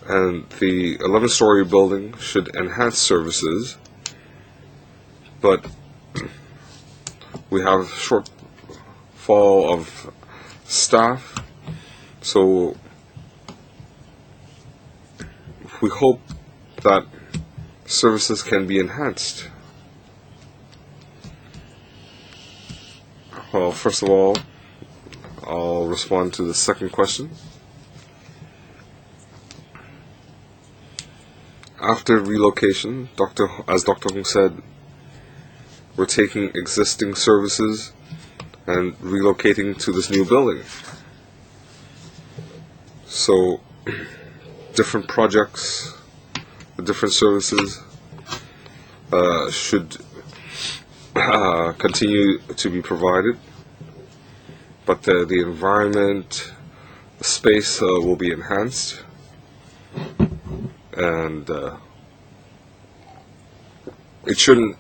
And the 11-story building should enhance services, but we have shortfall of staff, so we hope that services can be enhanced. Well, first of all, I'll respond to the second question. After relocation, as Dr. Hong said, we're taking existing services and relocating to this new building. So, different projects, different services should continue to be provided, but the environment, the space will be enhanced, and it shouldn't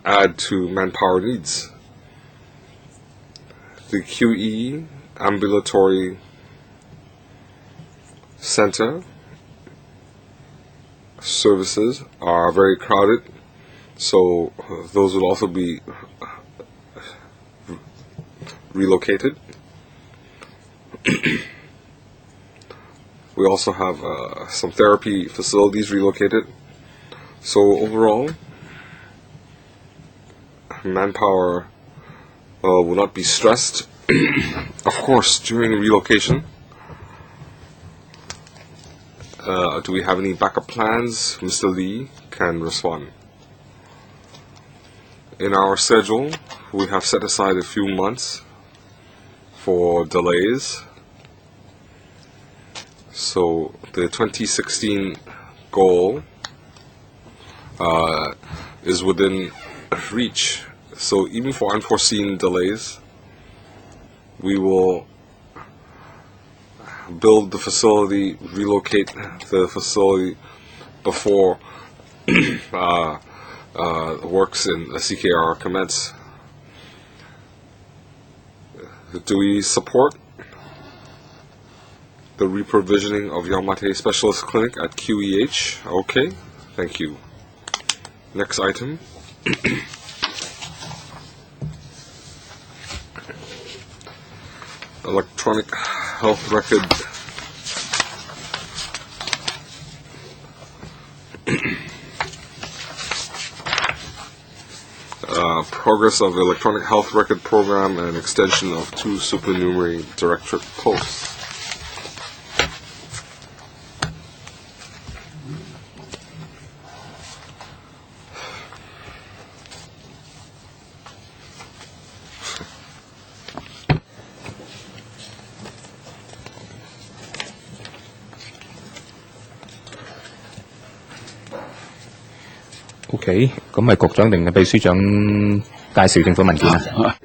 add to manpower needs. The QE ambulatory center services are very crowded, So those will also be relocated. We also have some therapy facilities relocated. So overall, manpower will not be stressed. Of course, during relocation, do we have any backup plans? Mr. Lee can respond. In our schedule, we have set aside a few months for delays. So the 2016 goal is within reach. So even for unforeseen delays, we will build the facility, relocate the facility before works in the CKR commence. Do we support the reprovisioning of Yamate Specialist Clinic at QEH? Okay, thank you. Next item. Electronic health record. Progress of electronic health record program and extension of 2 supernumerary directorate posts. OK， 咁係局長定係秘書長介紹政府文件啊？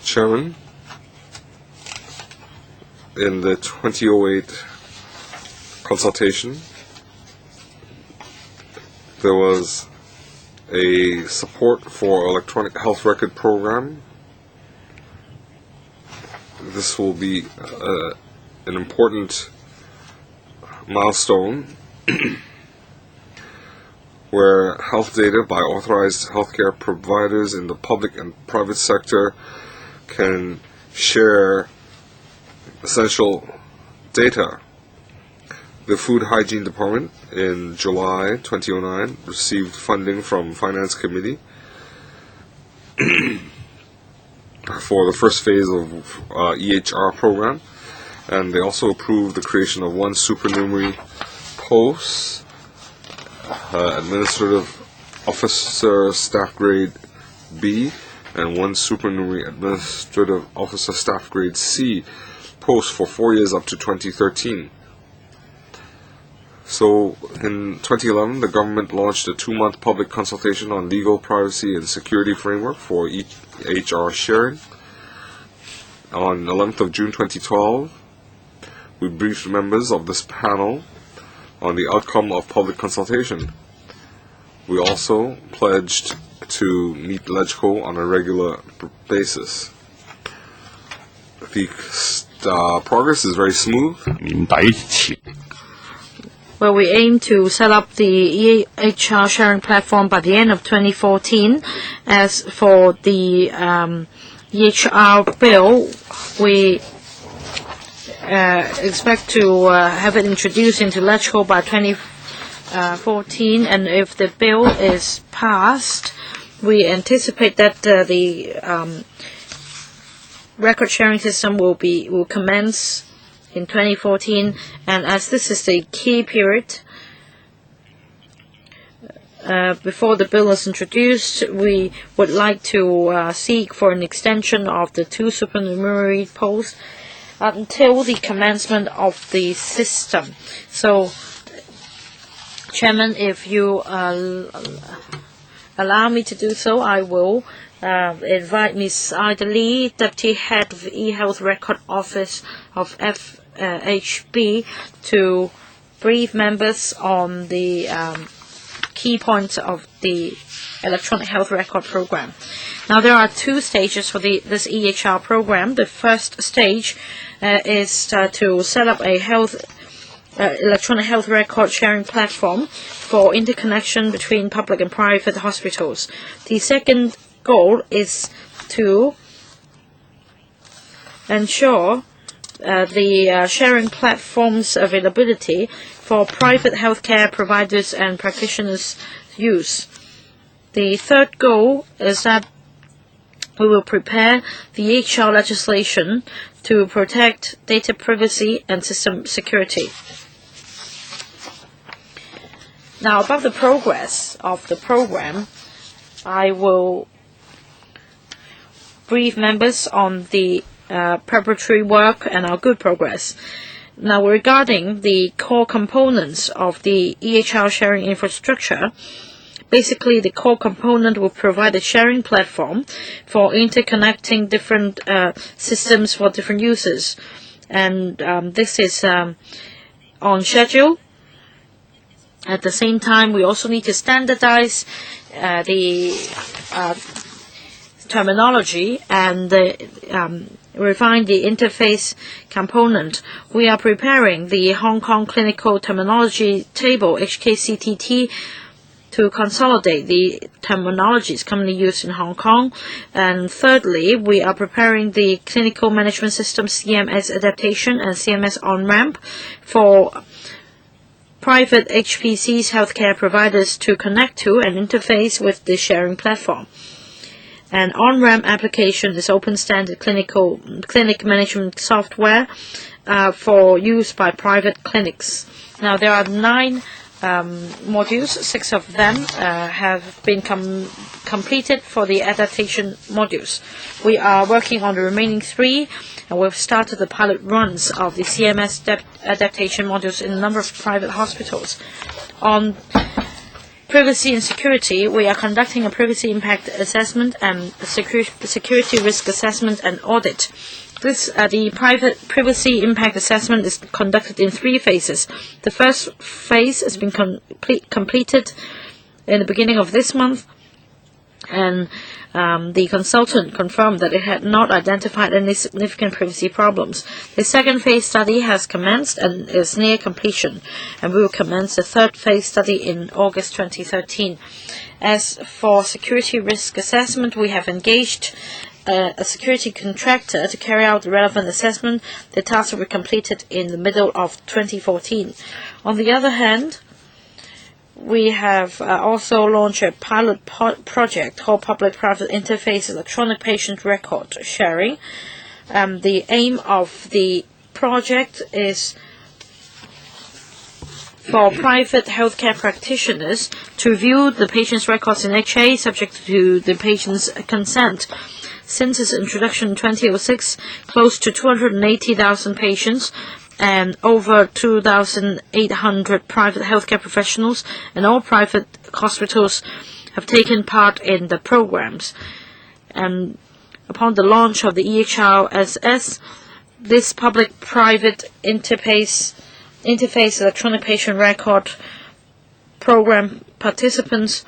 Chairman, in the 2008 consultation, there was a support for electronic health record program. This will be an important milestone where health data by authorized healthcare providers in the public and private sector can share essential data. The Food Hygiene Department in July 2009 received funding from Finance Committee for the first phase of EHR program, and they also approved the creation of 1 supernumerary post, administrative officer staff grade B, and 1 supernumerary administrative officer staff grade C post for 4 years up to 2013. So in 2011, the government launched a 2-month public consultation on legal, privacy, and security framework for EHR sharing. On 11th of June 2012, we briefed members of this panel on the outcome of public consultation. We also pledged to meet LegCo on a regular basis. The progress is very smooth. Well, we aim to set up the EHR sharing platform by the end of 2014. As for the EHR bill, we expect to have it introduced into LegCo by 2014, and if the bill is passed, we anticipate that the record sharing system will commence in 2014, and as this is the key period before the bill is introduced, we would like to seek for an extension of the 2 supernumerary posts until the commencement of the system. So, Chairman, if you allow me to do so, I will invite Ms. Ida Lee, Deputy Head of eHealth Record Office of FHB, to brief members on the key points of the electronic health record program. Now, there are 2 stages for this EHR program. The first stage is to set up a health electronic health record sharing platform for interconnection between public and private hospitals. The second goal is to ensure the sharing platform's availability for private healthcare providers and practitioners' use. The third goal is that we will prepare the HR legislation to protect data privacy and system security. Now, about the progress of the program, I will brief members on the preparatory work and our good progress. Now, regarding the core components of the EHR sharing infrastructure, basically the core component will provide a sharing platform for interconnecting different systems for different users. And this is on schedule. At the same time, we also need to standardize the terminology and refine the interface component. We are preparing the Hong Kong Clinical Terminology Table, HKCTT, to consolidate the terminologies commonly used in Hong Kong. And thirdly, we are preparing the Clinical Management System CMS adaptation and CMS on-ramp for private HPCs, healthcare providers, to connect to and interface with the sharing platform. An on-ramp application is open standard clinic management software for use by private clinics. Now, there are 9 modules. 6 of them have been completed for the adaptation modules. We are working on the remaining 3, and we've started the pilot runs of the CMS adaptation modules in a number of private hospitals. On privacy and security, we are conducting a privacy impact assessment and security risk assessment and audit. The private privacy impact assessment is conducted in 3 phases. The first phase has been completed in the beginning of this month, and the consultant confirmed that it had not identified any significant privacy problems. The second phase study has commenced and is near completion, and we will commence the third phase study in August 2013. As for security risk assessment, we have engaged a security contractor to carry out the relevant assessment. The task will be completed in the middle of 2014. On the other hand, we have also launched a pilot project called Public-Private Interface Electronic Patient Record Sharing. The aim of the project is for private healthcare practitioners to view the patient's records in HA subject to the patient's consent. Since its introduction in 2006, close to 280,000 patients and over 2,800 private healthcare professionals and all private hospitals have taken part in the programs. And upon the launch of the EHRSS, this public-private interface electronic patient record program participants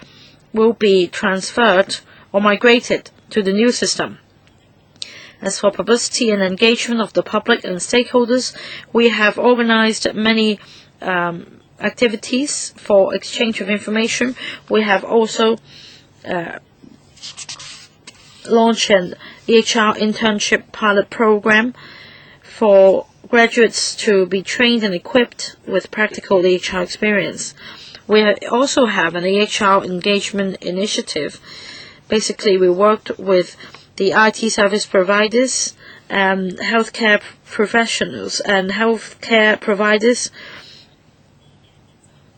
will be transferred or migrated to the new system. As for publicity and engagement of the public and stakeholders, we have organized many activities for exchange of information. We have also launched an EHR internship pilot program for graduates to be trained and equipped with practical EHR experience. We also have an EHR engagement initiative. Basically, we worked with the IT service providers and healthcare professionals and healthcare providers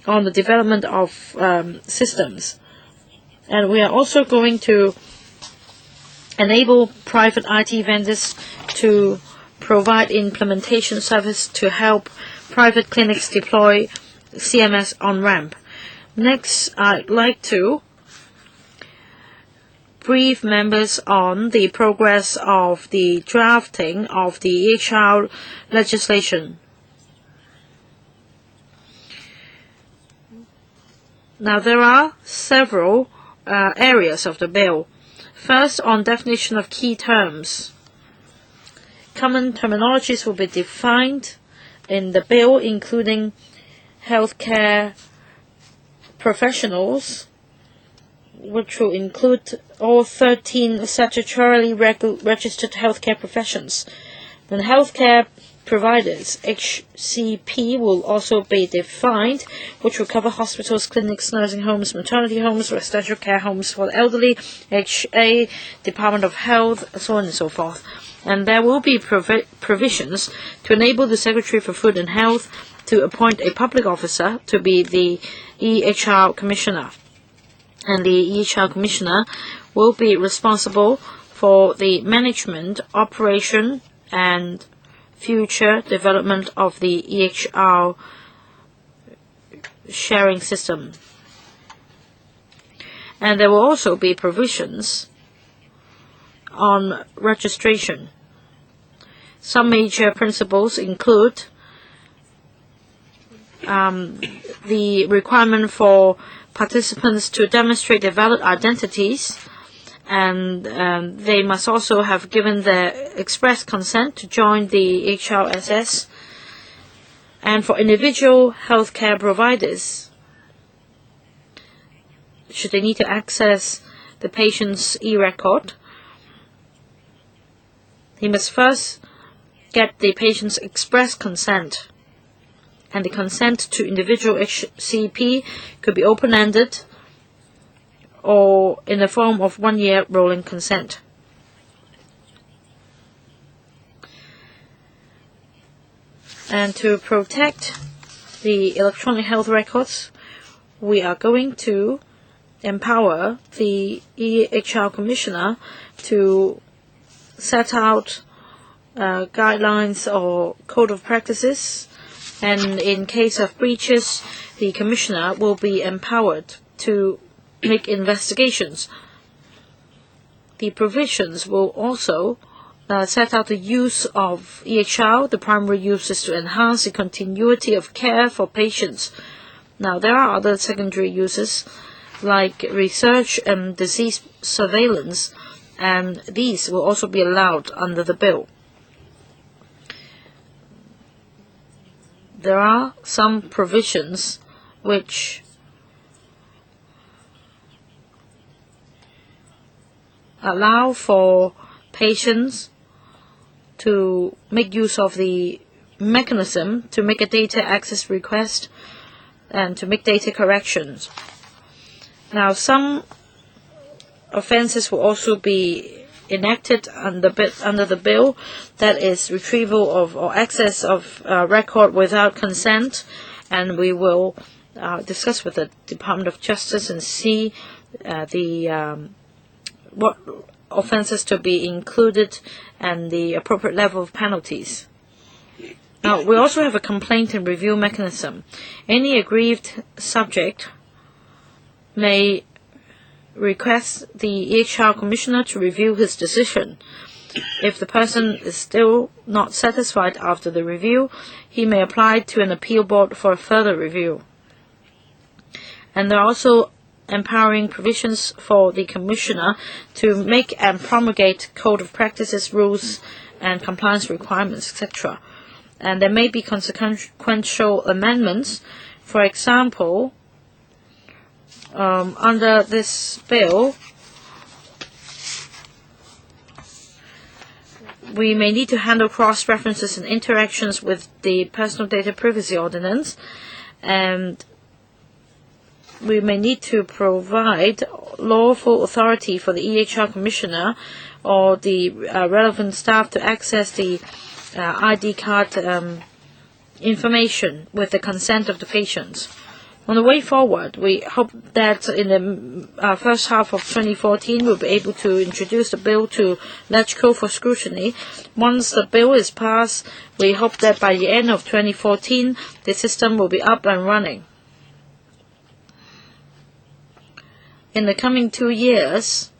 on the development of systems. And we are also going to enable private IT vendors to provide implementation service to help private clinics deploy CMS on-ramp. Next, I'd like to brief members on the progress of the drafting of the EHR legislation. Now, there are several areas of the bill. First, on definition of key terms. Common terminologies will be defined in the bill, including healthcare professionals, which will include all 13 statutorily registered healthcare professions. Then healthcare providers, HCP, will also be defined, which will cover hospitals, clinics, nursing homes, maternity homes, residential care homes for the elderly, HA, Department of Health, so on and so forth. And there will be provisions to enable the Secretary for Food and Health to appoint a public officer to be the EHR Commissioner. And the EHR Commissioner will be responsible for the management, operation, and future development of the EHR sharing system. And there will also be provisions on registration. Some major principles include the requirement for participants to demonstrate their valid identities, and they must also have given their express consent to join the HRSS. And for individual healthcare providers, should they need to access the patient's e-record, he must first get the patient's express consent. And the consent to individual HCP could be open-ended or in the form of 1-year rolling consent. And to protect the electronic health records, we are going to empower the EHR Commissioner to set out guidelines or code of practices, and in case of breaches, the Commissioner will be empowered to make investigations. The provisions will also set out the use of EHR. The primary use is to enhance the continuity of care for patients. Now, there are other secondary uses like research and disease surveillance, and these will also be allowed under the bill. There are some provisions which allow for patients to make use of the mechanism to make a data access request and to make data corrections. Now, some offences will also be enacted under the bill, that is retrieval of or access of record without consent, and we will discuss with the Department of Justice and see what offences to be included and the appropriate level of penalties. Now, we also have a complaint and review mechanism. Any aggrieved subject may request the EHR Commissioner to review his decision. If the person is still not satisfied after the review, he may apply to an appeal board for a further review. And there are also empowering provisions for the Commissioner to make and promulgate code of practices, rules, and compliance requirements, etc. And there may be consequential amendments. For example, under this bill, we may need to handle cross-references and interactions with the Personal Data Privacy Ordinance, and we may need to provide lawful authority for the EHR Commissioner or the relevant staff to access the ID card information with the consent of the patients. On the way forward, we hope that in the first half of 2014, we'll be able to introduce the bill to LegCo for scrutiny. Once the bill is passed, we hope that by the end of 2014, the system will be up and running. In the coming 2 years,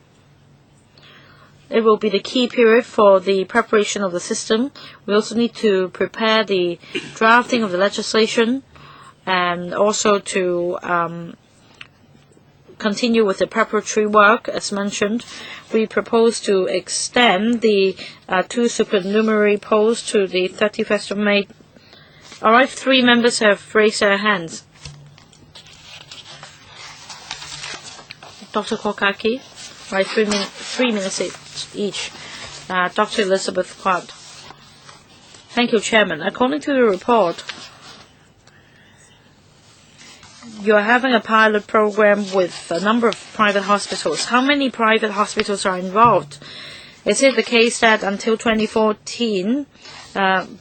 it will be the key period for the preparation of the system. We also need to prepare the drafting of the legislation, and also to continue with the preparatory work. As mentioned, we propose to extend the 2 supernumerary posts to the 31st of May All right, 3 members have raised their hands. Dr. Kokaki, right, 3 minutes each. Dr. Elizabeth Quad. Thank you, Chairman. According to the report, you are having a pilot program with a number of private hospitals. How many private hospitals are involved? Is it the case that until 2014,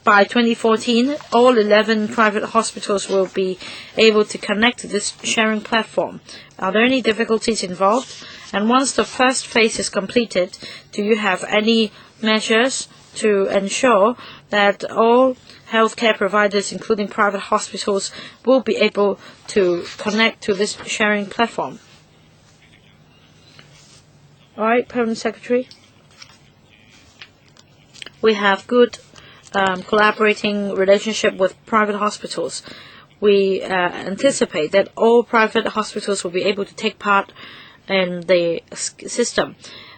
by 2014, all 11 private hospitals will be able to connect to this sharing platform? Are there any difficulties involved? And once the first phase is completed, do you have any measures to ensure that all healthcare providers, including private hospitals, will be able to connect to this sharing platform? All right, Permanent Secretary. We have good collaborating relationship with private hospitals. We anticipate that all private hospitals will be able to take part in the system.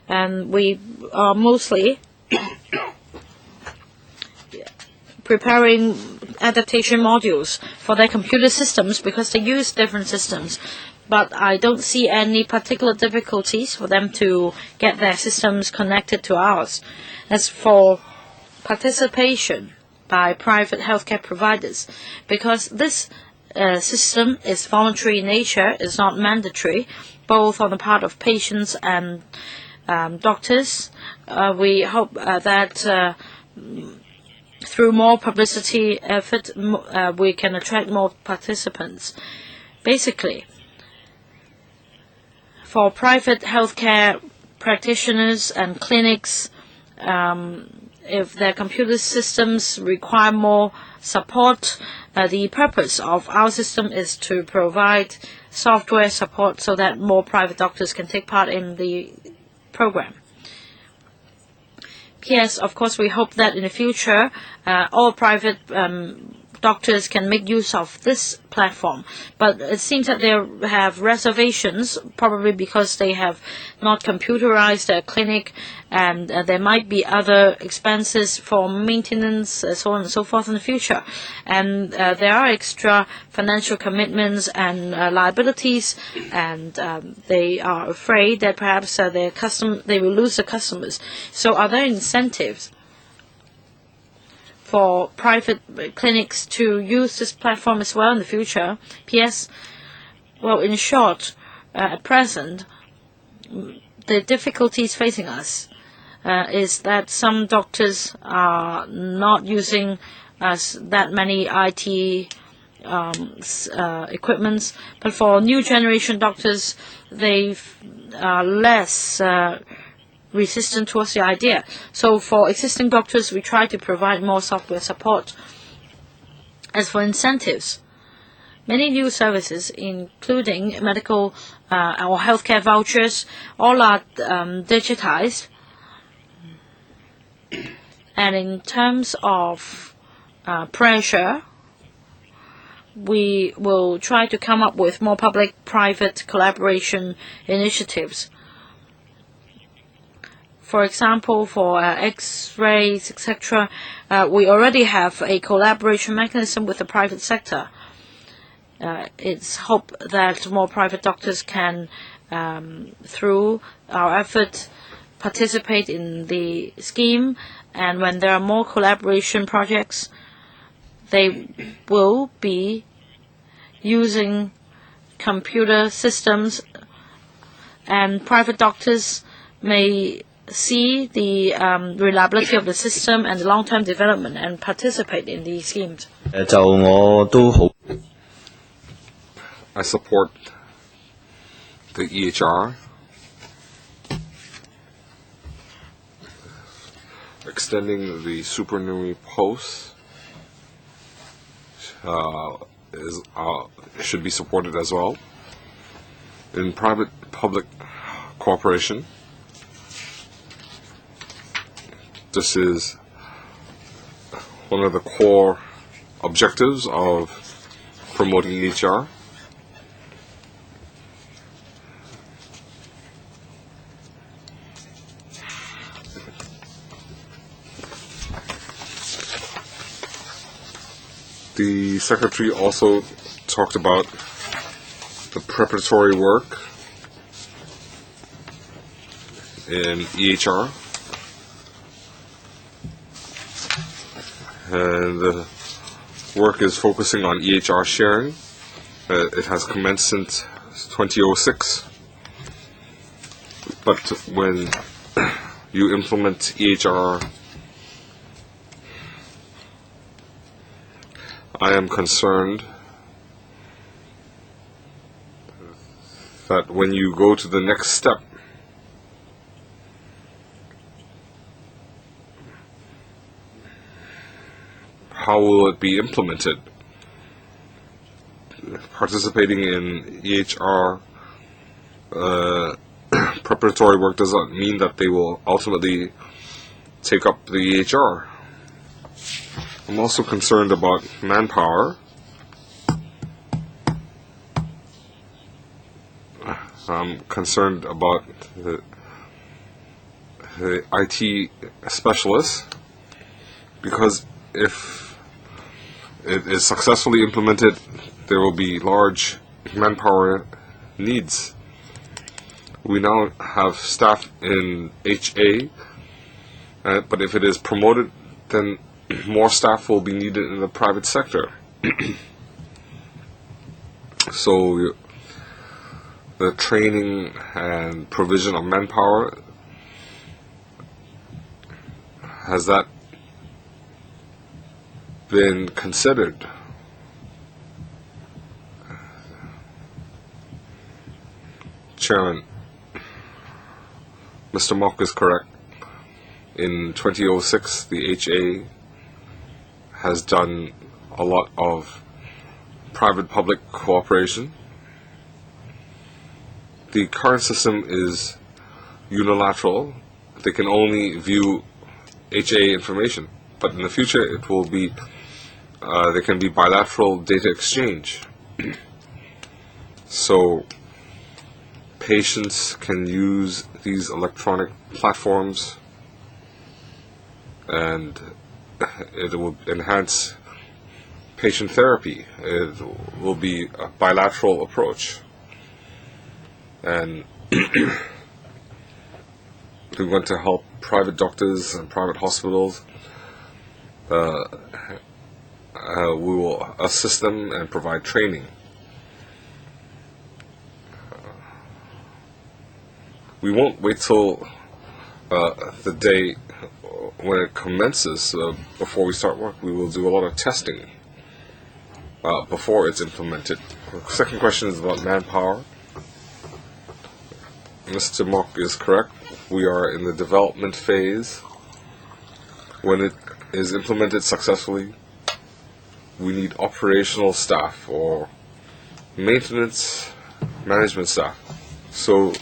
And we are mostly preparing adaptation modules for their computer systems because they use different systems. But I don't see any particular difficulties for them to get their systems connected to ours. As for participation by private healthcare providers, because this system is voluntary in nature, is not mandatory, both on the part of patients and doctors. We hope that through more publicity effort, we can attract more participants. Basically, for private healthcare practitioners and clinics, if their computer systems require more support, the purpose of our system is to provide software support so that more private doctors can take part in the program. Yes, of course, we hope that in the future, all private doctors can make use of this platform. But it seems that they have reservations, probably because they have not computerized their clinic, and there might be other expenses for maintenance, so on and so forth in the future. And there are extra financial commitments and liabilities, and they are afraid that perhaps they will lose the customers. So are there incentives for private clinics to use this platform as well in the future? P.S. Well, in short, at present, the difficulties facing us is that some doctors are not using that many IT equipments, but for new generation doctors, they are less resistant towards the idea. So for existing doctors, we try to provide more software support. As for incentives, many new services, including medical or healthcare vouchers, all are digitized. And in terms of pressure, we will try to come up with more public-private collaboration initiatives. For example, for X-rays, etc., we already have a collaboration mechanism with the private sector. It's hoped that more private doctors can, through our effort, participate in the scheme, and when there are more collaboration projects, they will be using computer systems, and private doctors may see the reliability of the system and the long-term development and participate in these schemes. I support the EHR, extending the supernumerary posts should be supported as well. In private-public cooperation, this is one of the core objectives of promoting EHR. The Secretary also talked about the preparatory work in EHR, and the work is focusing on EHR sharing. It has commenced since 2006, but when you implement EHR, I am concerned that when you go to the next step, how will it be implemented? Participating in EHR preparatory work does not mean that they will ultimately take up the EHR. I'm also concerned about manpower. I'm concerned about the IT specialists, because if it is successfully implemented, there will be large manpower needs. We now have staff in HA, but if it is promoted, then more staff will be needed in the private sector. So the training and provision of manpower, has that been considered? Chairman, Mr. Mok is correct. In 2006, the HA has done a lot of private-public cooperation. The current system is unilateral. They can only view HA information, but in the future it will be there can be bilateral data exchange. So patients can use these electronic platforms, and it will enhance patient therapy. It will be a bilateral approach. And we want to help private doctors and private hospitals. We will assist them and provide training. We won't wait till the day when it commences before we start work. We will do a lot of testing before it's implemented. The second question is about manpower. Mr. Mok is correct. We are in the development phase. When it is implemented successfully, we need operational staff or maintenance management staff. So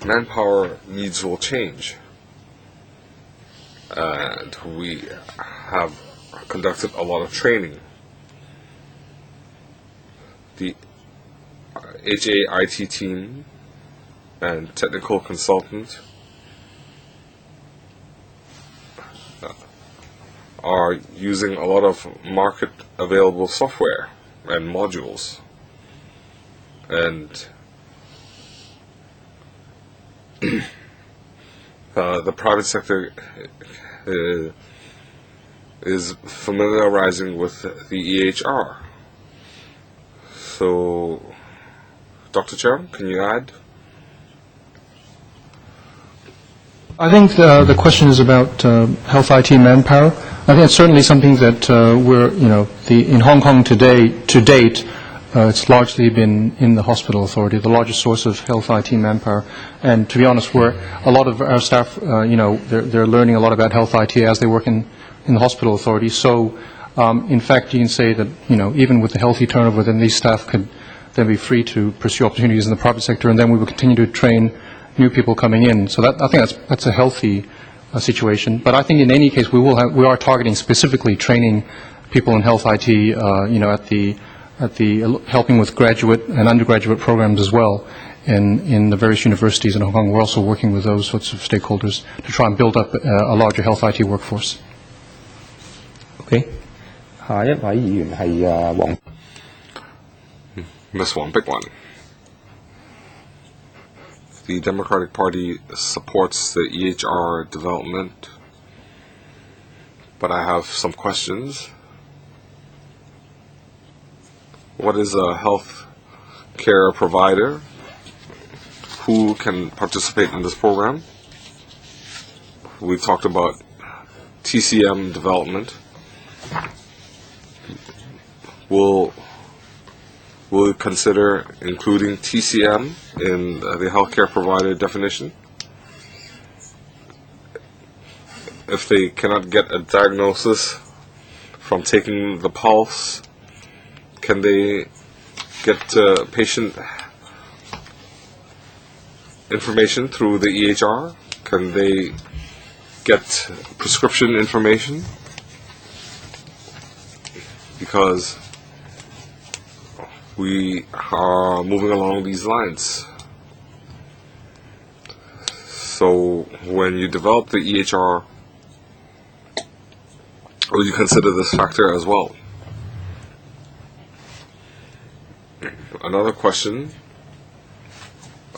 manpower needs will change. And we have conducted a lot of training. The HAIT team and technical consultant are using a lot of market available software and modules, and the private sector is familiarizing with the EHR. So, Dr. Chow, can you add? I think the question is about health IT manpower. I think it's certainly something that in Hong Kong today, to date, it's largely been in the hospital authority, the largest source of health IT manpower. And to be honest, a lot of our staff, they're learning a lot about health IT as they work in the hospital authority. So, in fact, you can say that, even with the healthy turnover, then these staff could then be free to pursue opportunities in the private sector, and then we will continue to train new people coming in. So I think that's a healthy situation. But I think in any case, we are targeting specifically training people in health IT, at the helping with graduate and undergraduate programs as well in the various universities in Hong Kong. We're also working with those sorts of stakeholders to try and build up a larger health IT workforce. OK，下一位議員係黃。Ms. Wong, pick one. The Democratic Party supports the EHR development, but I have some questions. What is a health care provider? Who can participate in this program? We talked about TCM development. Will we consider including TCM in the healthcare provider definition? If they cannot get a diagnosis from taking the pulse, can they get patient information through the EHR? Can they get prescription information? Because we are moving along these lines. So when you develop the EHR, will you consider this factor as well? Another question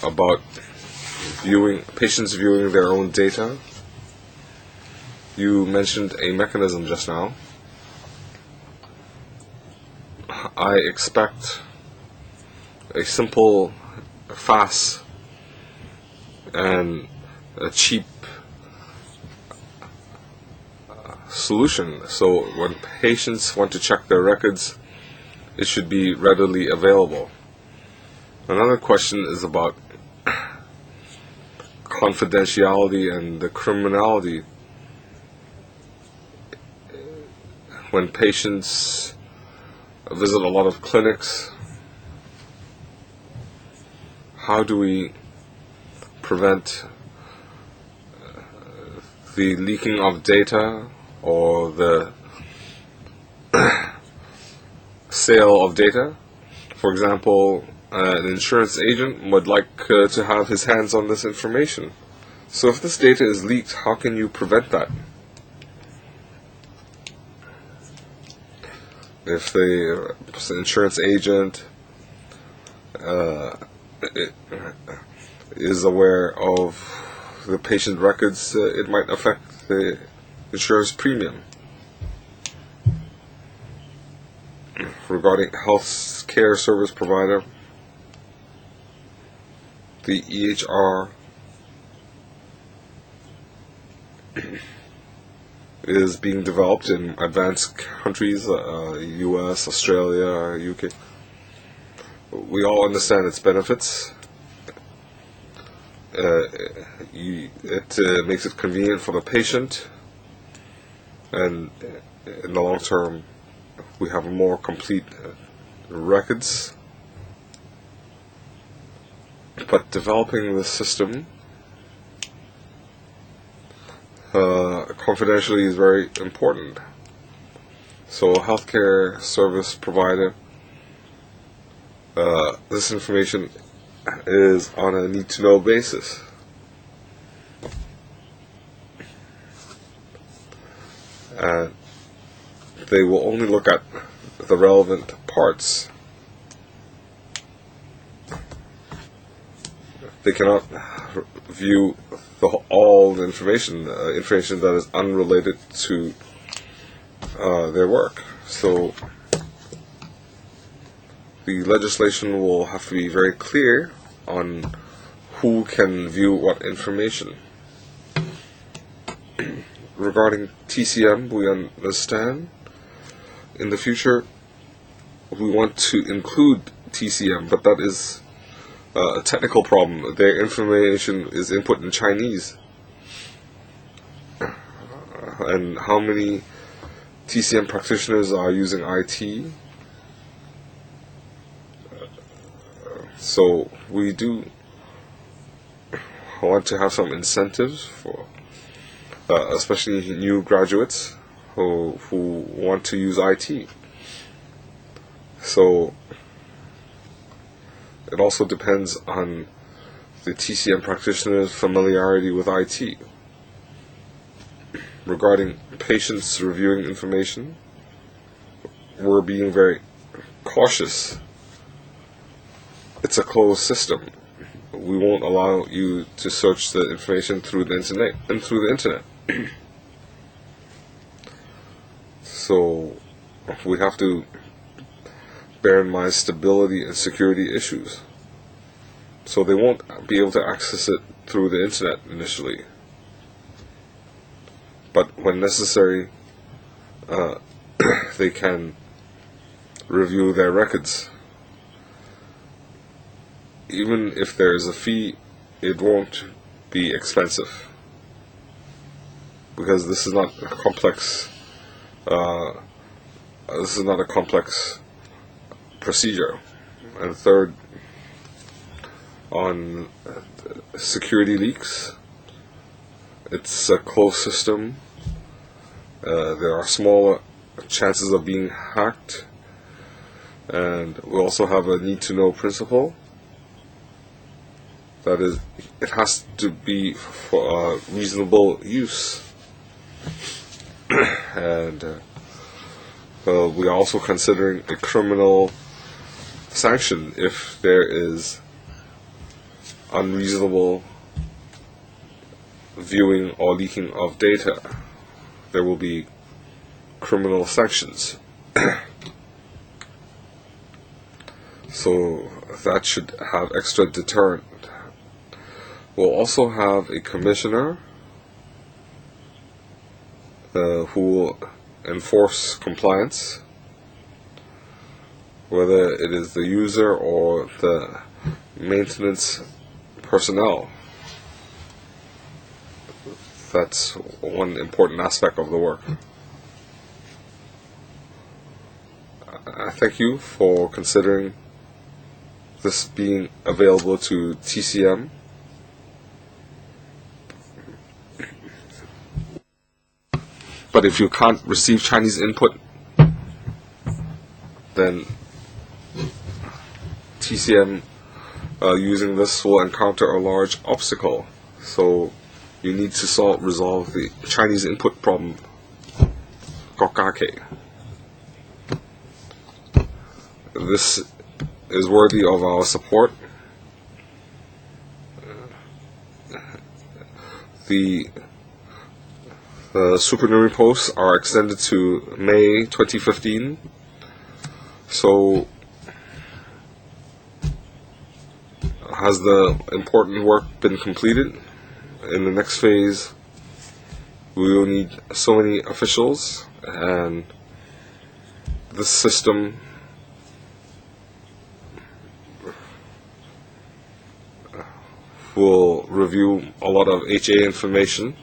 about patients viewing their own data. You mentioned a mechanism just now. I expect a simple, fast, and a cheap solution. So when patients want to check their records, it should be readily available. Another question is about confidentiality and the criminality. When patients visit a lot of clinics, how do we prevent the leaking of data or the sale of data? For example, an insurance agent would like to have his hands on this information. So if this data is leaked, how can you prevent that? If the insurance agent is aware of the patient records, it might affect the insurance premium. Regarding health care service provider, the EHR is being developed in advanced countries, US, Australia, UK. We all understand its benefits. It makes it convenient for the patient, and in the long term, we have more complete records. But developing the system confidentially is very important. So a healthcare service provider, this information is on a need-to-know basis. And they will only look at the relevant parts. They cannot view all the information that is unrelated to their work. So the legislation will have to be very clear on who can view what information. Regarding TCM, we understand in the future we want to include TCM, but that is a technical problem. Their information is input in Chinese. And how many TCM practitioners are using IT? So we do want to have some incentives for especially new graduates who want to use IT. So it also depends on the TCM practitioner's familiarity with IT. Regarding patients reviewing information, we're being very cautious. It's a closed system. We won't allow you to search the information through the internet. So we have to bear in mind stability and security issues. So they won't be able to access it through the internet initially. But when necessary, they can review their records. Even if there is a fee, it won't be expensive, because this is not a complex. This is not a complex procedure. And third, on security leaks, it's a closed system. There are smaller chances of being hacked, and we also have a need-to-know principle. That is, it has to be for reasonable use. And we are also considering a criminal sanction if there is unreasonable viewing or leaking of data. There will be criminal sanctions. So that should have extra deterrent. We'll also have a commissioner who will enforce compliance, whether it is the user or the maintenance personnel. That's one important aspect of the work. I thank you for considering this being available to TCM. But if you can't receive Chinese input, then TCM using this will encounter a large obstacle. So you need to resolve the Chinese input problem. Kokake. This is worthy of our support. The supernumerary posts are extended to May 2015. So has the important work been completed? In the next phase, we will need so many officials, and this system will review a lot of HA information.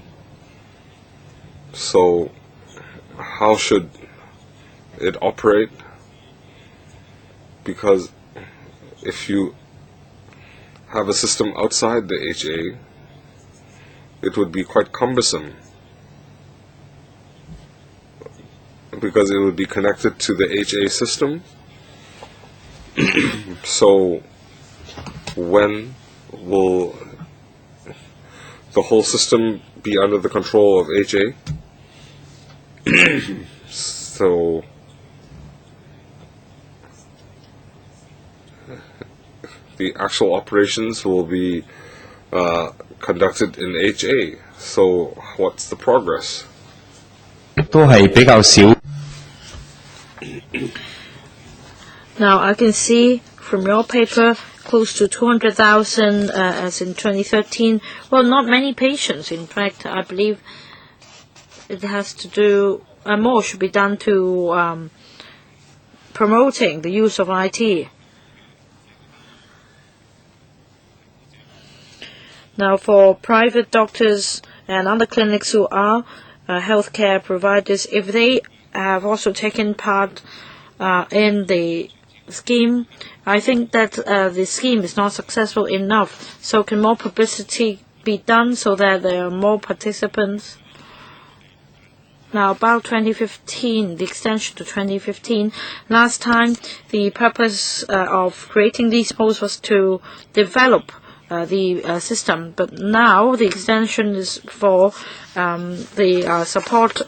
So how should it operate? Because if you have a system outside the HA, it would be quite cumbersome, because it would be connected to the HA system. So when will the whole system be under the control of HA? So the actual operations will be conducted in HA. So what's the progress? 都係比較少。Now I can see from your paper close to 200,000 as in 2013. Well, not many patients. In fact, I believe it has to do, more should be done to promoting the use of IT. Now, for private doctors and other clinics who are healthcare providers, if they have also taken part in the scheme, I think that the scheme is not successful enough. So can more publicity be done so that there are more participants? Now, about 2015, the extension to 2015, last time the purpose of creating these posts was to develop the system, but now the extension is for the support,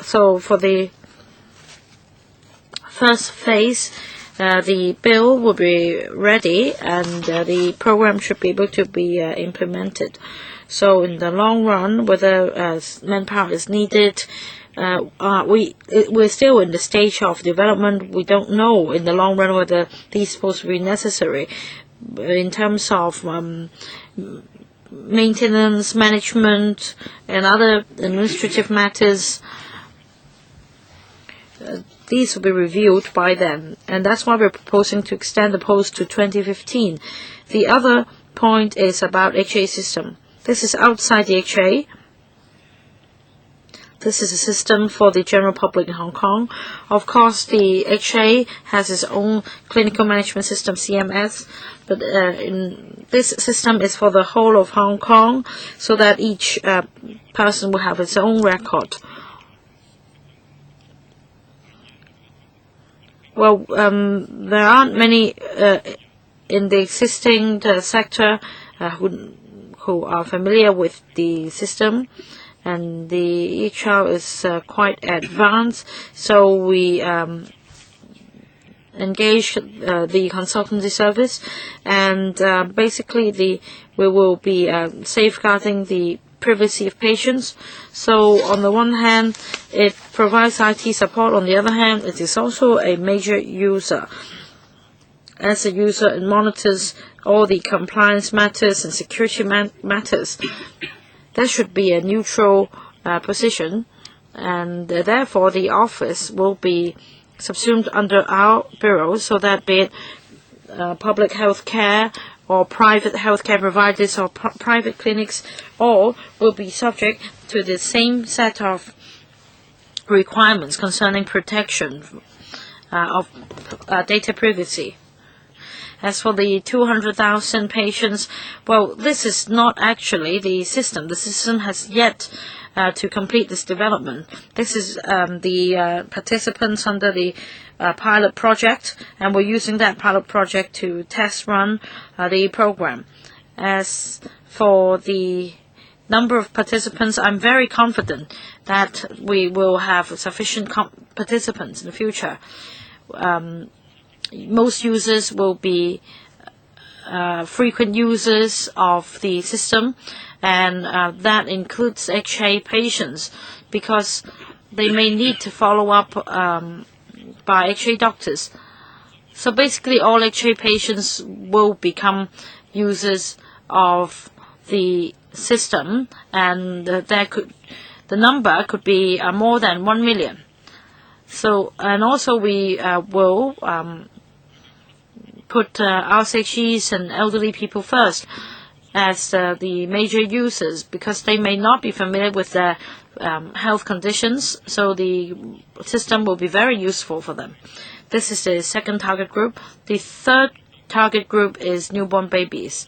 so for the first phase, the bill will be ready and the program should be able to be implemented. So in the long run, whether manpower is needed, we're still in the stage of development. We don't know in the long run whether these are supposed to be necessary. In terms of maintenance, management, and other administrative matters, these will be reviewed by them, and that's why we're proposing to extend the post to 2015. The other point is about HA system. This is outside the HA. This is a system for the general public in Hong Kong. Of course, the HA has its own clinical management system, CMS, but this system is for the whole of Hong Kong, so that each person will have its own record. Well, there aren't many in the existing sector who are familiar with the system, and the EHR is quite advanced, so we engage the consultancy service, and basically we will be safeguarding the privacy of patients. So on the one hand, it provides IT support. On the other hand, it is also a major user. As a user, it monitors all the compliance matters and security matters. There should be a neutral position, and therefore the office will be subsumed under our bureau, so that be it public health care or private healthcare providers or private clinics, all will be subject to the same set of requirements concerning protection of data privacy. As for the 200,000 patients, well, this is not actually the system. The system has yet to complete this development. This is the participants under the pilot project, and we're using that pilot project to test run the program. As for the number of participants, I'm very confident that we will have sufficient participants in the future. Most users will be frequent users of the system, and that includes HA patients, because they may need to follow up by HA doctors. So basically all HA patients will become users of the system, and the number could be more than 1 million. So, and also we will put RCHEs and elderly people first as the major users, because they may not be familiar with their health conditions, so the system will be very useful for them. This is the second target group. The third target group is newborn babies.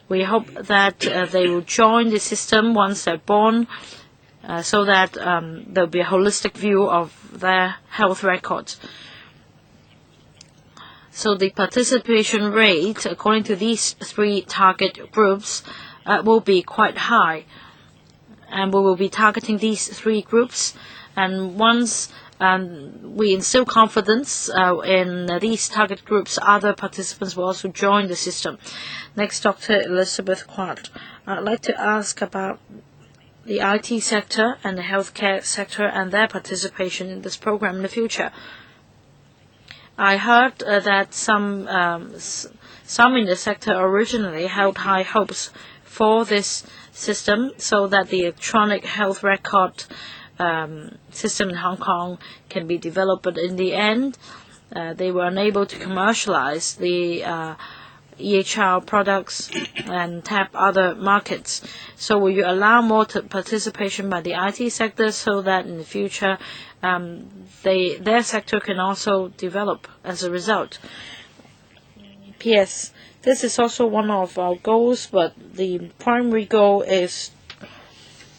We hope that they will join the system once they're born, so that there will be a holistic view of their health records. So the participation rate, according to these three target groups, will be quite high. And we will be targeting these three groups. And once we instill confidence in these target groups, other participants will also join the system. Next, Dr. Elizabeth Quart. I'd like to ask about the IT sector and the healthcare sector and their participation in this program in the future. I heard that some in the sector originally held high hopes for this system, so that the electronic health record system in Hong Kong can be developed, but in the end, they were unable to commercialize the EHR products and tap other markets. So will you allow more participation by the IT sector, so that in the future their sector can also develop as a result? P.S. This is also one of our goals, but the primary goal is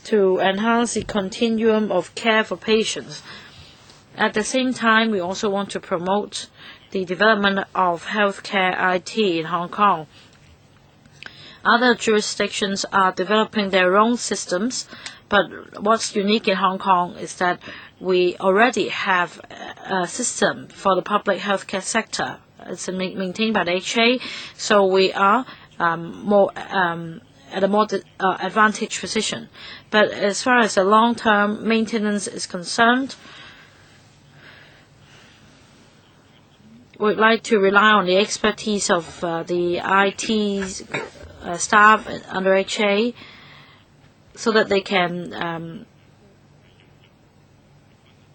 to enhance the continuum of care for patients. At the same time, we also want to promote the development of healthcare IT in Hong Kong. Other jurisdictions are developing their own systems, but what's unique in Hong Kong is that we already have system for the public healthcare sector. It's maintained by the HA, so we are more at a more advantaged position. But as far as the long-term maintenance is concerned, we'd like to rely on the expertise of the IT staff under HA so that they can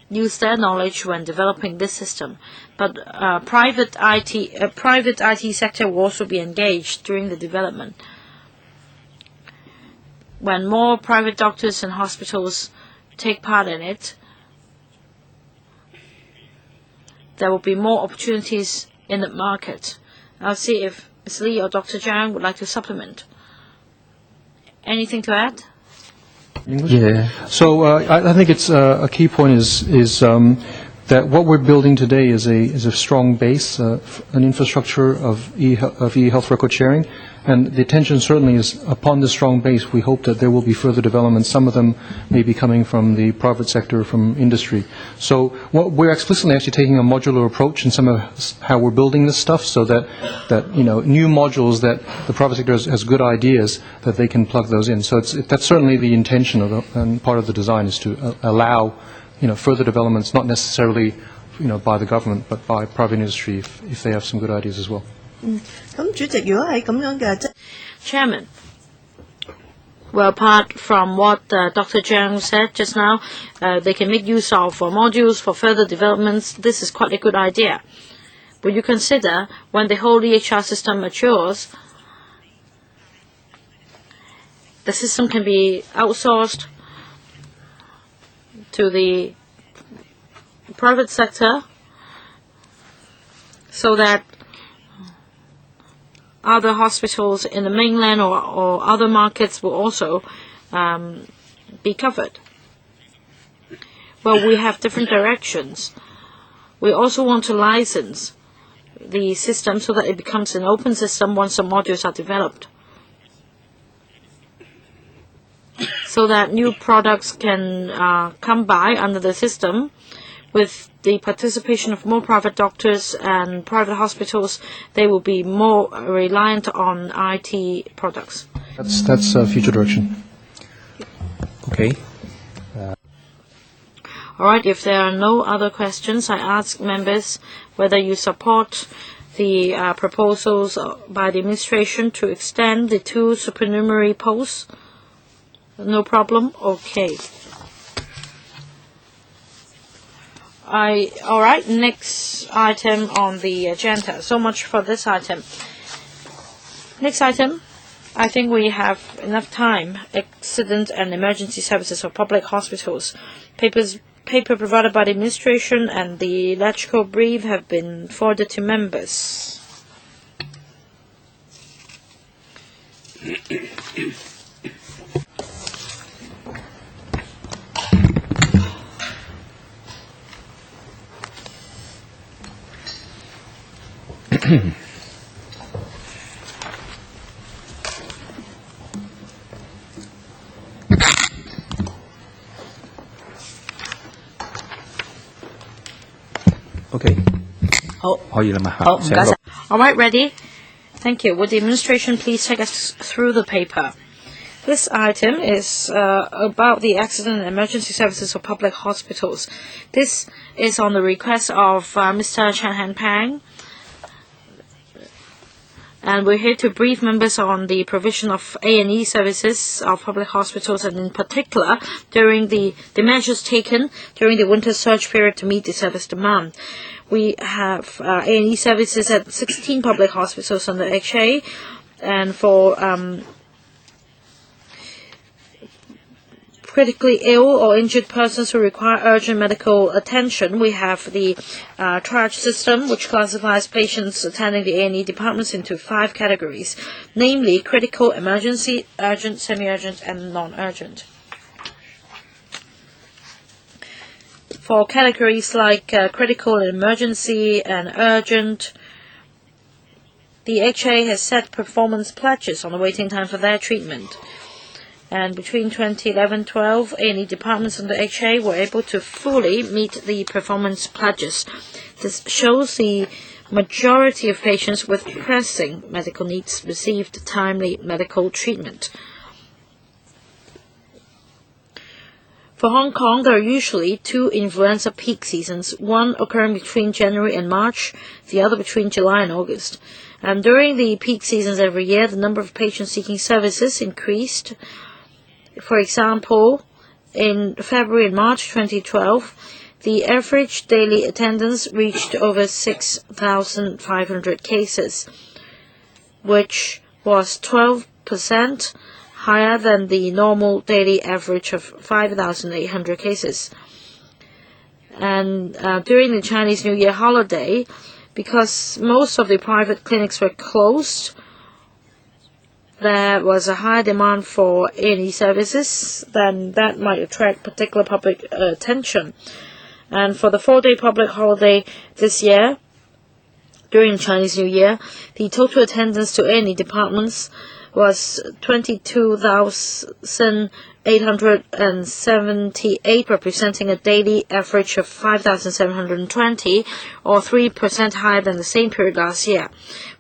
use their knowledge when developing this system. But private IT sector will also be engaged during the development. When more private doctors and hospitals take part in it, there will be more opportunities in the market. I'll see if Ms. Lee or Dr. Zhang would like to supplement. Anything to add? English? Yeah. So I think it's a key point is that what we're building today is a strong base, an infrastructure of e-health record sharing, and the attention certainly is upon this strong base. We hope that there will be further developments. Some of them may be coming from the private sector, from industry. So what we're explicitly actually taking a modular approach in some of how we're building this stuff, so that new modules that the private sector has good ideas that they can plug those in. So that's certainly the intention of and part of the design is to allow further developments, not necessarily by the government, but by private industry if they have some good ideas as well. Chairman, well, apart from what Dr. Zhang said just now, they can make use of modules for further developments. This is quite a good idea. Will you consider when the whole EHR system matures, the system can be outsourced to the private sector so that other hospitals in the mainland or other markets will also be covered? Well, we have different directions. We also want to license the system so that it becomes an open system once the modules are developed, so that new products can come by under the system. With the participation of more private doctors and private hospitals, they will be more reliant on IT products. That's future direction. Okay. All right, if there are no other questions, I ask members whether you support the proposals by the administration to extend the 2 supernumerary posts. No problem? Okay. All right, next item on the agenda. So much for this item. Next item, I think we have enough time. Accident and emergency services for public hospitals. Paper provided by the administration and the electrical brief have been forwarded to members. Okay. 好，可以啦嘛。好，唔該晒。All right, ready? Thank you. Would the administration please take us through the paper? This item is about the accident and emergency services for public hospitals. This is on the request of Mr. Chen Han-pang. And we're here to brief members on the provision of A&E services of public hospitals, and in particular during the measures taken during the winter surge period to meet the service demand. We have A&E services at 16 public hospitals under HA, and for critically ill or injured persons who require urgent medical attention, we have the triage system, which classifies patients attending the A&E departments into 5 categories, namely critical, emergency, urgent, semi-urgent, and non-urgent. For categories like critical and emergency and urgent, the HA has set performance pledges on the waiting time for their treatment. And between 2011-12, A&E departments under HA were able to fully meet the performance pledges. This shows the majority of patients with pressing medical needs received timely medical treatment. For Hong Kong, there are usually 2 influenza peak seasons, one occurring between January and March, the other between July and August. And during the peak seasons every year, the number of patients seeking services increased. For example, in February and March 2012, the average daily attendance reached over 6,500 cases, which was 12% higher than the normal daily average of 5,800 cases. And during the Chinese New Year holiday, because most of the private clinics were closed, there was a high demand for A&E services, then that might attract particular public attention. And for the 4-day public holiday this year, during Chinese New Year, the total attendance to A&E departments was 22,878, representing a daily average of 5,720, or 3% higher than the same period last year.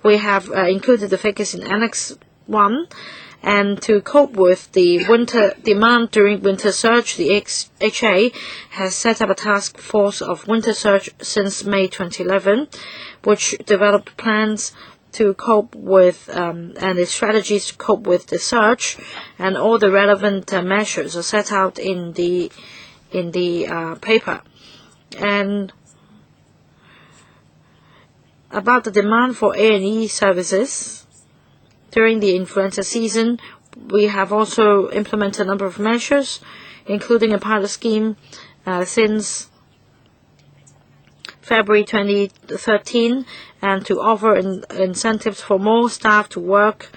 We have included the figures in Annex 1, and to cope with the winter demand during winter surge, the HA has set up a task force of winter surge since May 2011, which developed plans to cope with and the strategies to cope with the surge, and all the relevant measures are set out in the paper. And about the demand for A&E services during the influenza season, we have also implemented a number of measures, including a pilot scheme since February 2013, and to offer incentives for more staff to work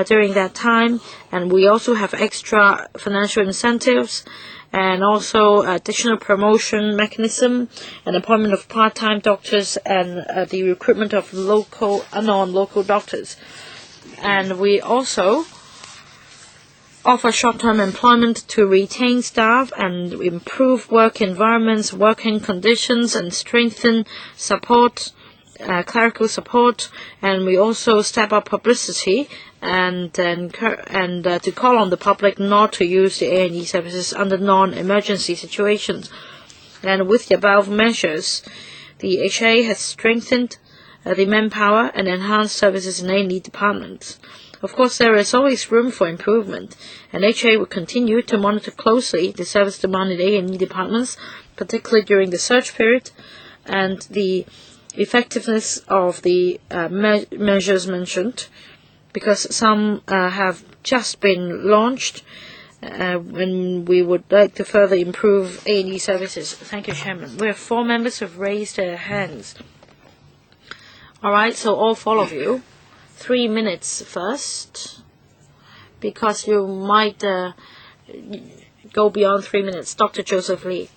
during that time. And we also have extra financial incentives and also additional promotion mechanism, and appointment of part-time doctors, and the recruitment of local and non-local doctors. And we also offer short-term employment to retain staff and improve work environments, working conditions, and strengthen support, clerical support. And we also step up publicity and to call on the public not to use the A&E services under non-emergency situations. And with the above measures, the HA has strengthened the manpower and enhanced services in A&E departments. Of course, there is always room for improvement, and HA will continue to monitor closely the service demand in A&E departments, particularly during the surge period, and the effectiveness of the measures mentioned, because some have just been launched, and we would like to further improve A&E services. Thank you, Chairman. We have 4 members who have raised their hands. All right, so all 4 of you, 3 minutes first, because you might go beyond 3 minutes. Dr. Joseph Lee.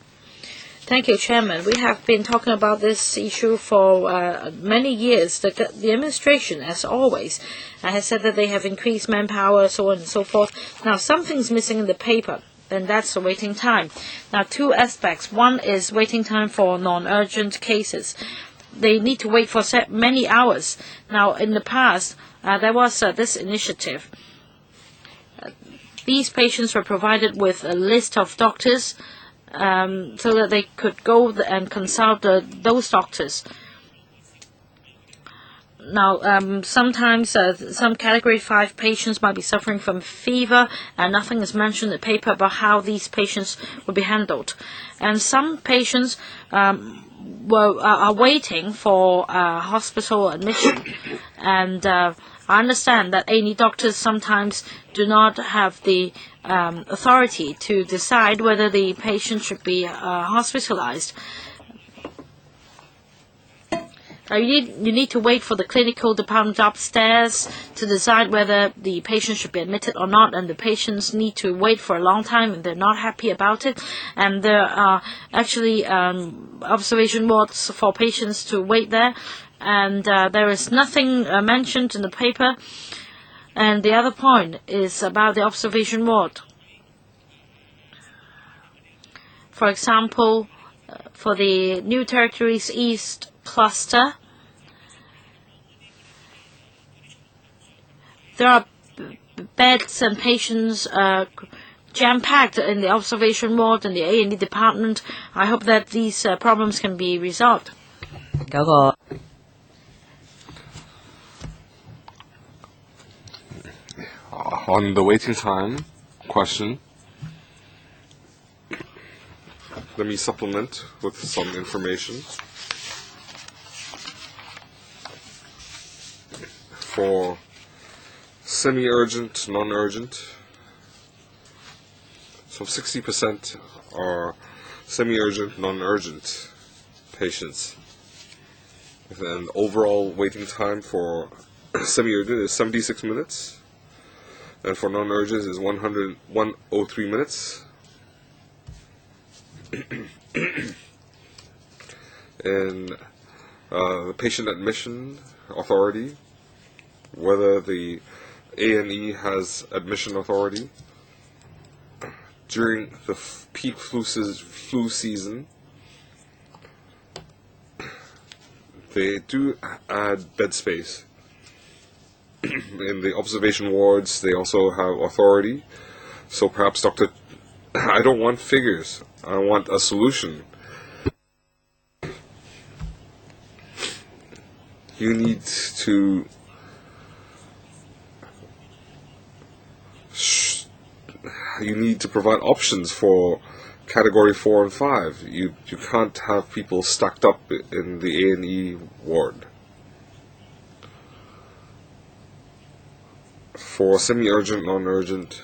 Thank you, Chairman. We have been talking about this issue for many years. The administration, as always, has said that they have increased manpower, so on and so forth. Now, something's missing in the paper, and that's the waiting time. Now, 2 aspects. One is waiting time for non-urgent cases. They need to wait for many hours. Now, in the past, there was this initiative. These patients were provided with a list of doctors so that they could go and consult those doctors. Now, sometimes some Category 5 patients might be suffering from fever, and nothing is mentioned in the paper about how these patients will be handled. And some patients are waiting for hospital admission, and I understand that A&E doctors sometimes do not have the authority to decide whether the patient should be hospitalized. You need to wait for the clinical department upstairs to decide whether the patient should be admitted or not, and the patients need to wait for a long time and they're not happy about it. And there are actually observation wards for patients to wait there, and there is nothing mentioned in the paper. And the other point is about the observation ward. For example, for the New Territories East cluster, there are beds and patients jam-packed in the observation ward and the A&E department. I hope that these problems can be resolved. On the waiting time question, let me supplement with some information. For semi-urgent, non-urgent, so 60% are semi-urgent, non-urgent patients. And overall waiting time for semi-urgent is 76 minutes, and for non-urgent is 103 minutes. And the patient admission authority, whether the A&E has admission authority, during the peak flu season, they do add bed space. In the observation wards, they also have authority. So perhaps, Doctor, I don't want figures. I want a solution. You need to provide options for category 4 and 5. You can't have people stacked up in the A&E ward. For semi-urgent, non-urgent,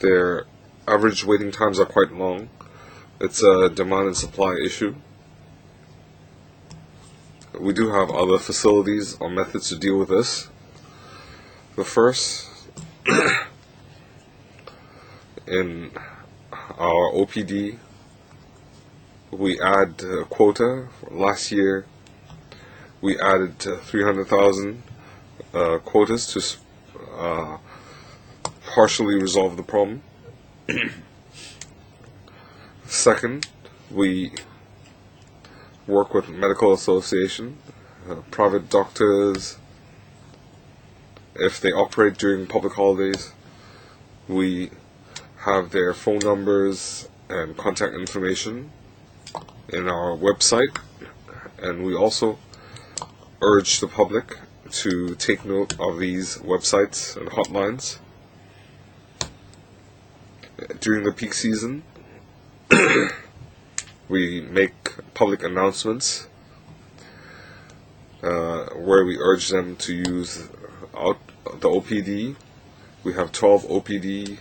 their average waiting times are quite long. It's a demand and supply issue. We do have other facilities or methods to deal with this. The first, in our OPD, we add a quota. Last year, we added 300,000 quotas to partially resolve the problem. Second, we work with medical association, private doctors. If they operate during public holidays, we have their phone numbers and contact information in our website, and we also urge the public to take note of these websites and hotlines. During the peak season, we make public announcements where we urge them to use the OPD. We have 12 OPD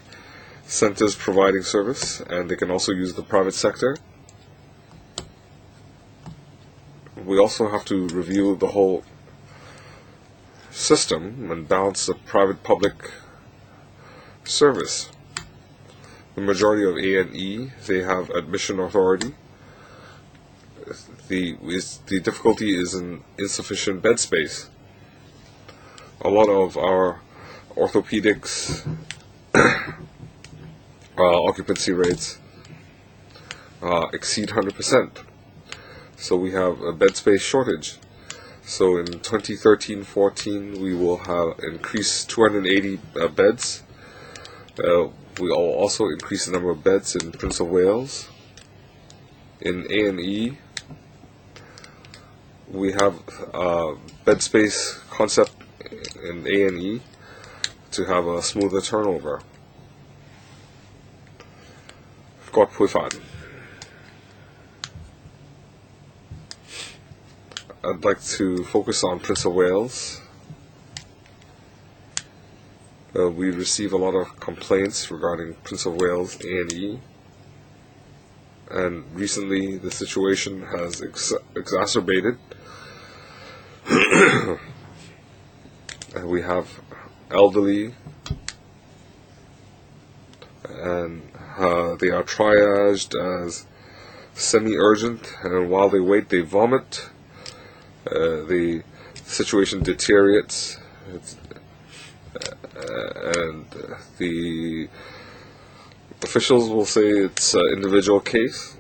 centers providing service, and they can also use the private sector. We also have to review the whole system and balance the private-public service. The majority of A&E, they have admission authority. The difficulty is in insufficient bed space. A lot of our orthopedics occupancy rates exceed 100%. So we have a bed space shortage. So in 2013-14, we will have increased 280 beds. We will also increase the number of beds in Prince of Wales. In A&E, we have a bed space concept in A&E to have a smoother turnover. I'd like to focus on Prince of Wales. We receive a lot of complaints regarding Prince of Wales A&E, and recently the situation has exacerbated. And we have elderly, and they are triaged as semi-urgent, and while they wait they vomit. The situation deteriorates, and the Officials will say it's an individual case,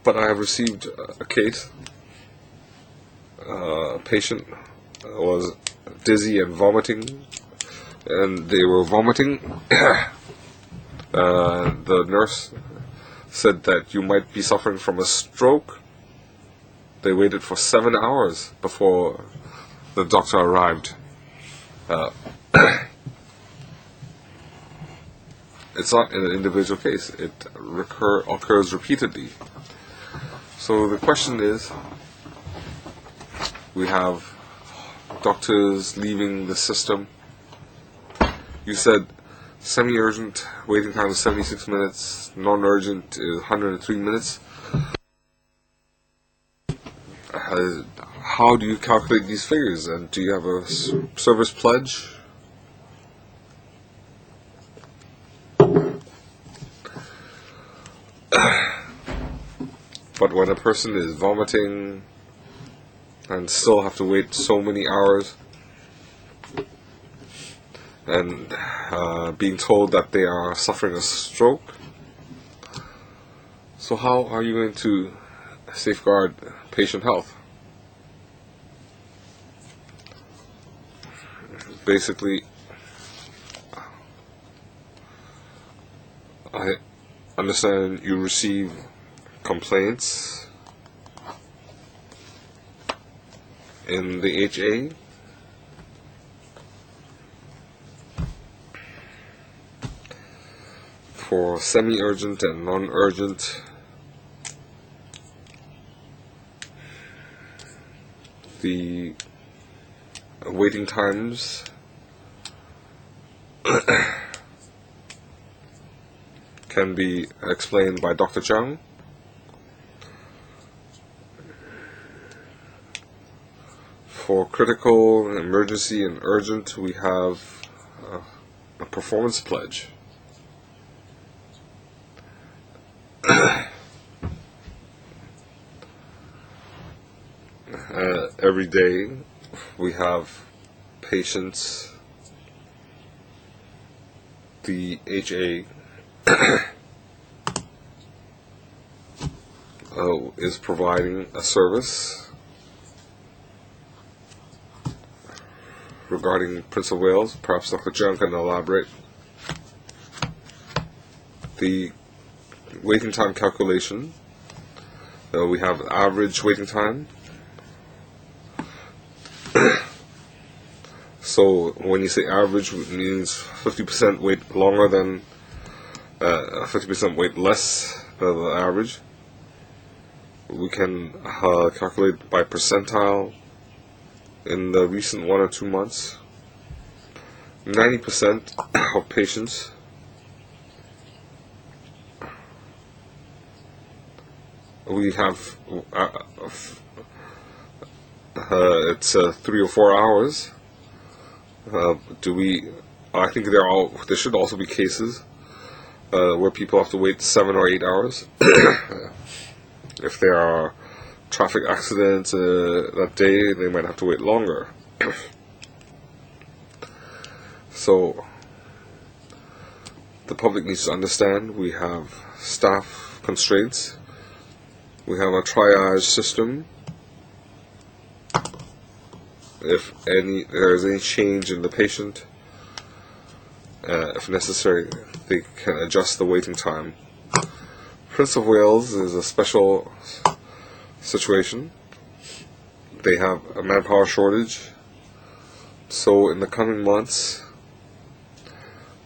but I have received a case. A patient was dizzy and vomiting, and they were vomiting. The nurse said that you might be suffering from a stroke. They waited for 7 hours before the doctor arrived. It's not an individual case. It occurs repeatedly. So the question is, we have doctors leaving the system. You said semi-urgent waiting time is 76 minutes, non-urgent is 103 minutes. How do you calculate these figures, and do you have a service pledge? But when a person is vomiting and still have to wait so many hours, and being told that they are suffering a stroke, so how are you going to safeguard patient health? Basically, I understand you receive complaints in the HA. For semi-urgent and non-urgent, the waiting times can be explained by Dr. Chung. For critical, emergency, and urgent, we have a performance pledge. Every day we have patients, the HA is providing a service regarding Prince of Wales. Perhaps Dr. Chung can elaborate. The waiting time calculation, we have average waiting time. So when you say average, it means 50% wait longer than 50% wait less than the average. We can calculate by percentile. In the recent 1 or 2 months, 90% of patients we have it's 3 or 4 hours. I think there should also be cases where people have to wait 7 or 8 hours. If there are traffic accidents that day, they might have to wait longer. So the public needs to understand we have staff constraints. We have a triage system. If there is any change in the patient, if necessary, they can adjust the waiting time. Prince of Wales is a special situation. They have a manpower shortage. So in the coming months,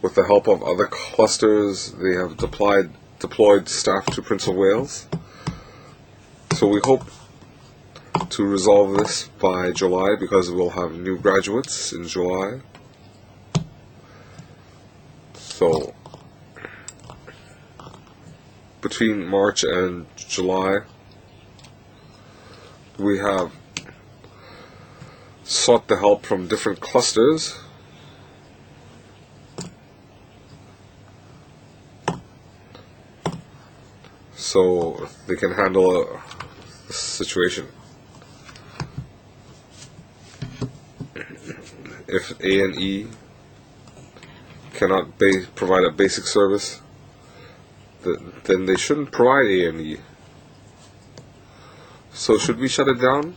with the help of other clusters, they have deployed staff to Prince of Wales. So we hope to resolve this by July, because we'll have new graduates in July. So between March and July, we have sought the help from different clusters. So they can handle the situation. If A&E cannot provide a basic service, then they shouldn't provide A&E. So should we shut it down?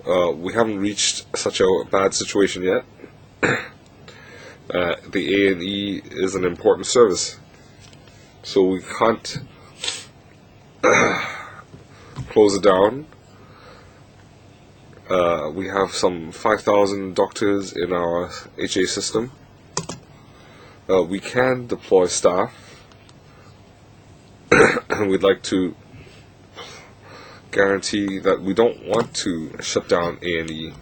We haven't reached such a bad situation yet. The A&E is an important service, so we can't close it down. We have some 5,000 doctors in our HA system. We can deploy staff, and we'd like to guarantee that we don't want to shut down A&E.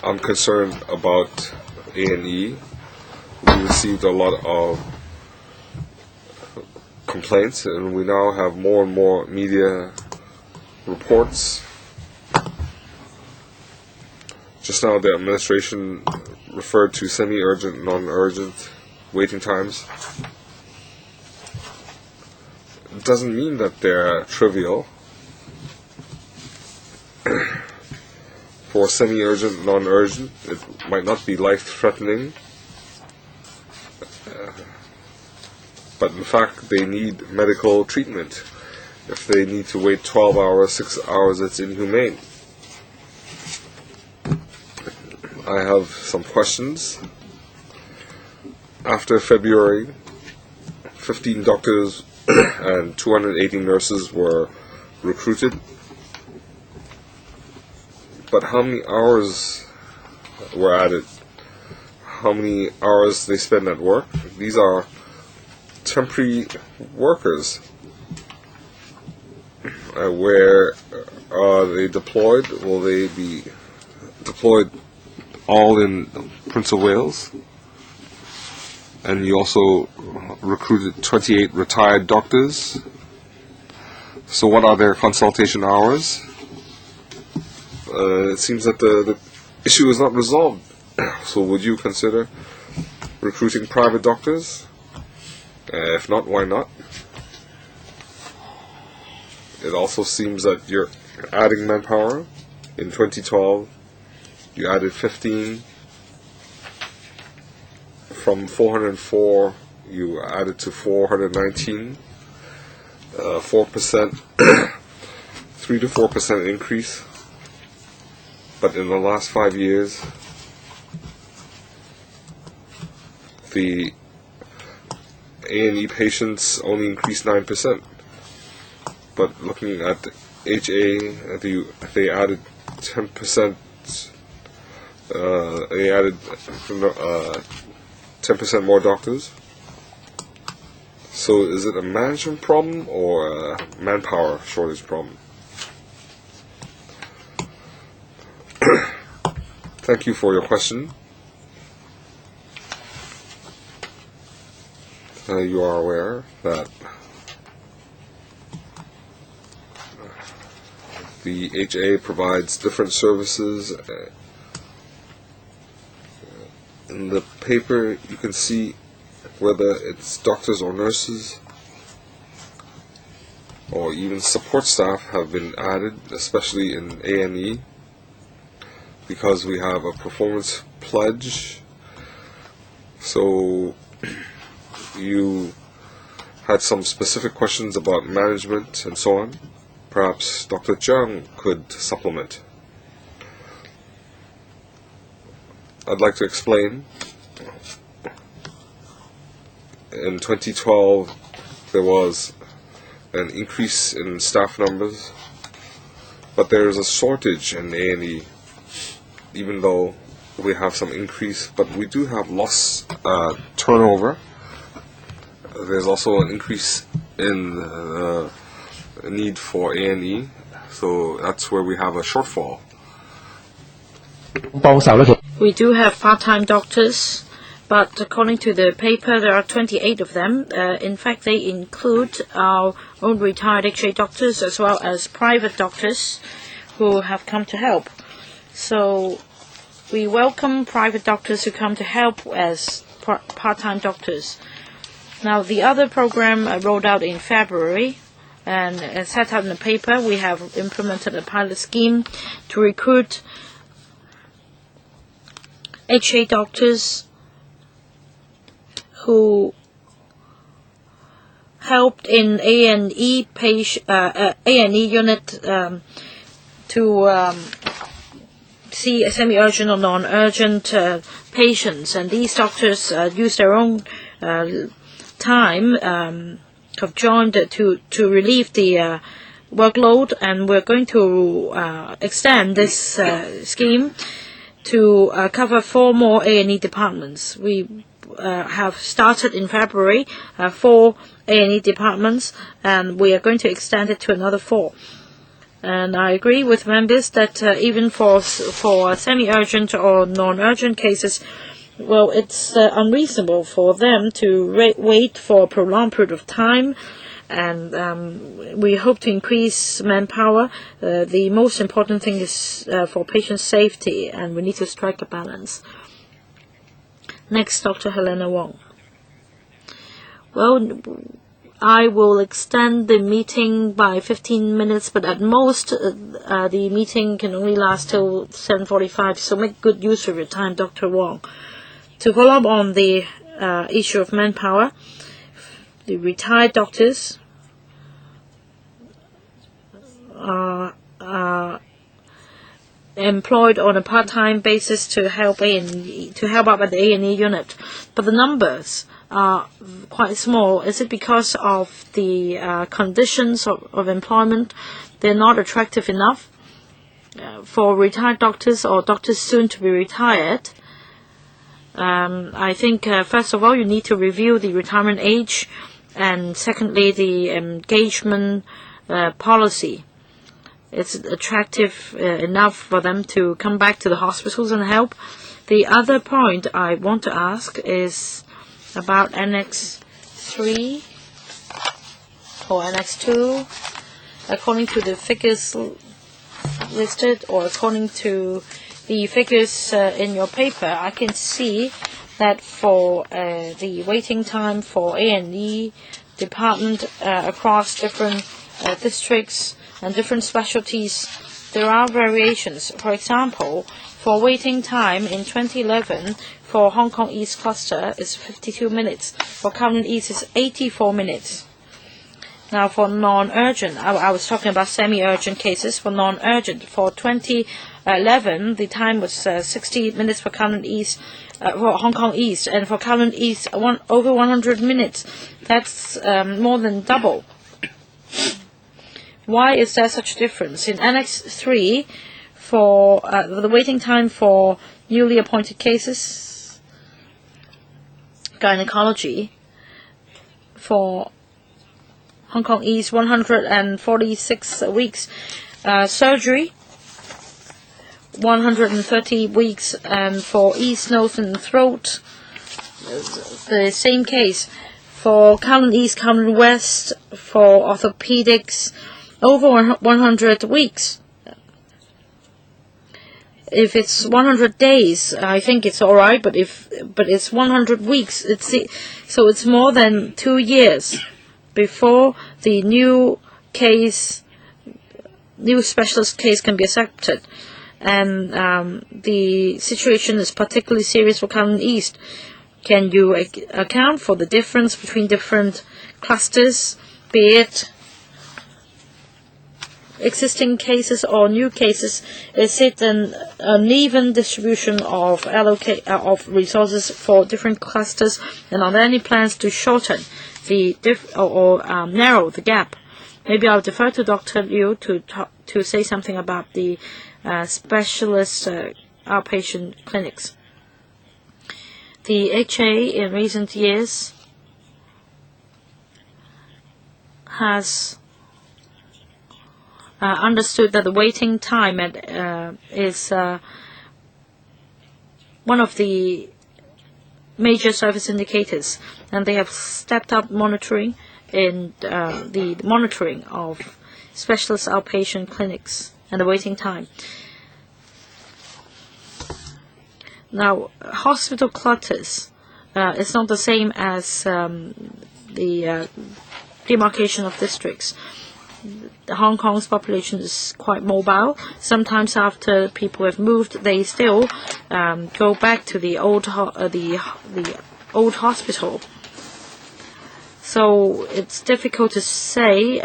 I'm concerned about A&E. We received a lot of complaints, and we now have more and more media reports. Just now the administration referred to semi-urgent, non-urgent waiting times. It doesn't mean that they're trivial. For semi-urgent, non-urgent, it might not be life-threatening, but in fact they need medical treatment. If they need to wait 12 hours, 6 hours, it's inhumane. I have some questions. After February, 15 doctors and 280 nurses were recruited. But how many hours were added? How many hours they spend at work? These are temporary workers. Where are they deployed? Will they be deployed all in Prince of Wales? And you also recruited 28 retired doctors. So what are their consultation hours? It seems that the issue is not resolved. So would you consider recruiting private doctors? If not, why not? It also seems that you're adding manpower. In 2012, you added 15. From 404, you added to 419. 4%, 3 to 4% increase. But in the last 5 years, the A&E patients only increased 9%. But looking at the HA, they added 10%. They added 10% more doctors. So is it a management problem or a manpower shortage problem? Thank you for your question. You are aware that the HA provides different services. In the paper, you can see whether it's doctors or nurses or even support staff have been added, especially in A&E, because we have a performance pledge. So you had some specific questions about management and so on. Perhaps Dr. Chung could supplement. I'd like to explain. In 2012, there was an increase in staff numbers, but there is a shortage in A&E, even though we have some increase, but we do have loss turnover. There's also an increase in need for A&E, so that's where we have a shortfall. We do have part-time doctors, but according to the paper, there are 28 of them. In fact, they include our own retired HA doctors as well as private doctors who have come to help. So we welcome private doctors who come to help as part-time doctors. Now, the other program rolled out in February and set out in the paper, we have implemented a pilot scheme to recruit HA doctors who helped in A&E unit to see semi-urgent or non-urgent patients, and these doctors use their own time have joined to relieve the workload, and we're going to extend this scheme to cover 4 more A&E departments. We have started in February 4 A&E departments, and we are going to extend it to another 4. And I agree with members that even for semi-urgent or non-urgent cases, well, it's unreasonable for them to wait for a prolonged period of time, and we hope to increase manpower. The most important thing is for patient safety, and we need to strike a balance. Next, Dr. Helena Wong. Well, I will extend the meeting by 15 minutes, but at most the meeting can only last till 7:45, so make good use of your time, Dr. Wong. To follow up on the issue of manpower, the retired doctors are employed on a part-time basis to help out at the A&E unit, but the numbers are quite small. Is it because of the conditions of employment? They're not attractive enough for retired doctors or doctors soon to be retired. I think first of all you need to review the retirement age, and secondly the engagement policy. It's attractive enough for them to come back to the hospitals and help. The other point I want to ask is about Annex 3 or Annex 2. According to the figures listed, or according to the figures in your paper, I can see that for the waiting time for A&E department across different districts and different specialties, there are variations. For example, for waiting time in 2011 for Hong Kong East Cluster is 52 minutes. For Kowloon East is 84 minutes. Now for non-urgent, I was talking about semi-urgent cases. For non-urgent, for 2011, the time was 60 minutes for Kowloon East, for Hong Kong East, and for Kowloon East, over 100 minutes. That's more than double. Why is there such a difference? In Annex 3, for the waiting time for newly appointed cases, gynecology, for Hong Kong East, 146 weeks. Surgery, 130 weeks. And for East, Nose and Throat, the same case. For Kowloon East, Kowloon West, for orthopedics, over 100 weeks. If it's 100 days, I think it's all right. But it's 100 weeks. So it's more than 2 years before the new specialist case can be accepted. And the situation is particularly serious for Kowloon East. Can you account for the difference between different clusters, be it existing cases or new cases? Is it an uneven distribution of resources for different clusters, and are there any plans to shorten or narrow the gap? Maybe I'll defer to Dr. Liu to say something about the specialist outpatient clinics. The HA in recent years has understood that the waiting time is one of the major service indicators, and they have stepped up monitoring in the monitoring of specialist outpatient clinics and the waiting time. Now, hospital clusters it's not the same as the demarcation of districts. Hong Kong's population is quite mobile. Sometimes after people have moved, they still go back to the old hospital. So it's difficult to say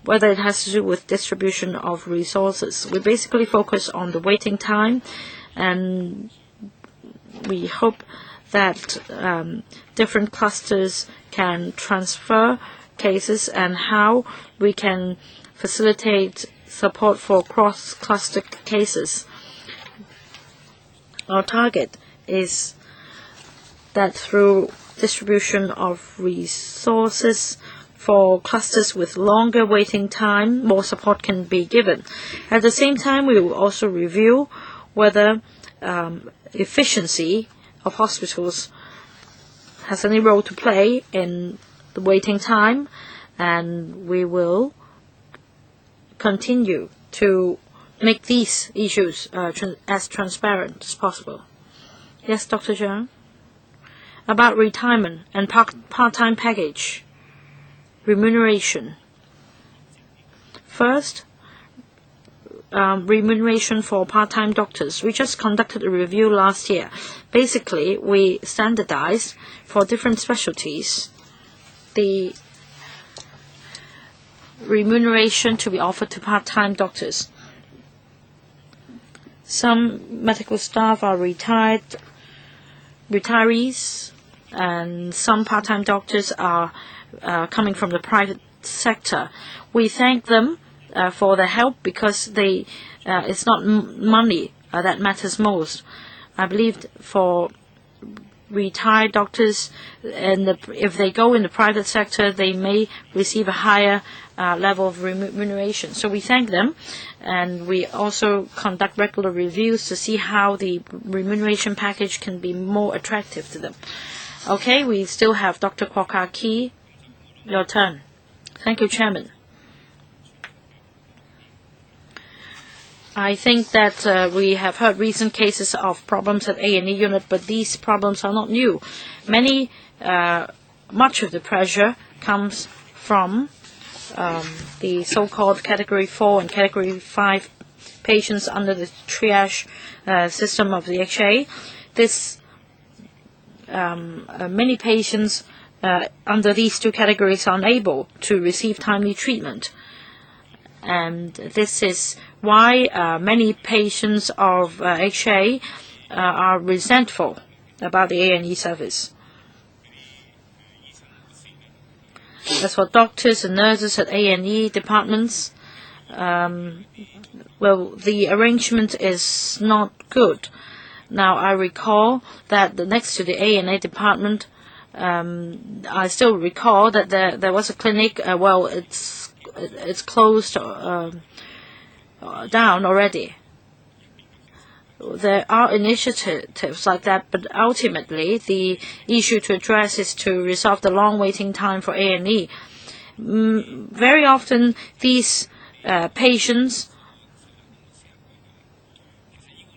whether it has to do with distribution of resources. We basically focus on the waiting time, and we hope that different clusters can transfer cases and how we can facilitate support for cross-cluster cases. Our target is that through distribution of resources for clusters with longer waiting time, more support can be given. At the same time, we will also review whether efficiency of hospitals has any role to play in the waiting time, and we will continue to make these issues as transparent as possible. Yes, Dr. Zhang? About retirement and part-time package, remuneration. First, remuneration for part-time doctors. We just conducted a review last year. Basically, we standardized for different specialties the remuneration to be offered to part-time doctors. Some medical staff are retirees, and some part-time doctors are coming from the private sector. We thank them for their help because it's not money that matters most. I believe for retired doctors, if they go in the private sector, they may receive a higher level of remuneration. So we thank them, and we also conduct regular reviews to see how the remuneration package can be more attractive to them. Okay, we still have Dr. Kwok Ka-Ki. Your turn. Thank you, Chairman. I think that we have heard recent cases of problems at A&E unit, but these problems are not new. Much of the pressure comes from the so-called Category 4 and Category 5 patients under the triage system of the HA. Many patients under these two categories are unable to receive timely treatment. And this is why many patients of HA are resentful about the A&E service. As for doctors and nurses at A&E departments, the arrangement is not good. Now, I recall that next to the A&E department, I still recall that there was a clinic. It's closed down already. There are initiatives like that, but ultimately the issue to address is to resolve the long waiting time for A&E. Very often these patients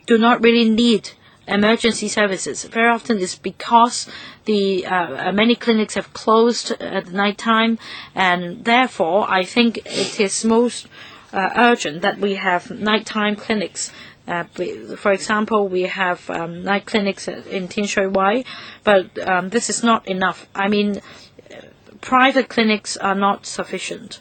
do not really need emergency services. Very often it's because the many clinics have closed at night time, and therefore I think it is most urgent that we have nighttime clinics. For example, we have night clinics in Tin Shui Wai, but this is not enough. I mean, private clinics are not sufficient.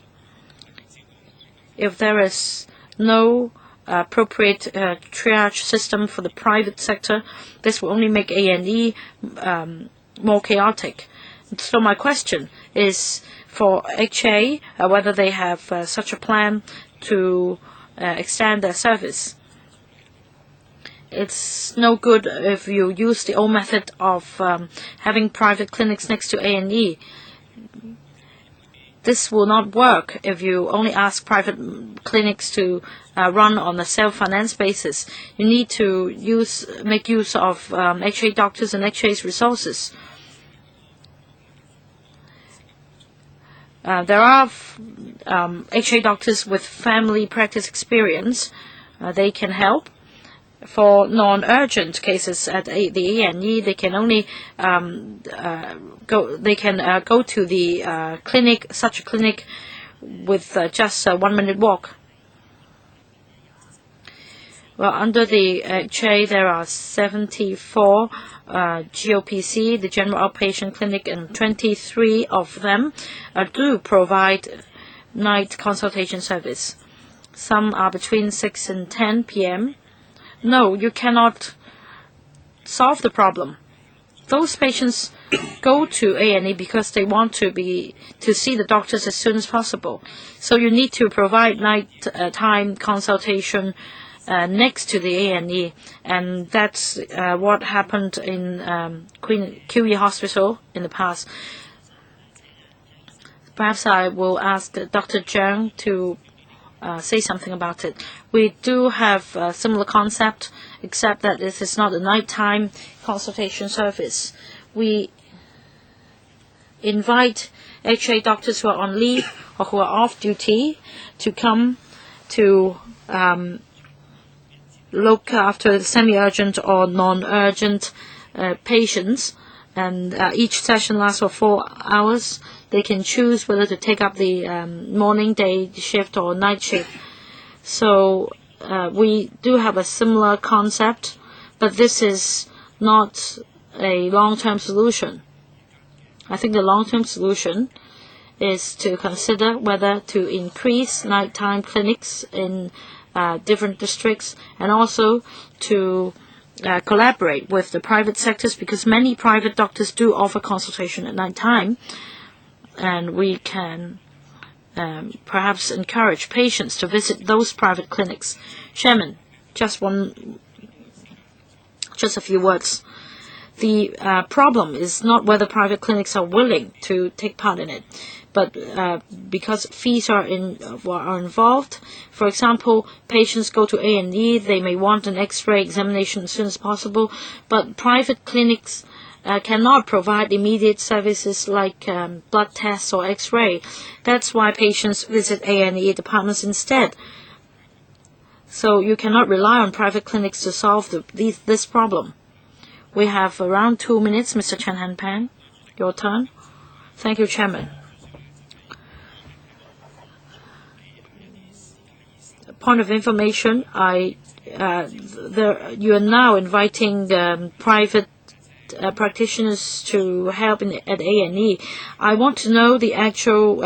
If there is no appropriate triage system for the private sector, this will only make A&E more chaotic. So my question is for HA, whether they have such a plan to extend their service. It's no good if you use the old method of having private clinics next to A&E. This will not work if you only ask private clinics to run on a self-finance basis. You need to make use of HA doctors and HA's resources. There are HA doctors with family practice experience. They can help. For non-urgent cases at the A&E, they can only go to the clinic, such a clinic, with just a 1-minute walk. Well, under the HA, there are 74 GOPC, the General Outpatient Clinic, and 23 of them do provide night consultation service. Some are between 6 and 10 p.m. No, you cannot solve the problem. Those patients go to A&E because they want to see the doctors as soon as possible. So you need to provide night time consultation next to the A&E, and that's what happened in QE Hospital in the past. Perhaps I will ask Dr. Zhang to say something about it. We do have a similar concept, except that this is not a nighttime consultation service. We invite HA doctors who are on leave or who are off duty to come to look after semi-urgent or non-urgent patients, and each session lasts for 4 hours. They can choose whether to take up the morning, day shift, or night shift. So we do have a similar concept, but this is not a long-term solution. I think the long-term solution is to consider whether to increase nighttime clinics in different districts, and also to collaborate with the private sectors, because many private doctors do offer consultation at night time, and we can perhaps encourage patients to visit those private clinics. Chairman, just a few words. The problem is not whether private clinics are willing to take part in it, but because fees are involved. For example, patients go to A&E, they may want an X-ray examination as soon as possible, but private clinics cannot provide immediate services like blood tests or X-ray. That's why patients visit A&E departments instead. So you cannot rely on private clinics to solve this problem. We have around 2 minutes. Mr. Chen Han-pan, your turn. Thank you, Chairman. Point of information, you are now inviting private practitioners to help at A&E. I want to know the actual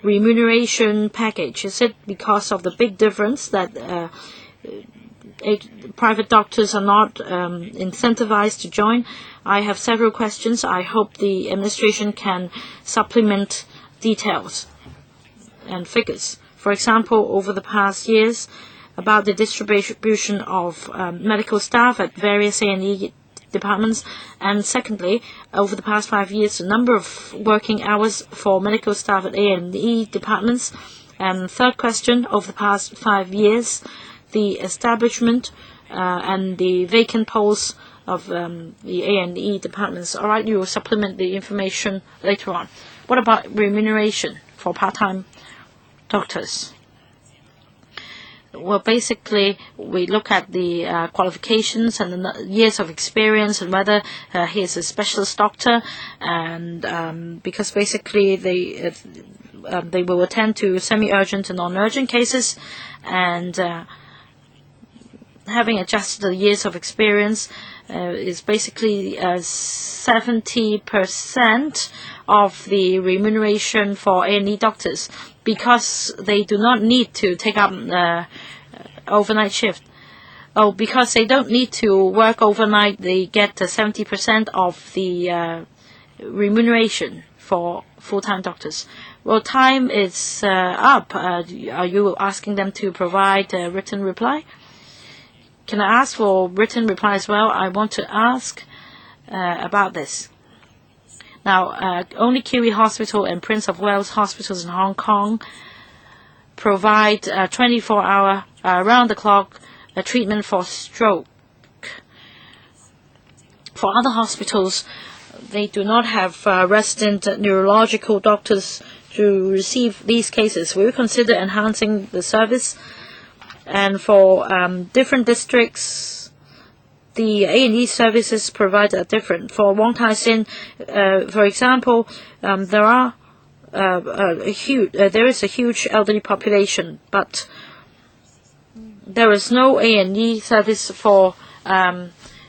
remuneration package. Is it because of the big difference that private doctors are not incentivized to join? I have several questions. I hope the administration can supplement details and figures. For example, over the past years, about the distribution of medical staff at various A&E departments, and secondly, over the past 5 years, the number of working hours for medical staff at A&E departments, and third question, over the past 5 years, the establishment and the vacant posts of the A&E departments. All right, you will supplement the information later on. What about remuneration for part-time doctors? Well, basically, we look at the qualifications and the years of experience, and whether he is a specialist doctor, and because basically they will attend to semi-urgent and non-urgent cases, and having adjusted the years of experience is basically 70% of the remuneration for A&E doctors, because they do not need to take up overnight shift. Oh, because they don't need to work overnight, they get 70% of the remuneration for full-time doctors. Well, time is up. Are you asking them to provide a written reply? Can I ask for written reply as well? I want to ask about this. Now, only QE Hospital and Prince of Wales hospitals in Hong Kong provide 24-hour, round-the-clock treatment for stroke. For other hospitals, they do not have resident neurological doctors to receive these cases. Will you consider enhancing the service? And for different districts, the A&E services provided are different. For Wong Tai Sin, for example, there is a huge elderly population, but there is no A&E service for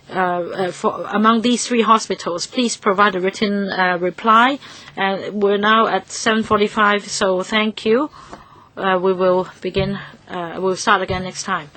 among these three hospitals. Please provide a written reply. And we're now at 7:45, so thank you. We will begin. We'll start again next time.